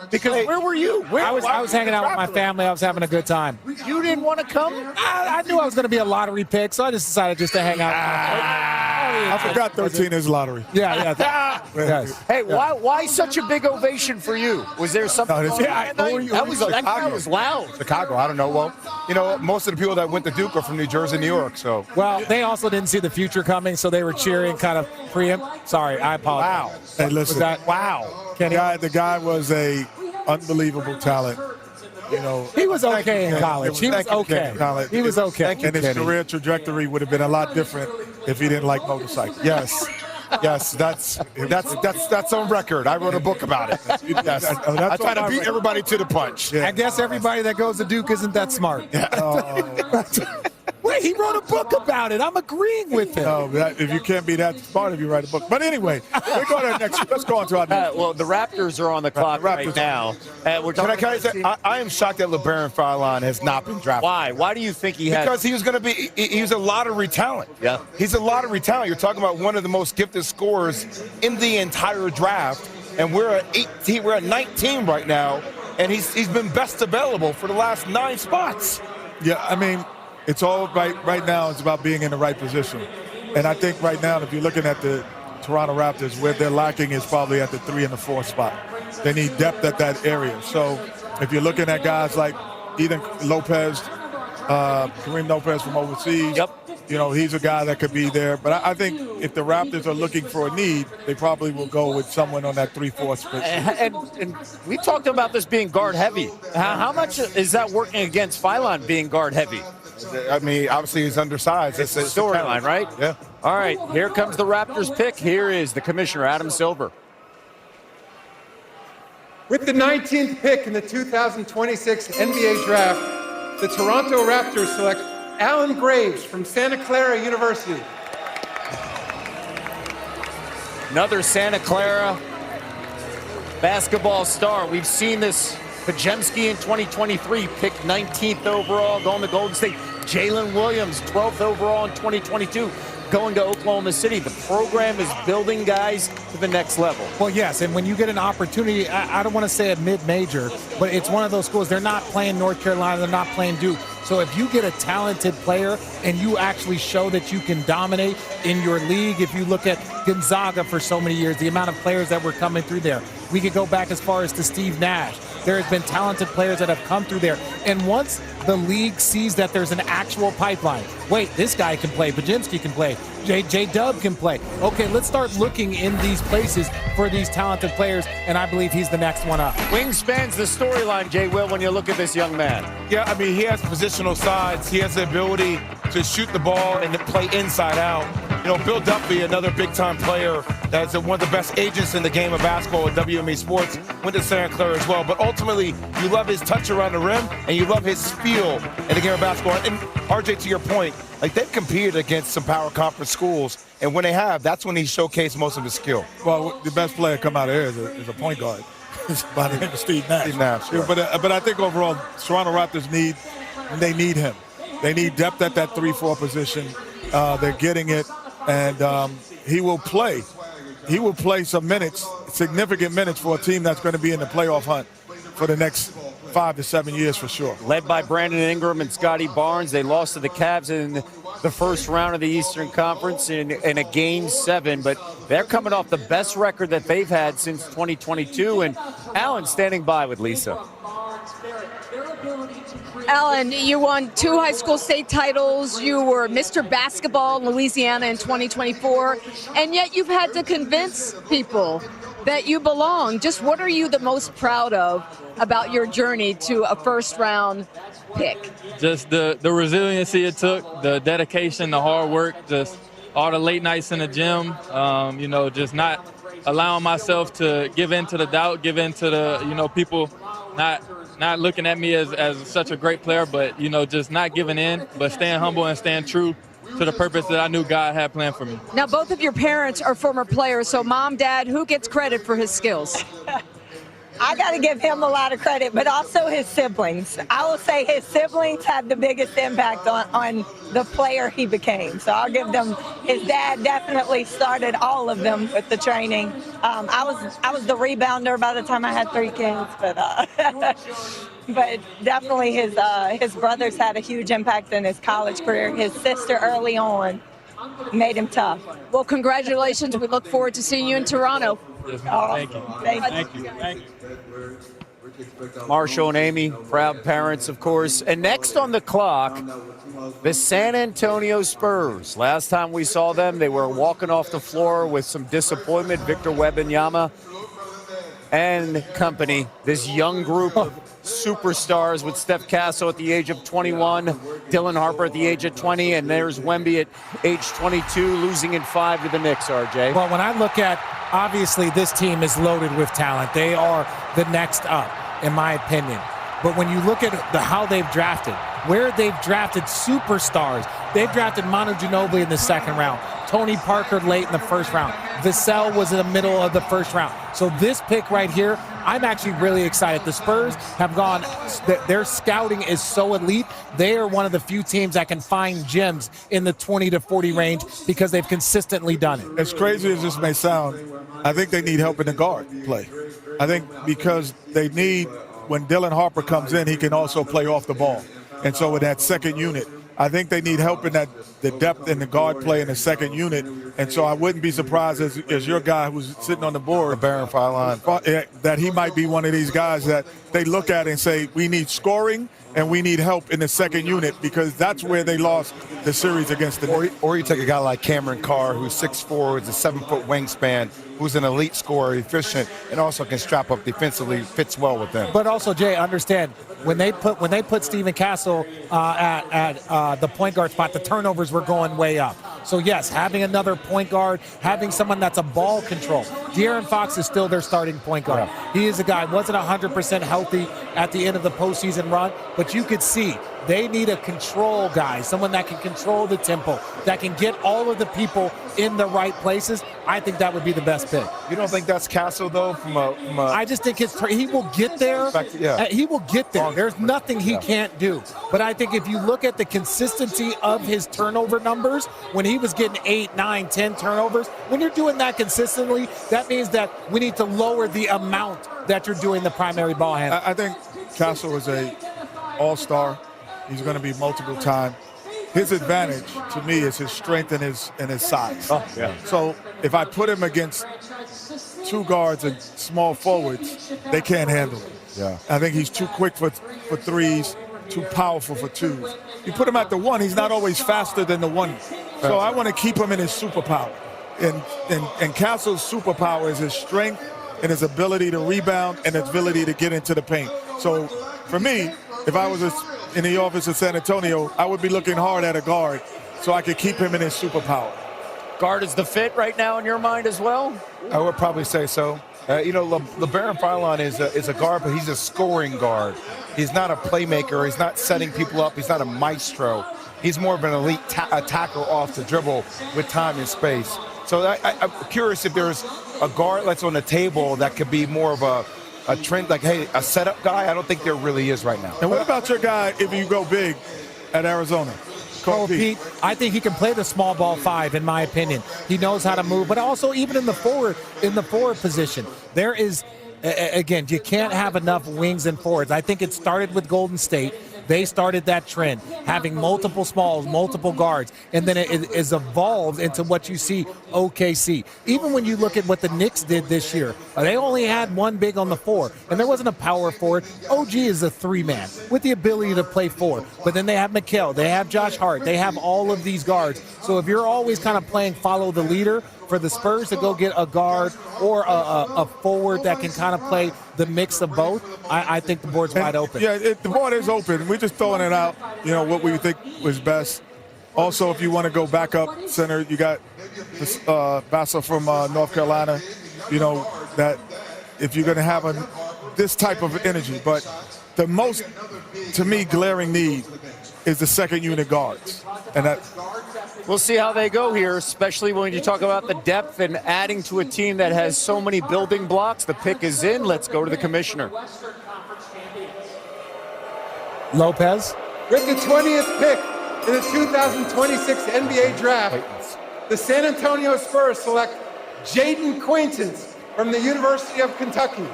because where were you? I was hanging out with my family. I was having a good time. You didn't want to come? I knew I was going to be a lottery pick, so I just decided to hang out. I forgot 13 is lottery. Yeah. Yes. Hey, why such a big ovation for you? Was there something? That was loud. Chicago. I don't know. Well, most of the people that went to Duke are from New Jersey, New York. So. Well, they also didn't see the future coming, so they were cheering kind of preempt. Sorry, I apologize. Wow. Hey, listen. Wow. The guy was a unbelievable talent. He was okay in college. He was okay. He was okay. And his career trajectory would have been a lot different if he didn't like motorcycles. Yes. Yes, that's on record. I wrote a book about it. Yes. I try to beat everybody to the punch. I guess everybody that goes to Duke isn't that smart. Wait, he wrote a book about it. I'm agreeing with him. No, if you can't be that smart, if you write a book. But anyway, let's go on to our next. Well, the Raptors are on the clock right now. Can I say, I am shocked that LeBaron Furlan has not been drafted. Why? Why do you think he has? Because he was going to be. He's a lottery talent. Yeah. He's a lottery talent. You're talking about one of the most gifted scorers in the entire draft, and we're at 18. We're at 19 right now, and he's been best available for the last 9 spots. Yeah, I mean, it's all right now. It's about being in the right position, and I think right now, if you're looking at the Toronto Raptors, where they're lacking is probably at the 3 and the 4 spot. They need depth at that area. So if you're looking at guys like Ethan Lopez, Kareem Lopez from overseas, you know, he's a guy that could be there. But I think if the Raptors are looking for a need, they probably will go with someone on that 3-4 split. And we talked about this being guard heavy. How much is that working against Furlan being guard heavy? I mean, obviously he's undersized. It's the storyline, right? Yeah. All right, here comes the Raptors pick. Here is the commissioner, Adam Silver. With the 19th pick in the 2026 NBA Draft, the Toronto Raptors select Alan Graves from Santa Clara University. Another Santa Clara basketball star. We've seen this. Pajemski in 2023 picked 19th overall, going to Golden State. Jalen Williams, 12th overall in 2022, going to Oklahoma City. The program is building guys to the next level. Well, yes, and when you get an opportunity, I don't want to say a mid-major, but it's one of those schools. They're not playing North Carolina. They're not playing Duke. So if you get a talented player and you actually show that you can dominate in your league, if you look at Gonzaga for so many years, the amount of players that were coming through there, we could go back as far as to Steve Nash. There has been talented players that have come through there. And once the league sees that there's an actual pipeline, wait, this guy can play, Pajemski can play, J-Dub can play. Okay, let's start looking in these places for these talented players, and I believe he's the next one up. Wingspan's the storyline, Jay Will, when you look at this young man. Yeah, I mean, he has positional sides. He has the ability to shoot the ball and to play inside out. You know, Bill Duffy, another big-time player that's one of the best agents in the game of basketball at WME Sports, went to Santa Clara as well. But ultimately, you love his touch around the rim, and you love his feel in the game of basketball. And RJ, to your point, like they've competed against some power conference schools, and when they have, that's when he showcased most of his skill. Well, the best player come out of here is a point guard. It's by the name of Steve Nash. Steve Nash, right. But I think overall, Toronto Raptors need him. They need depth at that 3-4 position. They're getting it, and he will play. He will play some minutes, significant minutes for a team that's going to be in the playoff hunt for the next 5 to 7 years for sure. Led by Brandon Ingram and Scotty Barnes. They lost to the Cavs in the first round of the Eastern Conference in a Game 7, but they're coming off the best record that they've had since 2022. And Alan standing by with Lisa. Alan, you won 2 high school state titles. You were Mr. Basketball in Louisiana in 2024, and yet you've had to convince people that you belong. Just what are you the most proud of about your journey to a first-round pick? Just the resiliency it took, the dedication, the hard work, just all the late nights in the gym, you know, just not allowing myself to give in to the doubt, give in to the, you know, people not looking at me as such a great player, but, you know, just not giving in, but staying humble and staying true to the purpose that I knew God had planned for me. Now, both of your parents are former players, so mom, dad, who gets credit for his skills? I got to give him a lot of credit, but also his siblings. I will say his siblings had the biggest impact on the player he became. So I'll give them. His dad definitely started all of them with the training. I was the rebounder by the time I had 3 kids, but definitely his brothers had a huge impact in his college career. His sister early on made him tough. Well, congratulations. We look forward to seeing you in Toronto. Yes, thank you. Thank you. Thank you. Marshall and Amy, proud parents, of course. And next on the clock, the San Antonio Spurs. Last time we saw them, they were walking off the floor with some disappointment. Victor Wembanyama and company. This young group of superstars with Steph Castle at the age of 21, Dylan Harper at the age of 20, and there's Wemby at age 22, losing in 5 to the Knicks, RJ. Well, when I look at, obviously, this team is loaded with talent. They are the next up, in my opinion. But when you look at how they've drafted, where they've drafted superstars, they've drafted Manu Ginobili in the second round, Tony Parker late in the first round, Vassell was in the middle of the first round. So this pick right here, I'm actually really excited. The Spurs have gone, their scouting is so elite. They are one of the few teams that can find gems in the 20 to 40 range because they've consistently done it. As crazy as this may sound, I think they need help in the guard play. I think because they need, when Dylan Harper comes in, he can also play off the ball. And so with that second unit, I think they need help in the depth in the guard play in the second unit. And so I wouldn't be surprised as your guy who's sitting on the board, Baron Fylon, that he might be one of these guys that they look at and say, we need scoring and we need help in the second unit, because that's where they lost the series against the Knicks. Or you take a guy like Cameron Carr, who's 6'4", with a 7-foot wingspan, who's an elite scorer, efficient, and also can strap up defensively, fits well with them. But also, Jay, understand, when they put Stephen Castle at the point guard spot, the turnovers were going way up. So yes, having another point guard, having someone that's a ball control. De'Aaron Fox is still their starting point guard. Yeah. He is a guy, wasn't 100% healthy at the end of the postseason run, but you could see they need a control guy, someone that can control the tempo, that can get all of the people in the right places. I think that would be the best pick. You don't think that's Castle, though? I just think he will get there. Yeah. He will get there. There's nothing he can't do. But I think if you look at the consistency of his turnover numbers, when he was getting 8, 9, 10 turnovers, when you're doing that consistently, that means that we need to lower the amount that you're doing the primary ball handler. I think Castle is a all-star. He's going to be multiple time. His advantage to me is his strength and his size. Oh, yeah. So if I put him against two guards and small forwards, they can't handle him. Yeah. I think he's too quick for threes, too powerful for twos. You put him at the one, he's not always faster than the one. So I want to keep him in his superpower. And Castle's superpower is his strength and his ability to rebound and his ability to get into the paint. So for me, if I was in the office of San Antonio, I would be looking hard at a guard so I could keep him in his superpower. Guard is the fit right now in your mind as well? I would probably say so. LeBaron Fylon is a guard, but he's a scoring guard. He's not a playmaker. He's not setting people up. He's not a maestro. He's more of an elite attacker off the dribble with time and space. So I'm curious if there's a guard that's on the table that could be more of a trend, like, hey, a setup guy. I don't think there really is right now. And what about your guy if you go big at Arizona? Cole Pete, I think he can play the small ball 5, in my opinion. He knows how to move, but also even in the forward position, there is, again, you can't have enough wings and forwards. I think it started with Golden State. They started that trend, having multiple smalls, multiple guards, and then it is evolved into what you see OKC. Even when you look at what the Knicks did this year, they only had one big on the 4, and there wasn't a power forward. OG is a 3-man with the ability to play 4, but then they have Mikal, they have Josh Hart, they have all of these guards. So if you're always kind of playing follow the leader, for the Spurs to go get a guard or a forward that can kind of play the mix of both, I think the board's wide open. Yeah, the board is open. We're just throwing it out, what we think was best. Also, if you want to go back up center, you got Vassell from North Carolina, that if you're going to have this type of energy. But the most, to me, glaring need is the second unit guards. And that. We'll see how they go here, especially when you talk about the depth and adding to a team that has so many building blocks. The pick is in. Let's go to the commissioner. Lopez. With the 20th pick in the 2026 NBA Draft, the San Antonio Spurs select Jaden Quaintance from the University of Kentucky.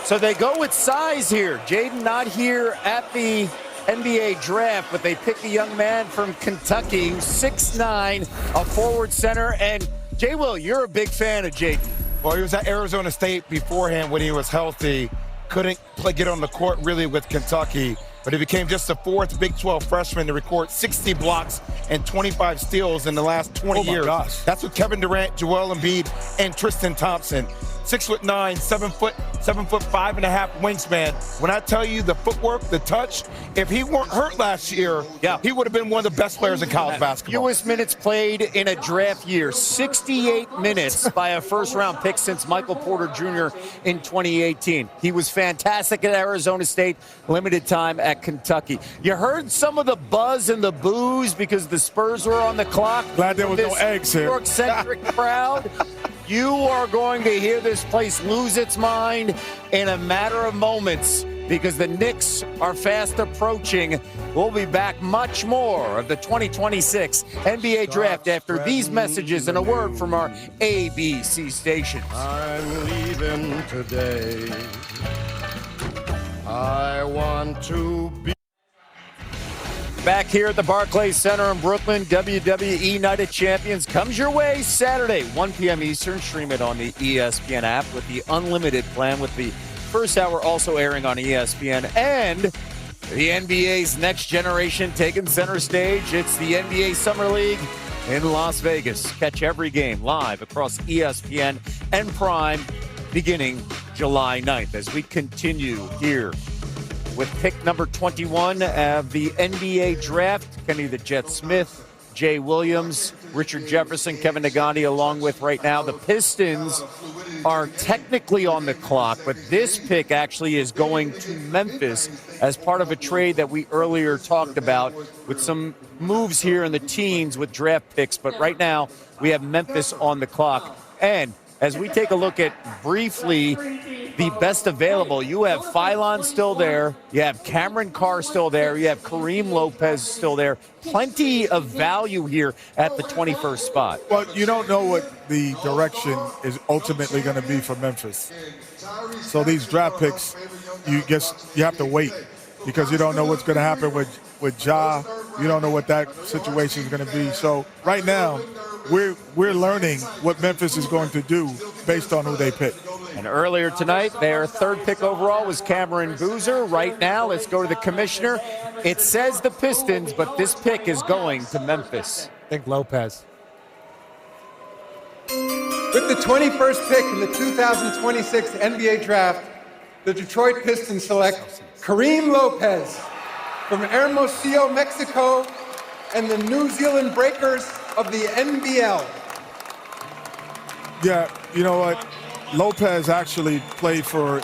So they go with size here. Jaden not here at the NBA draft, but they picked a young man from Kentucky who's 6'9", a forward center. And Jay Will, you're a big fan of Jaden. Well, he was at Arizona State beforehand when he was healthy. Couldn't get on the court really with Kentucky, but he became just the 4th Big 12 freshman to record 60 blocks and 25 steals in the last 20 years. Gosh. That's with Kevin Durant, Joel Embiid, and Tristan Thompson. 6'9", 7'5.5" wingspan. When I tell you the footwork, the touch, if he weren't hurt last year, he would have been one of the best players in college basketball. Fewest minutes played in a draft year, 68 minutes by a first-round pick since Michael Porter Jr. in 2018. He was fantastic at Arizona State, limited time at Kentucky. You heard some of the buzz and the boos because the Spurs were on the clock. Glad there was no eggs here. New York-centric crowd. You are going to hear this place lose its mind in a matter of moments because the Knicks are fast approaching. We'll be back much more of the 2026 NBA Draft after these messages and a word from our ABC stations. I'm leaving today. I want to be. Back here at the Barclays Center in Brooklyn, WWE Night of Champions comes your way Saturday, 1 p.m. Eastern. Stream it on the ESPN app with the unlimited plan, with the first hour also airing on ESPN. And the NBA's next generation taking center stage. It's the NBA Summer League in Las Vegas. Catch every game live across ESPN and Prime beginning July 9th as we continue here with pick number 21 of the NBA Draft. Kenny the Jet Smith, Jay Williams, Richard Jefferson, Kevin Nagandi, along with right now the Pistons are technically on the clock, but this pick actually is going to Memphis as part of a trade that we earlier talked about with some moves here in the teens with draft picks. But right now we have Memphis on the clock. And as we take a look at briefly the best available, you have Phylon still there, you have Cameron Carr still there, you have Kareem Lopez still there. Plenty of value here at the 21st spot. Well, you don't know what the direction is ultimately going to be for Memphis. So these draft picks, you have to wait because you don't know what's going to happen with Ja. You don't know what that situation is going to be. So right now, we're learning what Memphis is going to do based on who they pick. And earlier tonight, their third pick overall was Cameron Boozer. Right now, let's go to the commissioner. It says the Pistons, but this pick is going to Memphis. I think Lopez. With the 21st pick in the 2026 NBA Draft, the Detroit Pistons select Kareem Lopez from Hermosillo, Mexico, and the New Zealand Breakers of the NBL. Yeah, you know what? Lopez actually played for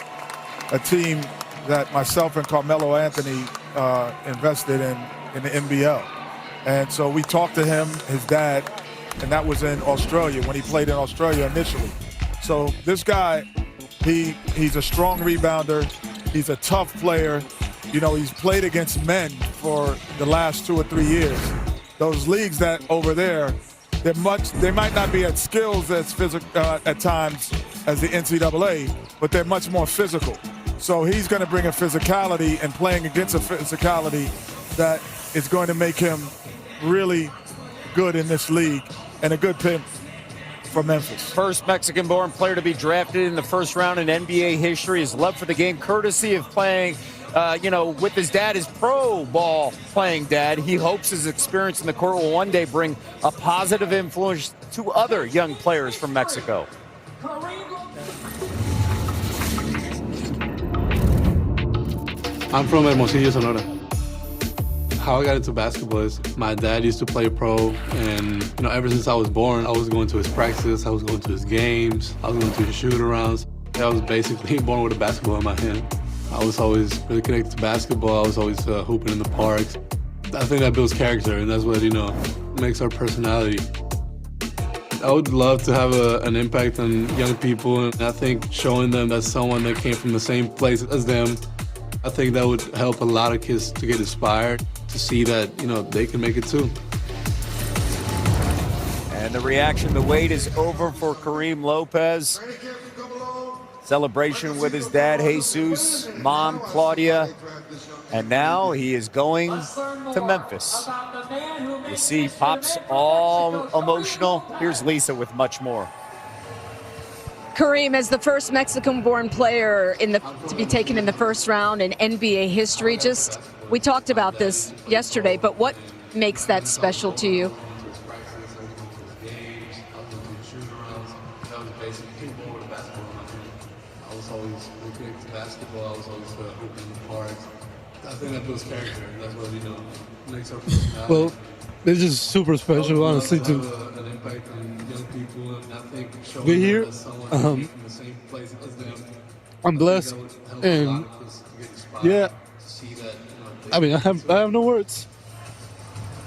a team that myself and Carmelo Anthony invested in the NBL. And so we talked to him, his dad, and that was in Australia when he played in Australia initially. So this guy, he's a strong rebounder. He's a tough player. You know, he's played against men for the last 2 or 3 years. Those leagues that over there, they might not be as skills as physical at times as the NCAA, but they're much more physical. So he's going to bring a physicality and playing against a physicality that is going to make him really good in this league and a good pick for Memphis. First Mexican-born player to be drafted in the first round in NBA history. His love for the game, courtesy of playing with his dad, his pro ball playing dad. He hopes his experience in the court will one day bring a positive influence to other young players from Mexico. I'm from Hermosillo, Sonora. How I got into basketball is my dad used to play pro, and ever since I was born, I was going to his practices, I was going to his games, I was going to his shoot-arounds. I was basically born with a basketball in my hand. I was always really connected to basketball. I was always hooping in the parks. I think that builds character, and that's what, makes our personality. I would love to have an impact on young people, and I think showing them that someone that came from the same place as them, I think that would help a lot of kids to get inspired, to see that, they can make it too. And the reaction, the wait is over for Kareem Lopez. Celebration with his dad, Jesus, mom, Claudia. And now he is going to Memphis. You see Pops all emotional. Here's Lisa with much more. Kareem, as the first Mexican-born player to be taken in the first round in NBA history, we talked about this yesterday, but what makes that special to you? was always looking into basketball. I was always hooping hard. I think that builds character. That's what, makes our personality. Well, it's just super special, honestly, to an impact on young people, and I think showing be here. them that someone from the same place as them. I'm blessed, and yeah, I mean, I have no words.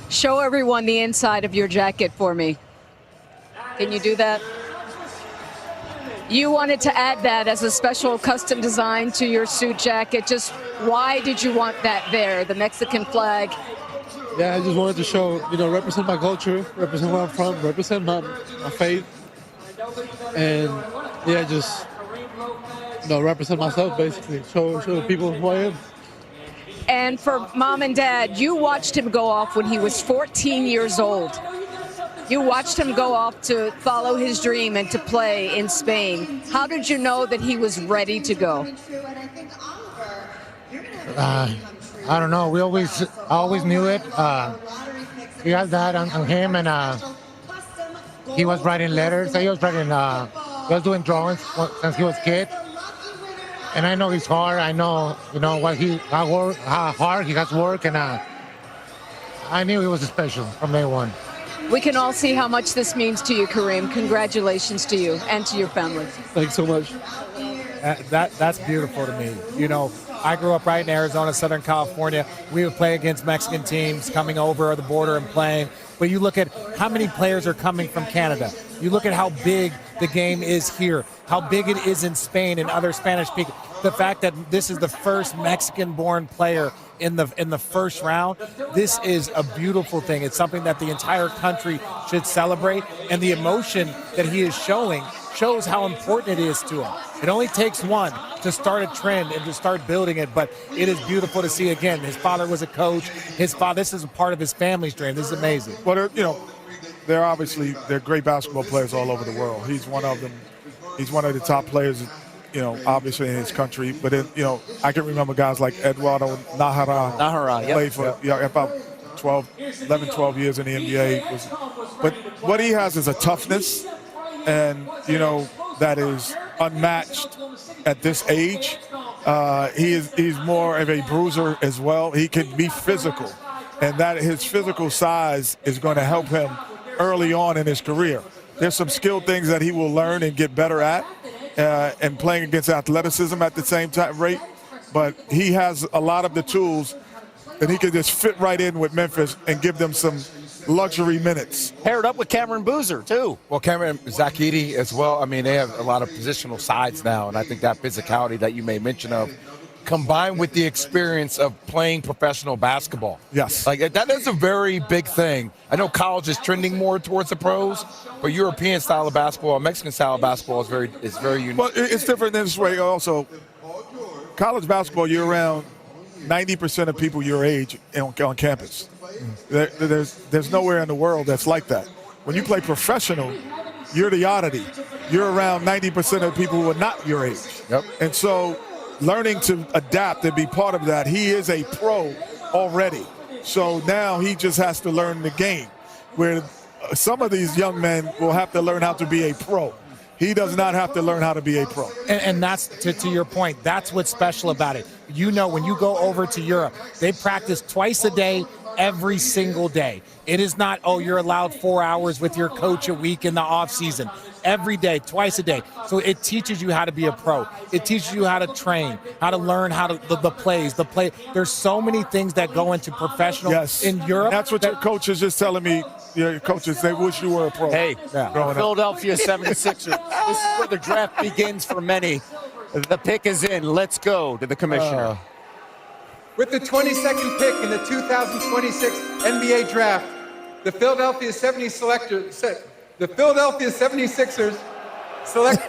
Show everyone the inside of your jacket for me. Can you do that? You wanted to add that as a special custom design to your suit jacket. Just why did you want that there, the Mexican flag? Yeah, I just wanted to show, represent my culture, represent where I'm from, represent my faith, and yeah, just represent myself basically, show the people who I am. And for mom and dad, you watched him go off when he was 14 years old. You watched him go off to follow his dream and to play in Spain. How did you know that he was ready to go? I don't know. I always knew it. He has that on him, and he was writing letters. He was doing drawings since he was a kid. And I know he's hard. I know, how hard he has worked, and I knew he was special from day one. We can all see how much this means to you, Kareem. Congratulations to you and to your family. Thanks so much. That's beautiful to me. I grew up right in Arizona, Southern California. We would play against Mexican teams coming over the border and playing. But you look at how many players are coming from Canada. You look at how big the game is here, how big it is in Spain and other Spanish-speaking. The fact that this is the first Mexican-born player in the first round, this is a beautiful thing. It's something that the entire country should celebrate, and the emotion that he is showing shows how important it is to him. It only takes one to start a trend and to start building it, but it is beautiful to see again. His father was a coach. This is a part of his family's dream. This is amazing. Well, they're great basketball players all over the world. He's one of them. He's one of the top players, obviously in his country. But I can remember guys like Eduardo Nahara played for about 11, 12 years in the NBA. But what he has is a toughness, and that is unmatched at this age. He's more of a bruiser as well. He can be physical, and that his physical size is going to help him early on in his career. There's some skill things that he will learn and get better at, and playing against athleticism at the same time rate. But he has a lot of the tools, and he can just fit right in with Memphis and give them some luxury minutes. Paired up with Cameron Boozer, too. Well, Cameron, Zach Edey as well. I mean, they have a lot of positional sides now, and I think that physicality that you made mention of, combined with the experience of playing professional basketball. Yes. That is a very big thing. I know college is trending more towards the pros, but European style of basketball, Mexican style of basketball is very unique. Well, it's different in this way also. College basketball, you're around 90% of people your age on campus. There's nowhere in the world that's like that. When you play professional, you're the oddity. You're around 90% of people who are not your age. Yep. And so learning to adapt and be part of that, he is a pro already. So now he just has to learn the game, where some of these young men will have to learn how to be a pro. He does not have to learn how to be a pro. And that's, to your point, that's what's special about it. When you go over to Europe, they practice twice a day, every single day. It is not, you're allowed 4 hours with your coach a week in the off season. Every day, twice a day. So it teaches you how to be a pro. It teaches you how to train, how to learn how to the plays. There's so many things that go into professional in Europe. That's what your coach is just telling me. Your coaches, they wish you were a pro. Hey, Philadelphia 76ers. This is where the draft begins for many. The pick is in. Let's go to the commissioner. With the 22nd pick in the 2026 NBA draft, the Philadelphia 76ers select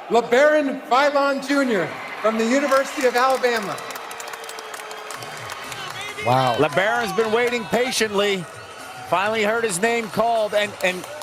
LeBaron Philon Jr. from the University of Alabama. Wow. LeBaron's been waiting patiently. Finally heard his name called, and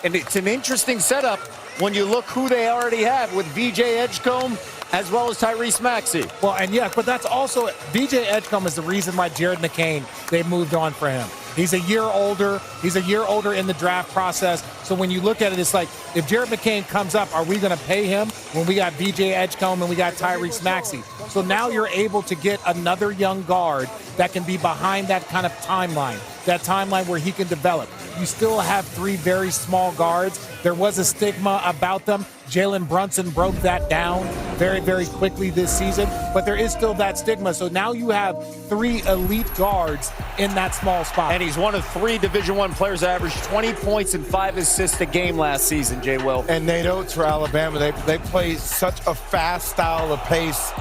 it's an interesting setup when you look who they already have with VJ Edgecombe as well as Tyrese Maxey. Well, but that's also, VJ Edgecombe is the reason why Jared McCain, they moved on for him. He's a year older. He's a year older in the draft process. So when you look at it, it's like, if Jared McCain comes up, are we going to pay him when we got BJ Edgecombe and we got Tyrese Maxey? So now you're able to get another young guard that can be behind that kind of timeline, that timeline where he can develop. You still have 3 very small guards. There was a stigma about them. Jalen Brunson broke that down very, very quickly this season, but there is still that stigma. So now you have 3 elite guards in that small spot. And he's one of 3 Division I players that averaged 20 points and 5 assists a game last season, Jay Will. And Nate Oates for Alabama, they play such a fast style of pace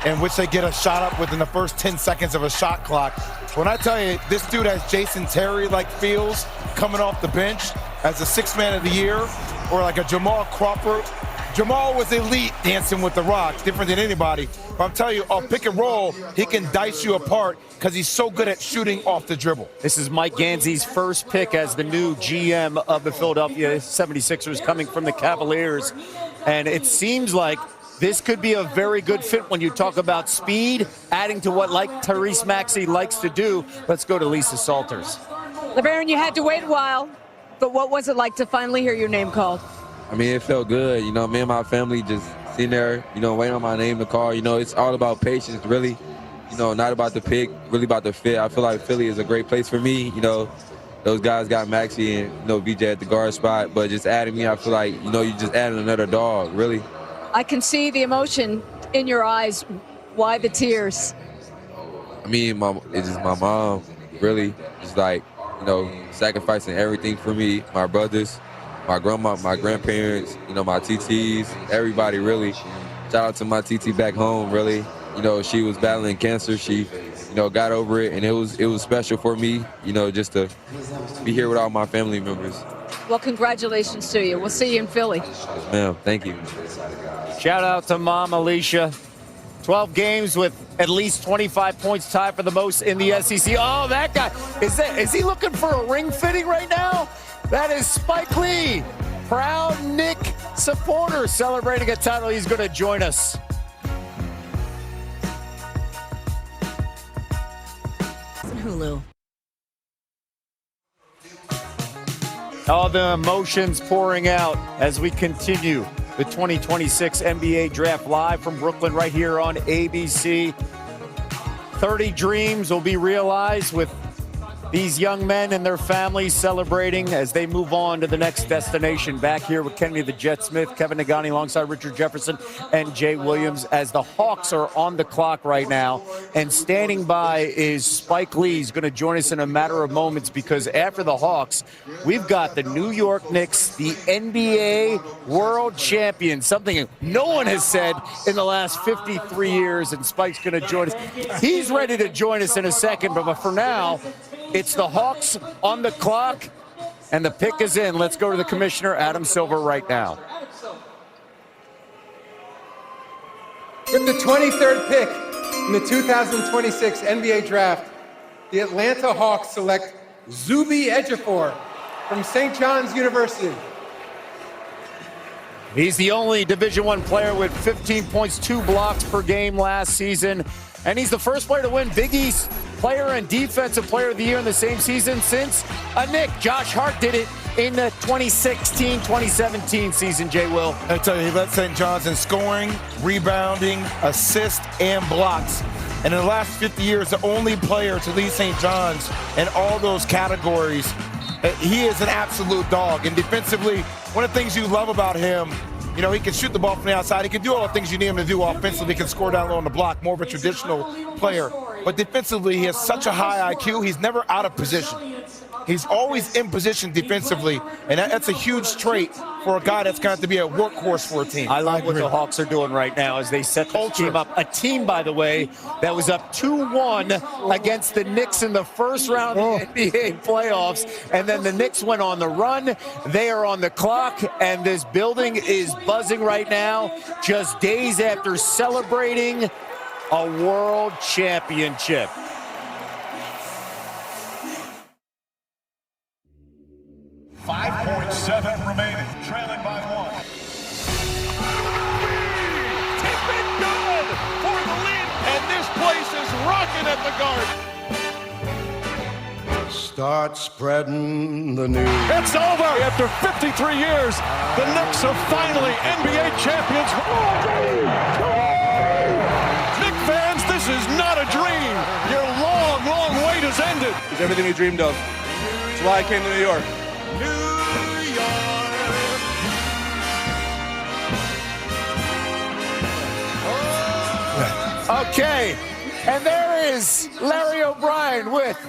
in which they get a shot up within the first 10 seconds of a shot clock. When I tell you, this dude has Jason Terry-like feels coming off the bench as the 6th man of the year, or like a Jamal Crawford. Jamal was elite dancing with the rock, different than anybody. But I'm telling you, off pick and roll, he can dice you apart because he's so good at shooting off the dribble. This is Mike Ganzi's first pick as the new GM of the Philadelphia 76ers, coming from the Cavaliers. And it seems like this could be a very good fit when you talk about speed, adding to what Tyrese Maxey likes to do. Let's go to Lisa Salters. LeBaron, you had to wait a while, but what was it like to finally hear your name called? I mean, it felt good. You know, me and my family just sitting there, you know, waiting on my name to call. You know, it's all about patience, really. You know, not about the pick, really about the fit. I feel like Philly is a great place for me. You know, those guys got Maxey and, you know, VJ at the guard spot. But just adding me, I feel like, you know, you just added another dog, really. I can see the emotion in your eyes. Why the tears? I mean, it's just my mom, really. Just like, you know, sacrificing everything for me, my brothers, my grandma, my grandparents, you know, my TTs, everybody, really. Shout out to my TT back home, really. You know, she was battling cancer. She, you know, got over it, and it was special for me, you know, just to be here with all my family members. Well, congratulations to you. We'll see you in Philly. Yes, ma'am. Thank you. Shout out to Mom Alicia. 12 games with at least 25 points, tied for the most in the SEC. Oh, that guy, is he looking for a ring fitting right now? That is Spike Lee, proud Nick supporter, celebrating a title. He's going to join us. Hulu. All the emotions pouring out as we continue the 2026 NBA Draft live from Brooklyn right here on ABC. 30 dreams will be realized with these young men and their families celebrating as they move on to the next destination. Back here with Kenny the Jet Smith, Kevin Nagani alongside Richard Jefferson and Jay Williams as the Hawks are on the clock right now. And standing by is Spike Lee. He's going to join us in a matter of moments because after the Hawks, we've got the New York Knicks, the NBA world champions, something no one has said in the last 53 years, and Spike's going to join us. He's ready to join us in a second, but for now, it's the Hawks on the clock, and the pick is in. Let's go to the commissioner, Adam Silver, right now. With the 23rd pick in the 2026 NBA Draft, the Atlanta Hawks select Zuby Ejiofor from St. John's University. He's the only Division I player with 15 points, 2 blocks per game last season. And he's the first player to win Big East Player and Defensive Player of the Year in the same season since a Knick. Josh Hart did it in the 2016-2017 season, Jay Will. I tell you, he led St. John's in scoring, rebounding, assists, and blocks. And in the last 50 years, the only player to lead St. John's in all those categories. He is an absolute dog. And defensively, one of the things you love about him, you know, he can shoot the ball from the outside. He can do all the things you need him to do offensively. He can score down low on the block, more of a traditional player. But defensively, he has such a high IQ. He's never out of position. He's always in position defensively, and that's a huge trait for a guy that's going to have to be a workhorse for a team. I like what the Hawks are doing right now as they set the team up. A team, by the way, that was up 2-1 against the Knicks in the first round of the NBA playoffs, and then the Knicks went on the run. They are on the clock, and this building is buzzing right now, just days after celebrating a world championship. .7 remaining, trailing by 1. Tip it good for the lead, and this place is rocking at the Garden. start spreading the news. It's over! After 53 years, the Knicks are finally NBA champions. Knicks fans, this is not a dream. Your long, long wait has ended. It's everything we dreamed of. That's why I came to New York. Okay, and there is Larry O'Brien with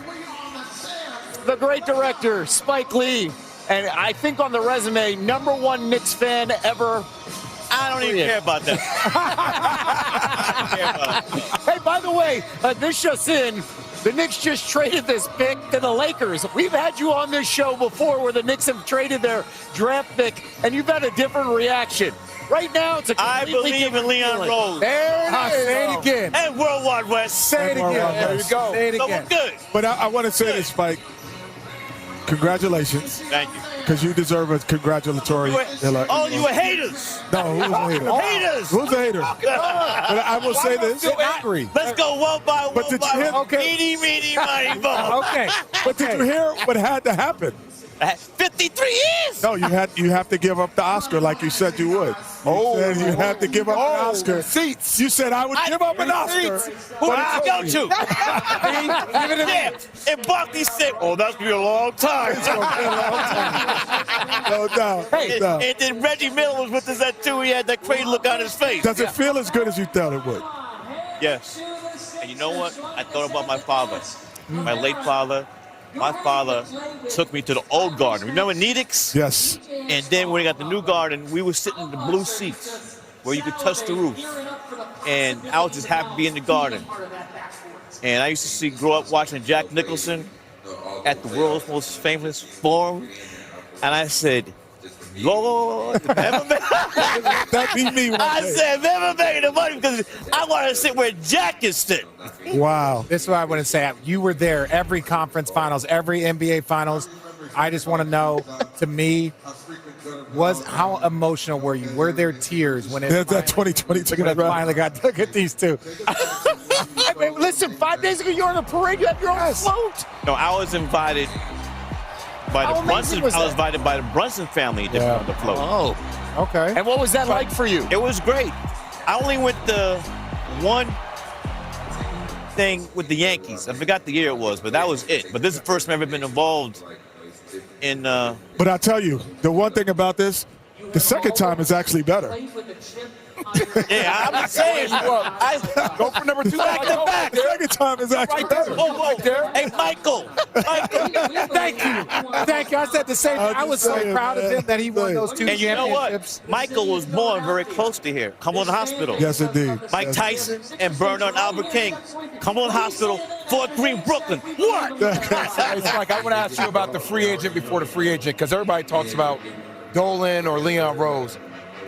the great director, Spike Lee. And I think on the resume, #1 Knicks fan ever. I don't even care about that. Hey, by the way, this just in. The Knicks just traded this pick to the Lakers. We've had you on this show before where the Knicks have traded their draft pick, and you've had a different reaction. Right now, it's a completely believe in Leon feeling. Rose. There it is. Say it again. And World Wide West. Say it again. There you go. Say it So again. we're good. But I want to say this, Spike. Congratulations, Thank you. because you deserve a congratulatory. All you were haters. No, who's a hater? Haters. Who's a hater? But I will say this. Angry. Let's go one by one. But did you hear? Meeny, meeny, miny, mo. Okay. But did you hear what had to happen? 53 years. No, you have to give up the Oscar like you said you would. You said you have to give up an Oscar. Seats. You said I would give up an Oscar. Who did you go to? And Barkley said, "Oh, that's gonna be a long time." No doubt. And then Reggie Miller was with us at 2. He had that crazy look on his face. Does it feel as good as you thought it would? Yes. And you know what? I thought about my father, my late father. My father took me to the old garden. Remember Nedick's? Yes. And then when we got the new garden, we were sitting in the blue seats where you could touch the roof. And I was just happy to be in the garden. And I used to grow up watching Jack Nicholson at the world's most famous forum. And I said, Lord, never made that beat me one I day. said, never made the money because I want to sit where Jack is sitting. Wow. This is what I want to say. You were there every conference finals, every NBA finals. I just want to know, to me, how emotional were you? Were there tears when it that 2020 finally got look at these two? I mean, listen, 5 days ago, you were on the parade. You had your own float. No, I was invited by How the amazing Brunson. was I was that? invited by the Brunson family to be on the float. Oh, okay. And what was that like for you? It was great. I only went to one thing with the Yankees. I forgot the year it was, but that was it. But this is the first time I've ever been involved in. But I tell you, the one thing about this, the second time is actually better. Yeah, I'm saying. Go for number 2. Back to back. The second time is actually better. Whoa. Hey, Michael. Thank you. Thank you. I said the same thing. I was so proud of him that he won those 2 And you know championships. what? Michael was born very close to here. Cumberland Hospital. Yes, indeed. Mike Tyson and Bernard Albert King. Cumberland Hospital, Fort Greene, Brooklyn. What? It's like I want to ask you about the free agent before the free agent, because everybody talks about Dolan or Leon Rose.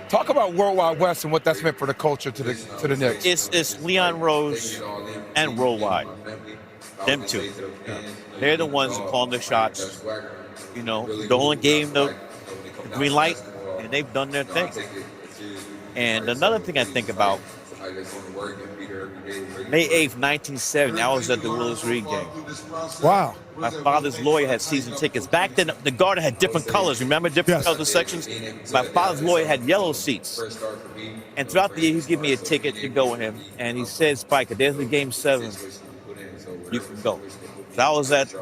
Talk about World Wide West and what that's meant for the culture to the Knicks. It's Leon Rose and Worldwide. Them two. They're the ones who call the shots. You know, Dolan gave the green light, and they've done their thing. And another thing I think about, May 8th, 1970, I was at the Willis Reed game. Wow. My father's lawyer had season tickets. Back then, the garden had different colors. Remember different color sections? My father's lawyer had yellow seats. And throughout the year, he'd give me a ticket to go with him. And he said, Spike, if there's a game 7, you can go. So I was at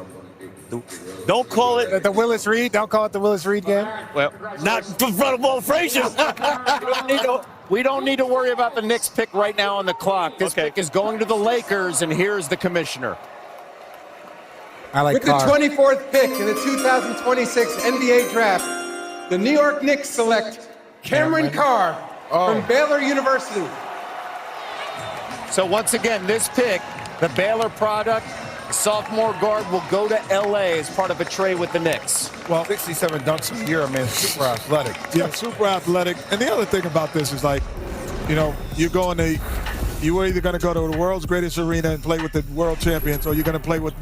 don't call it the Willis Reed. Don't call it the Willis Reed game. Well, not in front of Walt Frazier. We don't need to worry about the Knicks pick right now on the clock. This pick is going to the Lakers, and here's the commissioner. I like With the 24th pick in the 2026 NBA Draft, the New York Knicks select Cameron Carr from Baylor University. So once again, this pick, the Baylor product, sophomore guard, will go to L.A. as part of a trade with the Knicks. Well, 67 dunks a year, man, super athletic. Yeah, super athletic. And the other thing about this is, like, you know, you were either going to go to the world's greatest arena and play with the world champions, or you're going to play with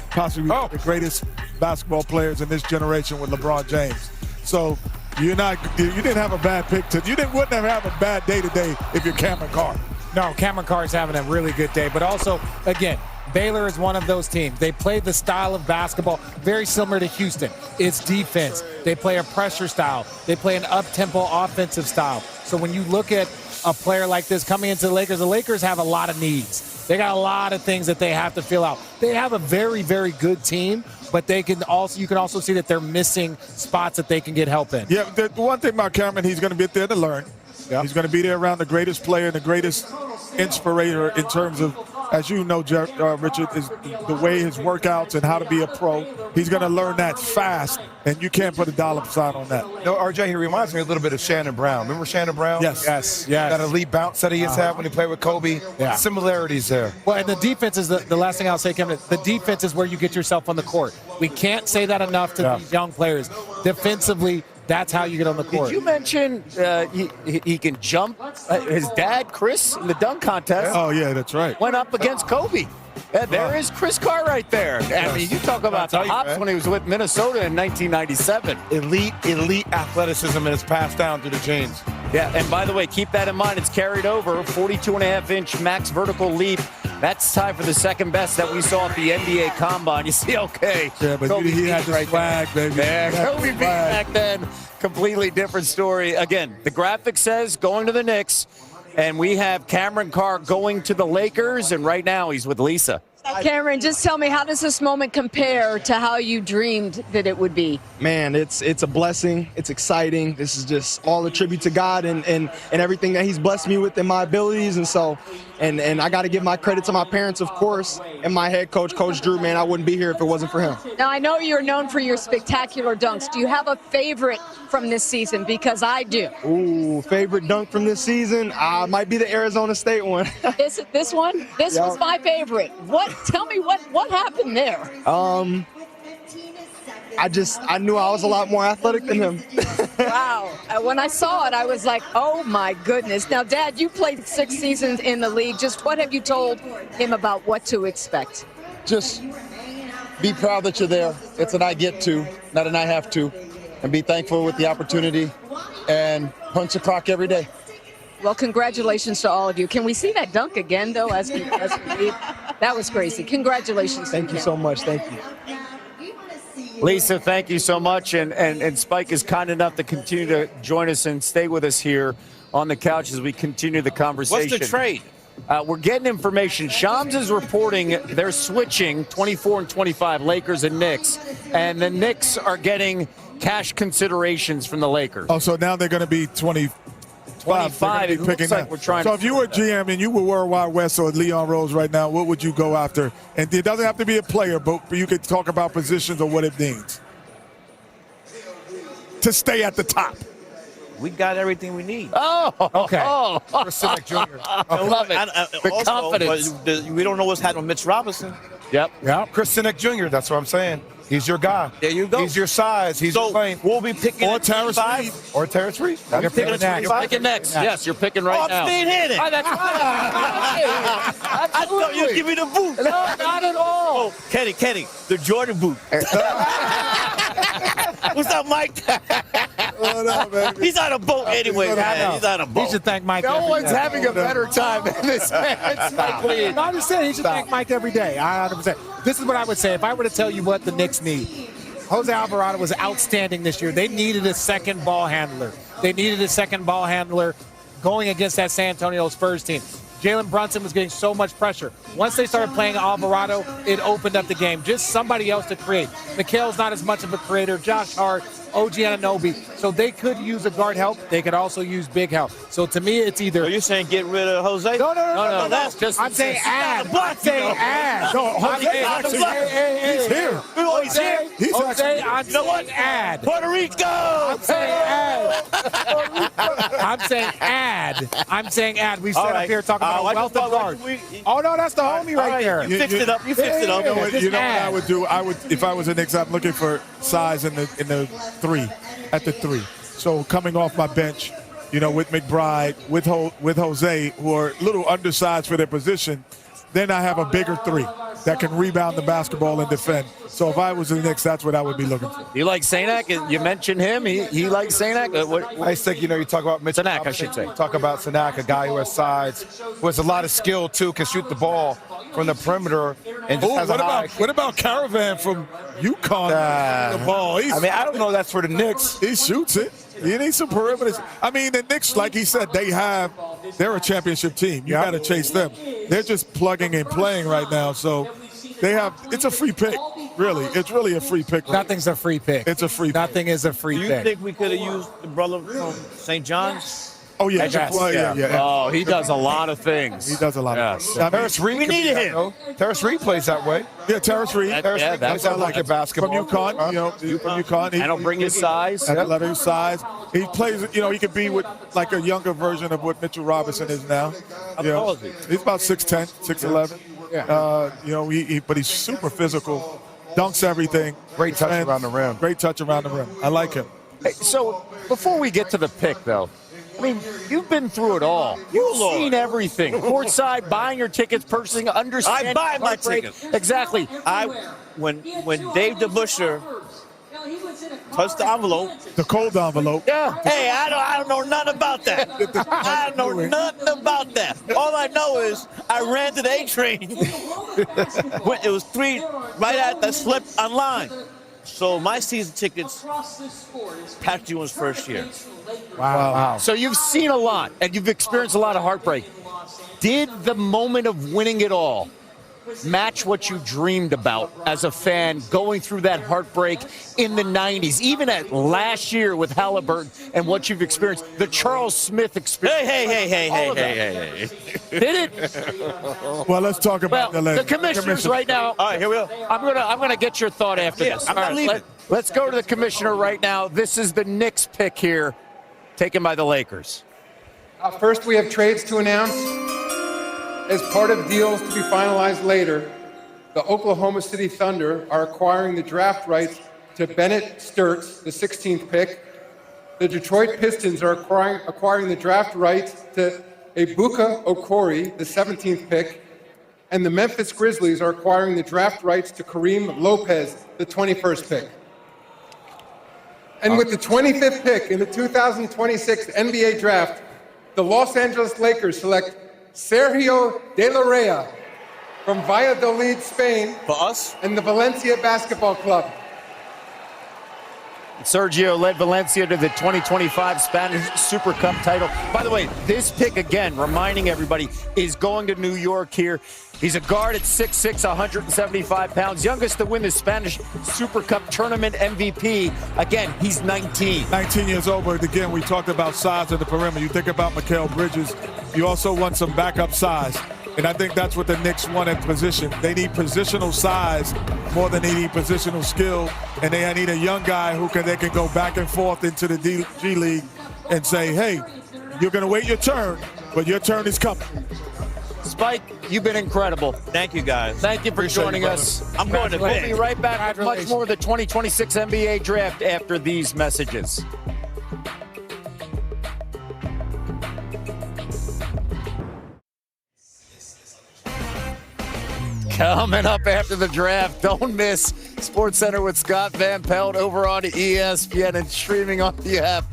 possibly the greatest basketball players in this generation with LeBron James. So you didn't have a bad pick. Wouldn't have a bad day today if you're Cameron Carr. No, Cameron Carr's having a really good day. But also, again, Baylor is one of those teams. They play the style of basketball very similar to Houston. It's defense. They play a pressure style. They play an up-tempo offensive style. So when you look at a player like this coming into the Lakers have a lot of needs. They got a lot of things that they have to fill out. They have a very, very good team, but you can also see that they're missing spots that they can get help in. Yeah, the one thing about Cameron, he's going to be there to learn. Yep. He's going to be there around the greatest player and the greatest inspirator in terms of, as you know, Richard, is the way his workouts and how to be a pro. He's going to learn that fast, and you can't put a dollar sign on that. No, RJ, he reminds me a little bit of Shannon Brown. Remember Shannon Brown? Yes. That elite bounce that he used to have when he played with Kobe. Yeah. Similarities there. Well, and the defense is the last thing I'll say, Kevin. The defense is where you get yourself on the court. We can't say that enough to these young players. Defensively, that's how you get on the court. Did you mention he can jump? His dad, Chris, in the dunk contest. Oh, yeah, that's right. Went up against Kobe. There is Chris Carr right there. I mean, you talk about the hops when he was with Minnesota in 1997. Elite athleticism, and it's passed down through the genes. Yeah, and by the way, keep that in mind. It's carried over. 42.5-inch max vertical leap. That's tied for the second best that we saw at the NBA Combine. You see, okay. Yeah, but Kobe he had the right swag, baby. Yeah, Kobe beat back then. Completely different story. Again, the graphic says going to the Knicks, and we have Cameron Carr going to the Lakers, and right now he's with Lisa. Cameron, just tell me, how does this moment compare to how you dreamed that it would be? Man, it's a blessing. It's exciting. This is just all a tribute to God and everything that he's blessed me with and my abilities. And so, and I got to give my credit to my parents, of course, and my head coach, Coach Drew. Man, I wouldn't be here if it wasn't for him. Now, I know you're known for your spectacular dunks. Do you have a favorite from this season? Because I do. Ooh, favorite dunk from this season? Might be the Arizona State one. This one? This was my favorite. Tell me what happened there? I knew I was a lot more athletic than him. Wow. When I saw it, I was like, oh my goodness. Now, Dad, you played 6 seasons in the league. Just what have you told him about what to expect? Just be proud that you're there. It's an I get to, not an I have to. And be thankful with the opportunity and punch the clock every day. Well, congratulations to all of you. Can we see that dunk again, though, as we leave? That was crazy. Congratulations. Thank you so much. Thank you. Lisa, thank you so much. And Spike is kind enough to continue to join us and stay with us here on the couch as we continue the conversation. What's the trade? We're getting information. Shams is reporting they're switching 24 and 25, Lakers and Knicks. And the Knicks are getting cash considerations from the Lakers. Oh, so now they're going to be 25. It looks like we're trying so if you were GM and you were Worldwide West or Leon Rose right now, what would you go after? And it doesn't have to be a player, but you could talk about positions or what it means to stay at the top. We got everything we need. Oh, okay. Chris Jr. I love it. The confidence. We don't know what's happening with Mitch Robinson. Yep. Chris Jr., that's what I'm saying. He's your guy. There you go. He's your size. He's your lane. We'll be picking Or at Terrence 25. Reed. Or Terrence Reed. You're picking next. You're picking next. Yes, you're picking right now. Speed hit it. Oh, that's right. I thought you'd give me the boot. No, not at all. Oh, Kenny, the Jordan boot. What's up, Mike? What up, baby? He's on a boat anyway, man. He's on a boat. He should thank Mike. No one's having a better time than this man. Spike Lee. No, I'm just saying he should thank Mike every day. 100%. This is what I would say. If I were to tell you what the Knicks need, Jose Alvarado was outstanding this year. They needed a second ball handler. Going against that San Antonio Spurs team. Jalen Brunson was getting so much pressure. Once they started playing Alvarado, it opened up the game. Just somebody else to create. Mikhail's not as much of a creator. Josh Hart, OG Anunoby. So they could use a guard help. They could also use big help. So to me, it's either. Are you saying get rid of Jose? No. That's just. I'm saying add. No, Jose actually, he's here. Jose, I'm saying add. Puerto Rico. I'm saying add. We sat up here talking about a wealth of guards. Oh, no, that's the homie right there. You fixed it up. You fixed it up. You know what I would do? If I was a Knicks, I'm looking for size in the three, at the three. So coming off my bench, with McBride, with Jose, who are a little undersized for their position, then I have a bigger three. that can rebound the basketball and defend. So if I was the Knicks, that's what I would be looking for. You like Sanak? You mentioned him. He likes Sanak. I think, you talk about Mitchell Sanak, I should say. Talk about Sanak, a guy who has size, who has a lot of skill, too, can shoot the ball from the perimeter. And just has what about Caravan from UConn? The ball. I don't know that's for the Knicks. He shoots it. You need some perimeters. I mean, the Knicks, like he said, they're a championship team. You got to chase them. They're just plugging and playing right now. So it's a free pick, really. It's really a free pick. Nothing's a free pick. It's a free Nothing is a free Do you pick. think we could have used the brother from St. John's? Oh, yeah. Yeah. Oh, he does a lot of things. He does a lot of things. Terrence Reed. We needed him. Terrence Reed plays that way. Yeah, Terrence Reed. That's how I like it basketball. From UConn, from UConn. I don't bring his size. Athletic size. He plays, he could be with like a younger version of what Mitchell Robinson is now. How tall is he? He's about 6'10", 6'11". Yeah. But he's super physical, dunks everything. Great touch around the rim. Great touch around the rim. I like him. Hey, so before we get to the pick, though, I mean, you've been through it all. You've seen everything. Courtside, buying your tickets, purchasing, understanding. I buy my tickets. Exactly. When Dave DeBusschere touched the envelope. The cold envelope. Yeah. Hey, I don't know nothing about that. I don't know nothing about that. All I know is I ran to the A train. It was 3 right at that slip online. So my season tickets, Patrick Ewing's first year. Wow. So you've seen a lot, and you've experienced a lot of heartbreak. Did the moment of winning it all match what you dreamed about as a fan going through that heartbreak in the 90s, even at last year with Halliburton and what you've experienced, the Charles Smith experience? Hey. Did it? Well, let's talk about the commissioners right now. All right, here we go. I'm gonna get your thought after this. I'm not leaving. Let's go to the commissioner right now. This is the Knicks pick here, taken by the Lakers. First, we have trades to announce. As part of deals to be finalized later, the Oklahoma City Thunder are acquiring the draft rights to Bennett Sturtz, the 16th pick. The Detroit Pistons are acquiring the draft rights to Ebuka Okori, the 17th pick. And the Memphis Grizzlies are acquiring the draft rights to Kareem Lopez, the 21st pick. And with the 25th pick in the 2026 NBA draft, the Los Angeles Lakers select Sergio De La Rey from Valladolid, Spain, for us, and the Valencia Basketball Club. Sergio led Valencia to the 2025 Spanish Super Cup title. By the way, this pick, again, reminding everybody, is going to New York here. He's a guard at 6'6", 175 pounds, youngest to win the Spanish Super Cup tournament MVP. Again, he's 19. 19 years old, but again, we talked about size of the perimeter. You think about Mikal Bridges, you also want some backup size. And I think that's what the Knicks want in position. They need positional size more than they need positional skill. And they need a young guy they can go back and forth into the G League and say, hey, you're going to wait your turn, but your turn is coming. Spike, you've been incredible. Thank you, guys. Thank you for joining us. I'm going to We'll bed. be right back with much more of the 2026 NBA draft after these messages. Coming up after the draft, don't miss SportsCenter with Scott Van Pelt over on ESPN and streaming on the app.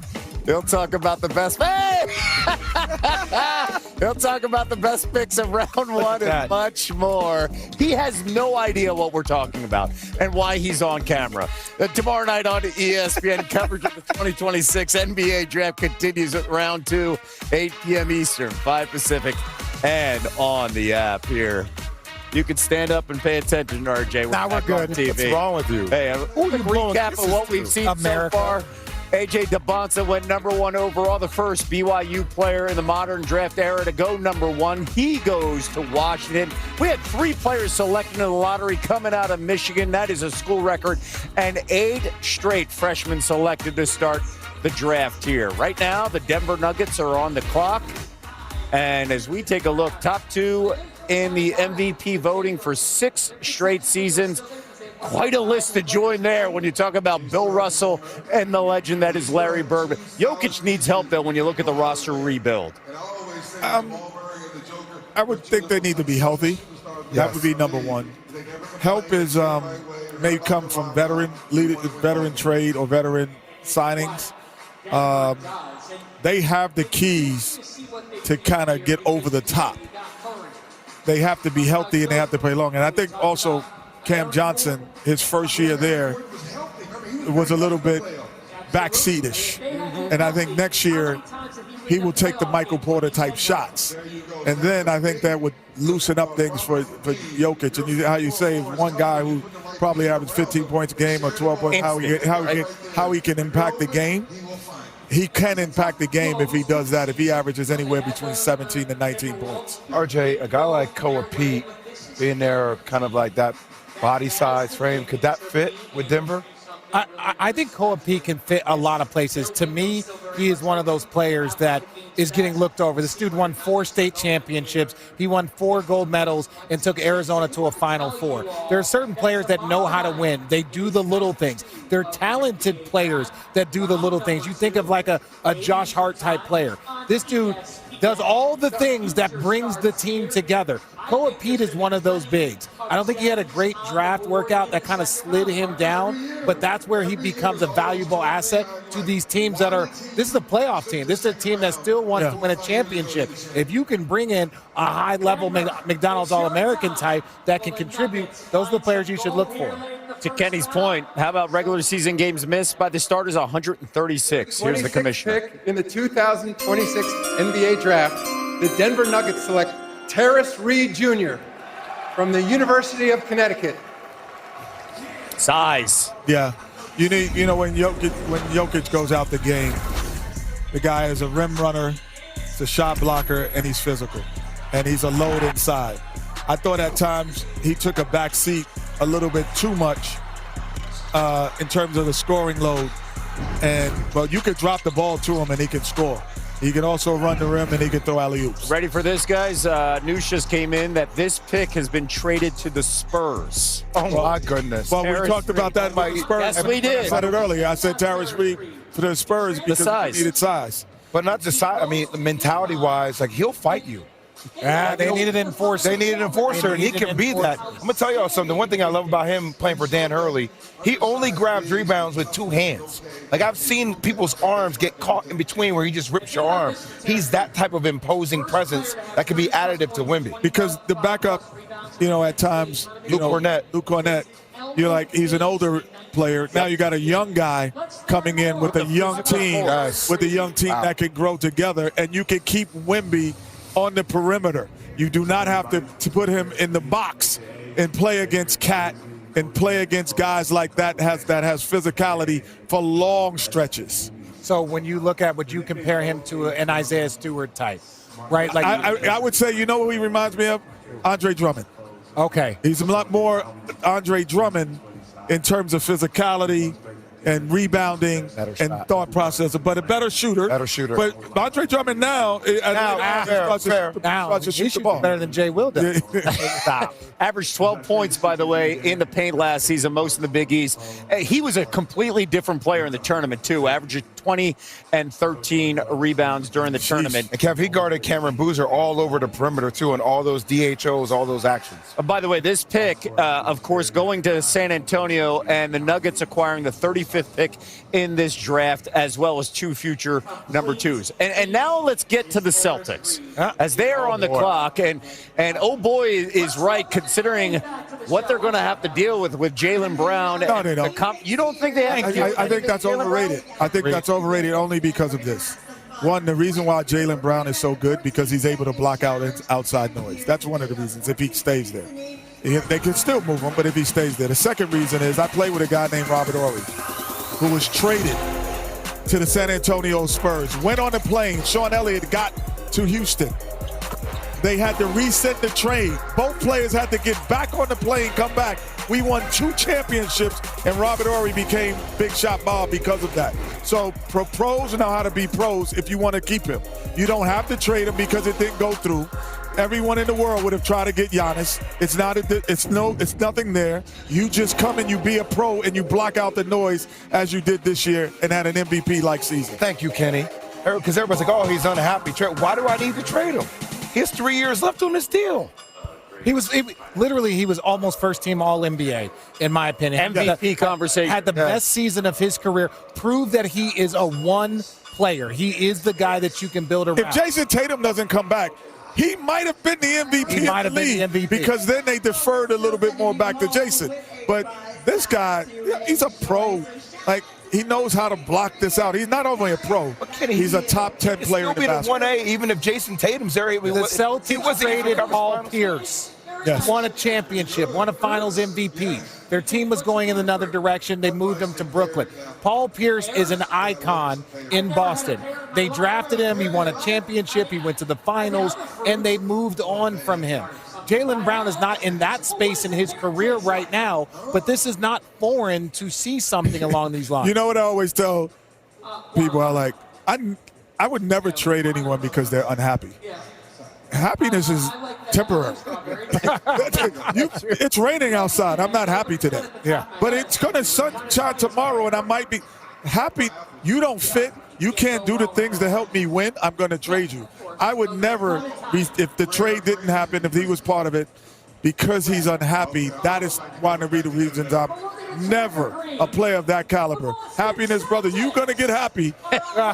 He'll talk about the best. Hey! He'll talk about the best picks of round one and much more. He has no idea what we're talking about and why he's on camera. Tomorrow night on ESPN, coverage of the 2026 NBA draft continues at round 2, 8 p.m. Eastern, 5 Pacific, and on the app here. You can stand up and pay attention, RJ. Now we're good. TV. What's wrong with you? Hey, a recap of what we've seen so far. A.J. DeBonsa went number 1 overall, the first BYU player in the modern draft era to go number 1. He goes to Washington. We had 3 players selected in the lottery coming out of Michigan. That is a school record. And 8 straight freshmen selected to start the draft here. Right now, the Denver Nuggets are on the clock. And as we take a look, top 2 in the MVP voting for 6 straight seasons. Quite a list to join there when you talk about Bill Russell and the legend that is Larry Bird. Jokic needs help, though, when you look at the roster rebuild. I would think they need to be healthy. That would be number one. Help is may come from veteran trade or veteran signings. They have the keys to kind of get over the top. They have to be healthy and they have to play long. And I think also Cam Johnson, his first year there, was a little bit backseatish. And I think next year he will take the Michael Porter type shots. And then I think that would loosen up things for Jokic. And how you say one guy who probably averaged 15 points a game or 12 points, how he can impact the game. He can impact the game if he does that, if he averages anywhere between 17 and 19 points. RJ, a guy like Koa Pete being there, kind of like that body size frame, could that fit with Denver? I think Koa Pete can fit a lot of places. To me, he is one of those players that is getting looked over. This dude won 4 state championships. He won 4 gold medals and took Arizona to a Final Four. There are certain players that know how to win. They do the little things. They're talented players that do the little things. You think of like a Josh Hart type player. This dude does all the things that brings the team together. Koa Pete is one of those bigs. I don't think he had a great draft workout that kind of slid him down, but that's where he becomes a valuable asset to these teams that are, this is a playoff team. This is a team that still wants to win a championship. If you can bring in a high-level McDonald's All-American type that can contribute, those are the players you should look for. To Kenny's point, how about regular season games missed by the starters? 136. Here's the commissioner. Pick in the 2026 NBA draft, the Denver Nuggets select Terrace Reed Jr. from the University of Connecticut. Size. Yeah. You need, when Jokic goes out the game, the guy is a rim runner, he's a shot blocker, and he's physical. And he's a load inside. I thought at times he took a back seat a little bit too much in terms of the scoring load. But you could drop the ball to him and he can score. He can also run the rim and he can throw alley-oops. Ready for this, guys? News just came in that this pick has been traded to the Spurs. Oh, my goodness. Well, we talked about that about the Spurs. Yes, we did. I said it earlier. I said Terrace Reed for the Spurs because he needed size. But not just size. I mean, mentality-wise, like, he'll fight you. They need an enforcer. They need an enforcer, and he can be that. I'm going to tell y'all something. One thing I love about him playing for Dan Hurley, he only grabs rebounds with 2 hands. Like, I've seen people's arms get caught in between where he just rips your arm. He's that type of imposing presence that can be additive to Wemby. Because the backup, at times, Luke Cornett, you're like, he's an older player. Now you got a young guy coming in with a young team, that can grow together, and you can keep Wemby on the perimeter. You do not have to put him in the box and play against Cat and play against guys like that has physicality for long stretches. So when you look at, would you compare him to an Isaiah Stewart type, right? Like I would say, who he reminds me of? Andre Drummond. Okay. He's a lot more Andre Drummond in terms of physicality and rebounding and thought process, but a better shooter. But Andre Drummond now he should be better than Jay Will does. Averaged 12 points, by the way, in the paint last season, most in the Big East. He was a completely different player in the tournament, too, averaging 20 and 13 rebounds during the tournament. And Kev, he guarded Cameron Boozer all over the perimeter, too, and all those DHOs, all those actions. By the way, this pick, of course, going to San Antonio and the Nuggets acquiring the 35th pick in this draft, as well as 2 future number 2s. And now let's get to the Celtics, as they are on the clock. And oh boy, is right, considering what they're going to have to deal with Jaylen Brown. No, they don't. You don't think they have to? I think that's overrated. I think that's overrated only because of this. One, the reason why Jaylen Brown is so good, because he's able to block out outside noise. That's one of the reasons, if he stays there. They can still move him, but if he stays there. The second reason is I played with a guy named Robert Horry, who was traded to the San Antonio Spurs. Went on a plane. Sean Elliott got to Houston. They had to reset the trade. Both players had to get back on the plane, come back. We won 2 championships, and Robert Horry became Big Shot Bob because of that. So pros know how to be pros if you want to keep him. You don't have to trade him because it didn't go through. Everyone in the world would have tried to get Giannis. It's nothing there. You just come and you be a pro and you block out the noise as you did this year and had an MVP-like season. Thank you, Kenny. Because everybody's like, oh, he's unhappy. Why do I need to trade him? He has 3 years left on this deal. He was almost first team All NBA, in my opinion. MVP conversation. Had the best season of his career. Proved that he is a one player. He is the guy that you can build around. If Jason Tatum doesn't come back, he might have been the MVP of the league because then they deferred a little bit more back to Jason. But this guy, he's a pro. Like, he knows how to block this out. He's not only a pro, he's a top 10 player in the basketball. 1A, even if Jason Tatum's there. The Celtics traded Paul Pierce. Yes. Won a championship, won a finals MVP. Their team was going in another direction. They moved him to Brooklyn. Paul Pierce is an icon in Boston. They drafted him. He won a championship. He went to the finals, and they moved on from him. Jaylen Brown is not in that space in his career right now, but this is not foreign to see something along these lines. You know what I always tell people? I would never trade anyone because they're unhappy. Happiness is temporary. It's raining outside. I'm not happy today. Yeah. But it's going to sunshine tomorrow, and I might be happy. You don't fit. You can't do the things to help me win. I'm going to trade you. I would never, if the trade didn't happen, if he was part of it, because he's unhappy, that is one of the reasons I'm never a player of that caliber. Happiness, brother, you're going to get happy.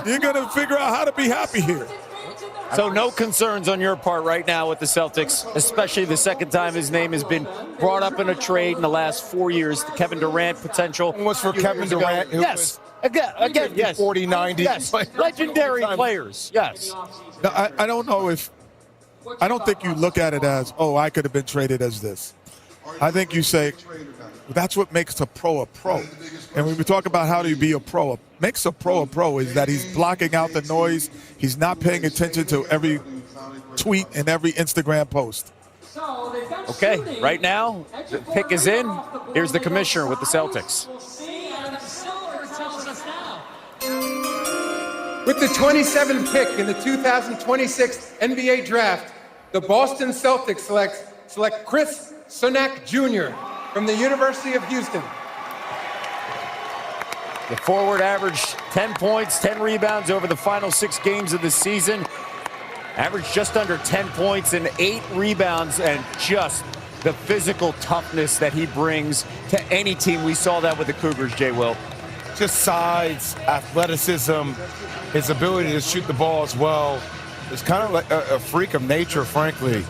You're going to figure out how to be happy here. So no concerns on your part right now with the Celtics, especially the second time his name has been brought up in a trade in the last 4 years. The Kevin Durant potential. Was for Kevin Durant. Yes. Again, yes. 40, 90. Yes. Legendary players. Yes. No, I don't know if – I don't think you look at it as, oh, I could have been traded as this. I think you say that's what makes a pro. And when we talk about how do you be a pro, what makes a pro is that he's blocking out the noise. He's not paying attention to every tweet and every Instagram post. Okay, right now, the pick is in. Here's the commissioner with the Celtics. With the 27th pick in the 2026 NBA Draft, the Boston Celtics select Chris Sunak Jr. from the University of Houston. The forward averaged 10 points, 10 rebounds over the final 6 games of the season. Averaged just under 10 points and 8 rebounds, and just the physical toughness that he brings to any team. We saw that with the Cougars, Jay Will. Just size, athleticism, his ability to shoot the ball as well. It's kind of like a freak of nature, frankly.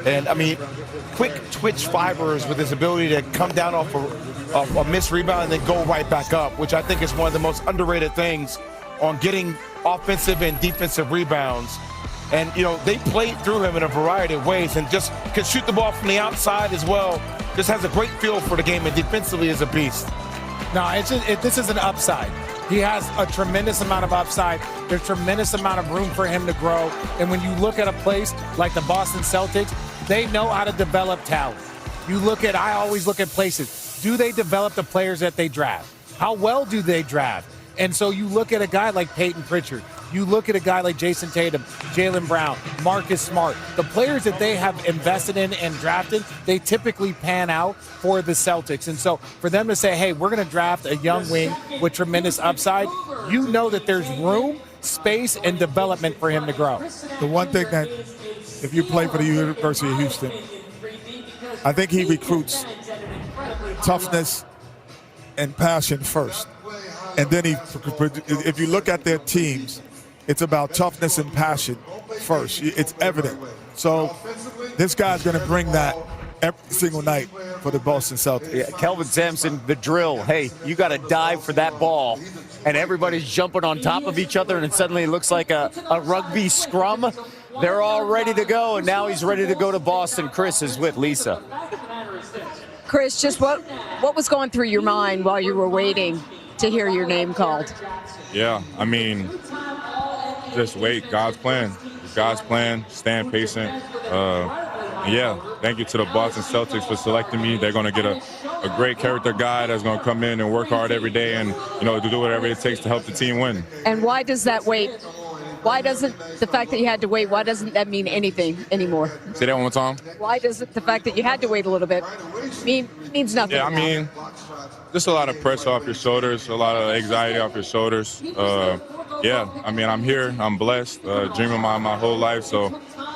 And, I mean, quick twitch fibers with his ability to come down off a missed rebound and then go right back up, which I think is one of the most underrated things on getting offensive and defensive rebounds. And, you know, they played through him in a variety of ways and just can shoot the ball from the outside as well. Just has a great feel for the game and defensively is a beast. No, this is an upside. He has a tremendous amount of upside. There's tremendous amount of room for him to grow. And when you look at a place like the Boston Celtics, they know how to develop talent. I always look at places. Do they develop the players that they draft? How well do they draft? And so you look at a guy like Peyton Pritchard. You look at a guy like Jason Tatum, Jaylen Brown, Marcus Smart. The players that they have invested in and drafted, they typically pan out for the Celtics. And so for them to say, hey, we're going to draft a young wing with tremendous upside, you know that there's room, space, and development for him to grow. The one thing that, if you play for the University of Houston, I think he recruits toughness and passion first. And then if you look at their teams, it's about toughness and passion first. It's evident. So this guy's going to bring that every single night for the Boston Celtics. Yeah, Kelvin Sampson, the drill. Hey, you got to dive for that ball. And everybody's jumping on top of each other, and it suddenly looks like a rugby scrum. They're all ready to go, and now he's ready to go to Boston. Chris is with Lisa. Chris, just what was going through your mind while you were waiting to hear your name called? Yeah, I mean, just wait. God's plan. God's plan. Stand patient. Yeah, thank you to the Boston Celtics for selecting me. They're going to get a great character guy that's going to come in and work hard every day and, you know, to do whatever it takes to help the team win. And why does that wait? Why doesn't the fact that you had to wait, why doesn't that mean anything anymore? Say that one more time. Why does the fact that you had to wait a little bit means nothing? Yeah, I mean, just a lot of pressure off your shoulders, a lot of anxiety off your shoulders. Yeah, I mean, I'm here. I'm blessed, dreaming my whole life. So,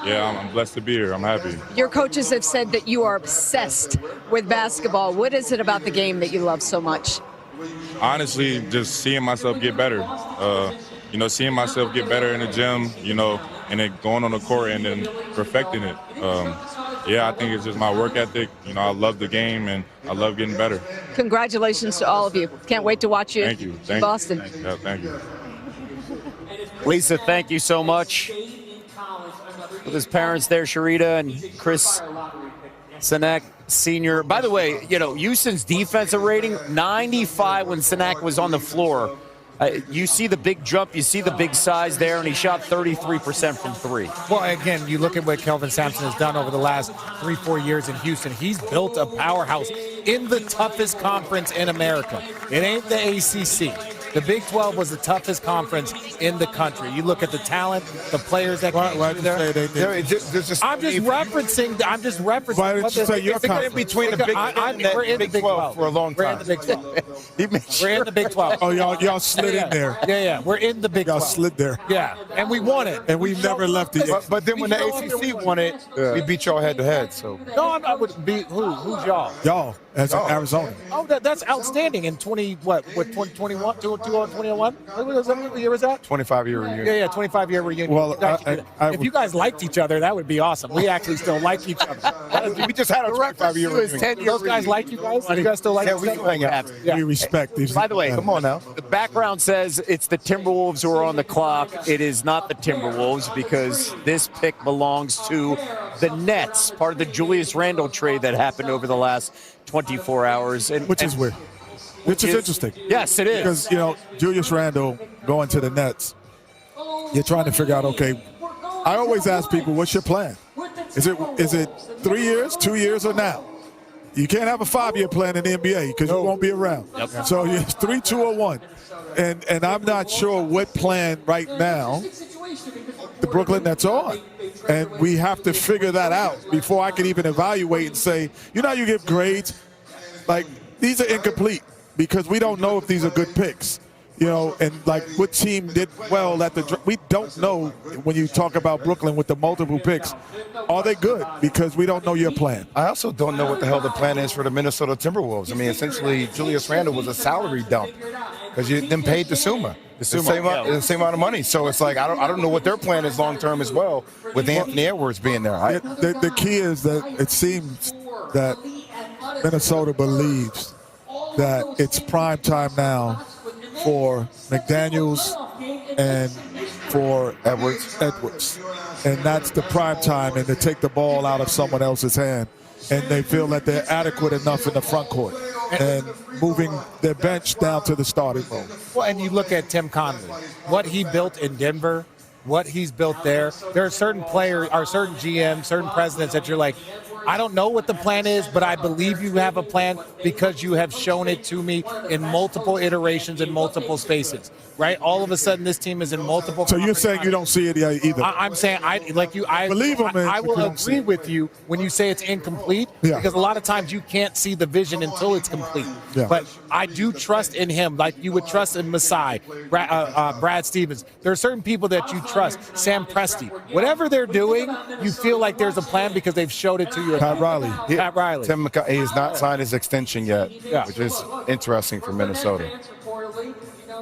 yeah, I'm blessed to be here. I'm happy. Your coaches have said that you are obsessed with basketball. What is it about the game that you love so much? Honestly, just seeing myself get better. Seeing myself get better in the gym, and then going on the court and then perfecting it. I think it's just my work ethic. I love the game and I love getting better. Congratulations to all of you. Can't wait to watch you in Boston. Thank you. Lisa, thank you so much. With his parents there, Sharita and Chris Sinek Sr. By the way, Houston's defensive rating, 95 when Sinek was on the floor. You see the big jump, you see the big size there, and he shot 33% from three. Well, again, you look at what Kelvin Sampson has done over the last 3-4 years in Houston. He's built a powerhouse in the toughest conference in America. It ain't the ACC. The Big 12 was the toughest conference in the country. You look at the talent, the players that came through there. I'm just referencing. Why didn't you say your conference? In between the We're in the Big 12 for a long time. We're in the Big 12. We're in the Big 12. Oh, y'all slid in there. Yeah. We're in the Big 12. Y'all slid there. Yeah, and we won it. And we've never left it yet. But then when the ACC won it, we beat y'all head to head. So no, I would be who's y'all? Y'all, as in Arizona. Oh, that's outstanding. In 2021, 2001? What year was that? 25-year reunion. Yeah, 25-year reunion. Well, if you guys liked each other, that would be awesome. We actually still like each other. We just had a 25-year reunion. Those guys like you guys? You guys still like each other? We respect these. By the way, come on now. The background says it's the Timberwolves who are on the clock. It is not the Timberwolves because this pick belongs to the Nets, part of the Julius Randle trade that happened over the last 24 hours. Which is weird. Which is interesting. Yes, it is. Because, Julius Randle going to the Nets, you're trying to figure out, okay, I always ask people, what's your plan? Is it 3 years, 2 years, or now? You can't have a 5-year plan in the NBA because you won't be around. Yep. So it's 3, 2, or 1. And I'm not sure what plan right now the Brooklyn Nets on. And we have to figure that out before I can even evaluate and say, how you give grades? Like, these are incomplete because we don't know if these are good picks. And like what team did well at the we don't know when you talk about Brooklyn with the multiple picks. Are they good? Because we don't know your plan. I also don't know what the hell the plan is for the Minnesota Timberwolves. I mean, essentially, Julius Randle was a salary dump because you then paid the Summa. The same amount of money. So it's like, I don't know what their plan is long term as well with Anthony Edwards being there. The key is that it seems that Minnesota believes that it's prime time now for McDaniels and for Edwards. And that's the prime time, and to take the ball out of someone else's hand. And they feel that they're adequate enough in the front court and moving their bench down to the starting role. Well, and you look at Tim Conley, what he built in Denver, what he's built there. There are certain players, or certain GMs, certain presidents that you're like, I don't know what the plan is, but I believe you have a plan because you have shown it to me in multiple iterations in multiple spaces, right? All of a sudden, this team is in multiple. So you're saying you don't see it either? I'm saying I believe him. I will agree with you when you say it's incomplete because a lot of times you can't see the vision until it's complete. Yeah. But I do trust in him, like you would trust in Masai, Brad Stevens. There are certain people that you trust. Sam Presti, whatever they're doing, you feel like there's a plan because they've showed it to you. Pat Riley. Pat Riley. Tim McConnell, he has not signed his extension yet, which is interesting for Minnesota.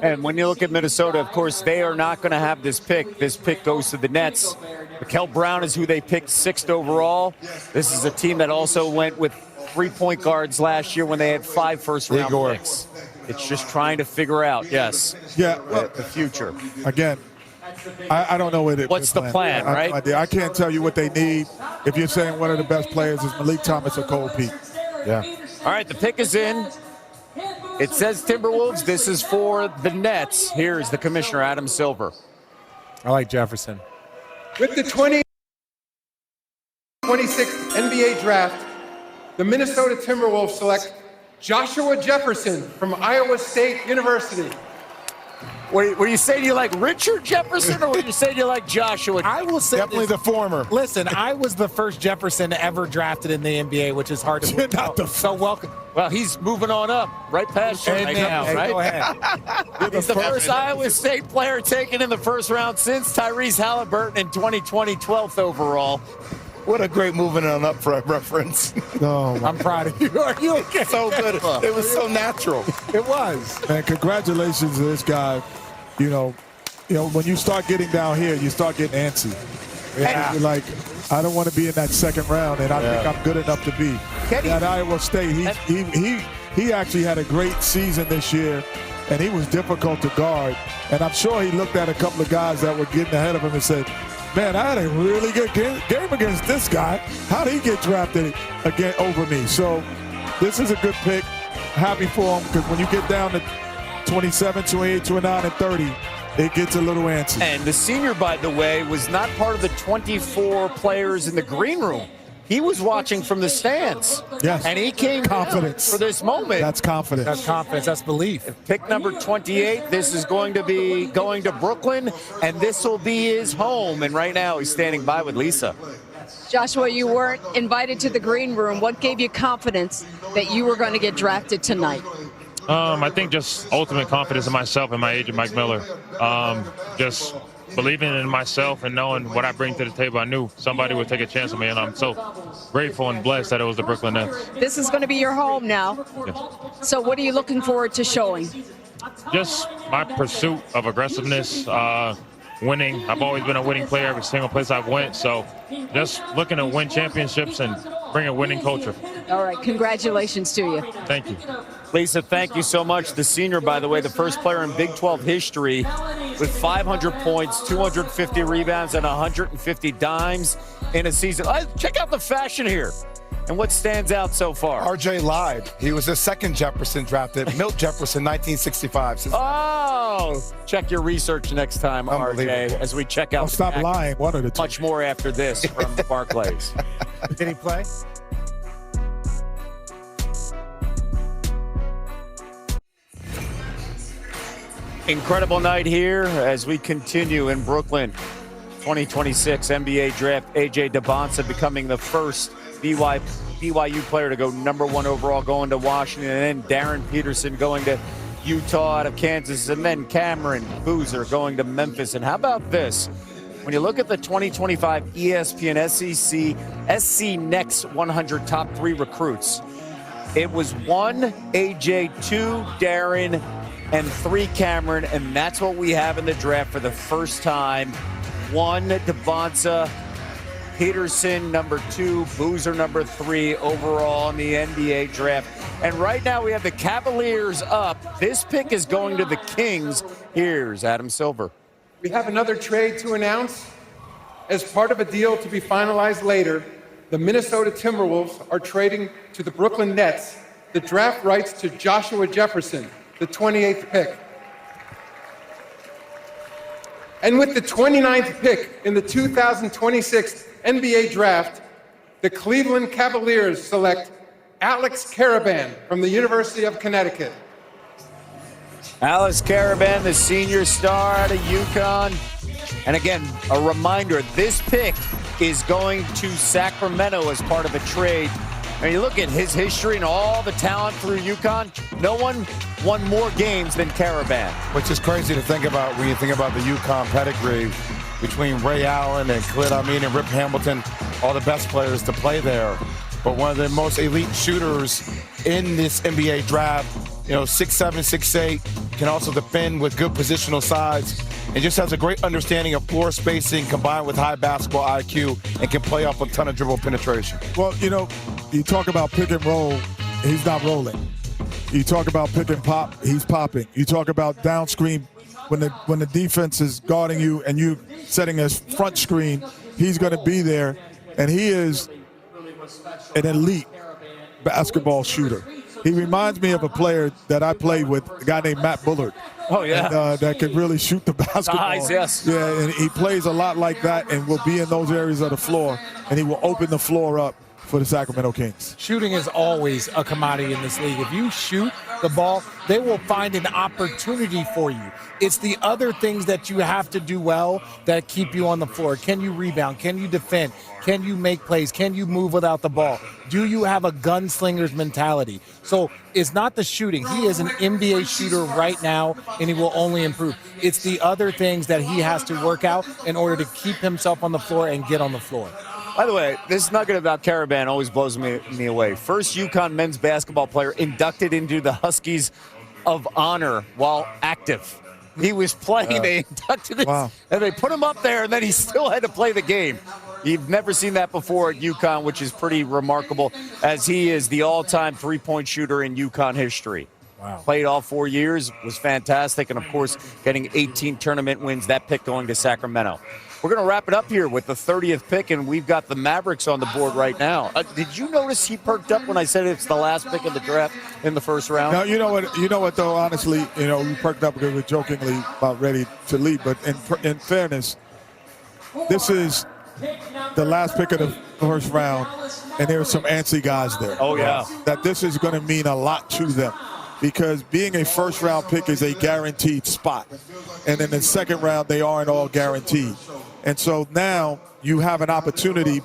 And when you look at Minnesota, of course, they are not going to have this pick. This pick goes to the Nets. Mikael Brown is who they picked 6th overall. This is a team that also went with 3 point guards last year when they had 5 first-round picks. It's just trying to figure out, the future. Again, I don't know what's the plan, right? I can't tell you what they need. If you're saying one of the best players is Malik Thomas or Cole Pete. Yeah. All right, the pick is in. It says Timberwolves. This is for the Nets. Here's the commissioner, Adam Silver. I like Jefferson. With the 26th NBA draft, the Minnesota Timberwolves select Joshua Jefferson from Iowa State University. Were you saying you like Richard Jefferson or were you saying you like Joshua? I will say definitely the former. Listen, I was the first Jefferson ever drafted in the NBA, which is hard to believe. Not the so welcome. Well, he's moving on up, right past you right now, right? Go ahead. He's the first Iowa State player taken in the first round since Tyrese Halliburton in 2020, 12th overall. What a great moving on up for a reference. No, I'm proud of you. Are you okay? So good. It was so natural. It was. Man, congratulations to this guy. You know, when you start getting down here, you start getting antsy. Yeah. You're like, I don't want to be in that second round, and I think I'm good enough to be. At Iowa State, he actually had a great season this year, and he was difficult to guard. And I'm sure he looked at a couple of guys that were getting ahead of him and said, man, I had a really good game against this guy. How'd he get drafted again over me? So this is a good pick. Happy for him, because when you get down to 27, 28, 29, and 30, it gets a little antsy. And the senior, by the way, was not part of the 24 players in the green room. He was watching from the stands. Yes. And he came confidence for this moment. That's confidence. That's confidence. That's belief. Pick number 28. This is going to be going to Brooklyn, and this will be his home. And right now he's standing by with Lisa. Joshua, you weren't invited to the green room. What gave you confidence that you were going to get drafted tonight? I think just ultimate confidence in myself and my agent, Mike Miller. Just believing in myself and knowing what I bring to the table. I knew somebody would take a chance on me, and I'm so grateful and blessed that it was the Brooklyn Nets. This is going to be your home now. Yes. So what are you looking forward to showing? Just my pursuit of aggressiveness, winning. I've always been a winning player every single place I've went, so just looking to win championships and bring a winning culture. All right, congratulations to you. Thank you. Lisa, thank you so much. The senior, by the way, the first player in Big 12 history with 500 points, 250 rebounds, and 150 dimes in a season. Check out the fashion here and what stands out so far. RJ lied. He was the second Jefferson drafted. Milt Jefferson, 1965. Oh, check your research next time, RJ, as we check out. Stop lying. One of the two. Much more after this from Barclays. Did he play? Incredible night here as we continue in Brooklyn. 2026 NBA draft. AJ DeBonsa becoming the first BYU player to go #1 overall, going to Washington, and then Darren Peterson going to Utah out of Kansas, and then Cameron Boozer going to Memphis. And how about this? When you look at the 2025 ESPN SC Next 100 top 3 recruits, it was 1 AJ, 2 Darren, and 3 Cameron, and that's what we have in the draft for the first time. 1 DeBonsa, Peterson #2, Boozer #3 overall in the NBA draft. And right now we have the Cavaliers up. This pick is going to the Kings. Here's Adam Silver. We have another trade to announce. As part of a deal to be finalized later, the Minnesota Timberwolves are trading to the Brooklyn Nets the draft rights to Joshua Jefferson, the 28th pick. And with the 29th pick in the 2026 NBA draft, the Cleveland Cavaliers select Alex Caravan from the University of Connecticut. Alex Caravan, the senior star out of UConn. And again, a reminder, this pick is going to Sacramento as part of a trade. And you look at his history and all the talent through UConn, no one won more games than Caravan. Which is crazy to think about when you think about the UConn pedigree between Ray Allen and Khalid Amin and Rip Hamilton, all the best players to play there. But one of the most elite shooters in this NBA draft, 6'7", 6'8", can also defend with good positional size, and just has a great understanding of floor spacing combined with high basketball IQ, and can play off a ton of dribble penetration. Well, you talk about pick and roll, he's not rolling. You talk about pick and pop, he's popping. You talk about down screen, when the defense is guarding you and you setting a front screen, he's going to be there, and he is an elite basketball shooter. He reminds me of a player that I played with, a guy named Matt Bullard. Oh, yeah. And, that could really shoot the basketball. Nice, yes. Yeah, and he plays a lot like that and will be in those areas of the floor, and he will open the floor up for the Sacramento Kings. Shooting is always a commodity in this league. If you shoot the ball, they will find an opportunity for you. It's the other things that you have to do well that keep you on the floor. Can you rebound? Can you defend? Can you make plays? Can you move without the ball? Do you have a gunslinger's mentality? So it's not the shooting. He is an NBA shooter right now, and he will only improve. It's the other things that he has to work out in order to keep himself on the floor and get on the floor. By the way, this nugget about Caravan always blows me away. First UConn men's basketball player inducted into the Huskies of Honor while active. He was playing, they inducted him, and they put him up there, and then he still had to play the game. You've never seen that before at UConn, which is pretty remarkable, as he is the all-time three-point shooter in UConn history. Wow. Played all 4 years, was fantastic, and, of course, getting 18 tournament wins, that pick going to Sacramento. We're going to wrap it up here with the 30th pick, and we've got the Mavericks on the board right now. Did you notice he perked up when I said it's the last pick of the draft in the first round? No, you know what though, honestly, we perked up because we're jokingly about ready to leave, but in fairness, this is the last pick of the first round, and there are some antsy guys there. Oh, yeah. That this is going to mean a lot to them, because being a first-round pick is a guaranteed spot. And in the second round, they aren't all guaranteed. And so now you have an opportunity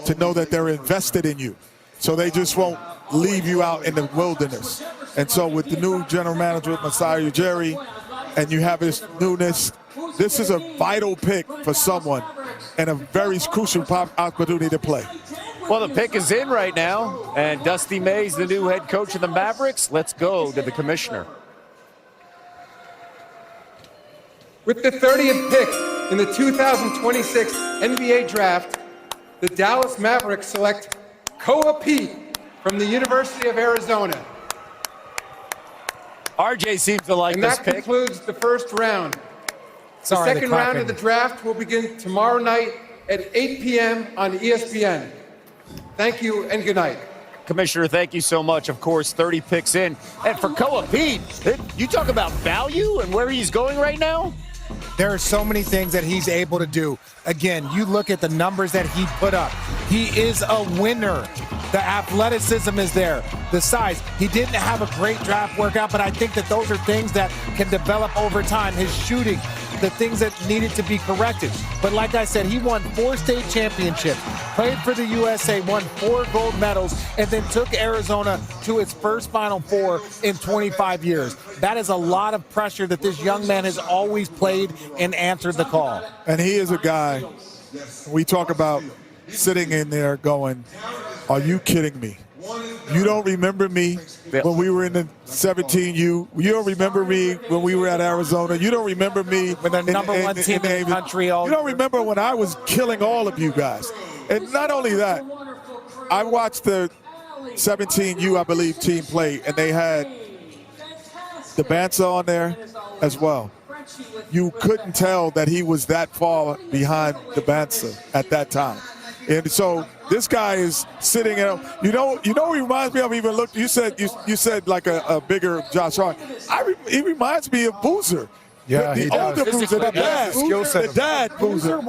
to know that they're invested in you. So they just won't leave you out in the wilderness. And so with the new general manager, Masai Ujiri, and you have his newness, this is a vital pick for someone and a very crucial opportunity to play. Well, the pick is in right now, and Dusty May's the new head coach of the Mavericks. Let's go to the commissioner. With the 30th pick in the 2026 NBA Draft, the Dallas Mavericks select Koa Pete from the University of Arizona. RJ seems to like this pick. And that concludes the first round. Sorry, the second round of the draft will begin tomorrow night at 8 p.m. on ESPN. Thank you and good night. Commissioner, thank you so much. Of course, 30 picks in. And for Koa Pete, you talk about value and where he's going right now? There are so many things that he's able to do. Again, you look at the numbers that he put up. He is a winner. The athleticism is there. The size. He didn't have a great draft workout, but I think that those are things that can develop over time. His shooting, the things that needed to be corrected. But like I said, he won 4 state championships, played for the USA, won 4 gold medals, and then took Arizona to its first Final Four in 25 years. That is a lot of pressure that this young man has always played and answered the call. And he is a guy, we talk about sitting in there going, are you kidding me? You don't remember me when we were in the 17U. You don't remember me when we were at Arizona. You don't remember me when the number one team in the country. You don't remember when I was killing all of you guys. And not only that, I watched the 17U, I believe, team play, and they had the Bansa on there as well. You couldn't tell that he was that far behind the Bansa at that time. And so this guy is sitting in, you know he reminds me of, even look, you said like a bigger Josh Hart. He reminds me of Boozer. Yeah, the older Boozer, the dad Boozer.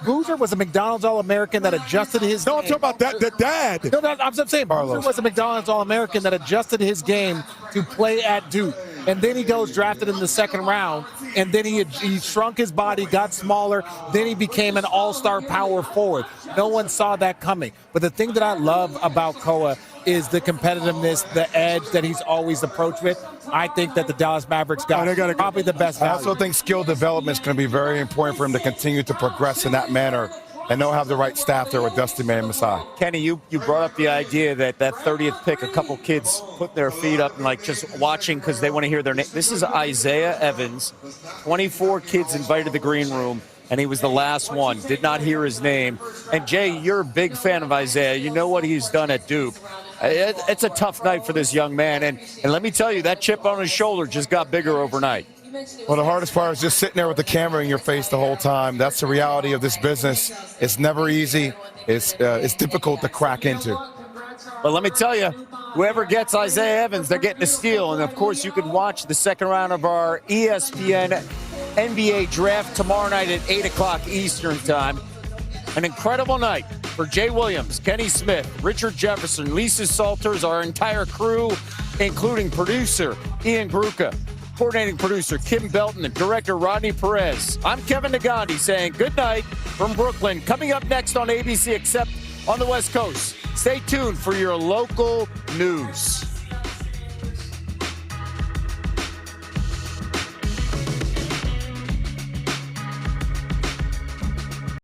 Boozer was a McDonald's All-American that adjusted his game. No, I'm talking about the dad. No, I'm saying Boozer was a McDonald's All-American that adjusted his game to play at Duke. And then he goes drafted in the second round, and then he shrunk his body, got smaller, then he became an all-star power forward. No one saw that coming. But the thing that I love about Koa is the competitiveness, the edge that he's always approached with. I think that the Dallas Mavericks got probably the best value. I also think skill development is going to be very important for him to continue to progress in that manner. And they'll have the right staff there with Dusty May and Masai. Kenny, you brought up the idea that 30th pick, a couple kids put their feet up and like just watching because they want to hear their name. This is Isaiah Evans, 24 kids invited to the green room, and he was the last one, did not hear his name. And Jay, you're a big fan of Isaiah. You know what he's done at Duke. It's a tough night for this young man. And let me tell you, that chip on his shoulder just got bigger overnight. Well, the hardest part is just sitting there with the camera in your face the whole time. That's the reality of this business. It's never easy. It's difficult to crack into. But let me tell you, whoever gets Isaiah Evans, they're getting a steal. And, of course, you can watch the second round of our ESPN NBA Draft tomorrow night at 8 o'clock Eastern Time. An incredible night For Jay Williams, Kenny Smith, Richard Jefferson, Lisa Salters, our entire crew, including producer Ian Gruca, coordinating producer Kim Belton, and director Rodney Perez. I'm Kevin Nagandi saying good night from Brooklyn. Coming up next on ABC, except on the West Coast. Stay tuned for your local news.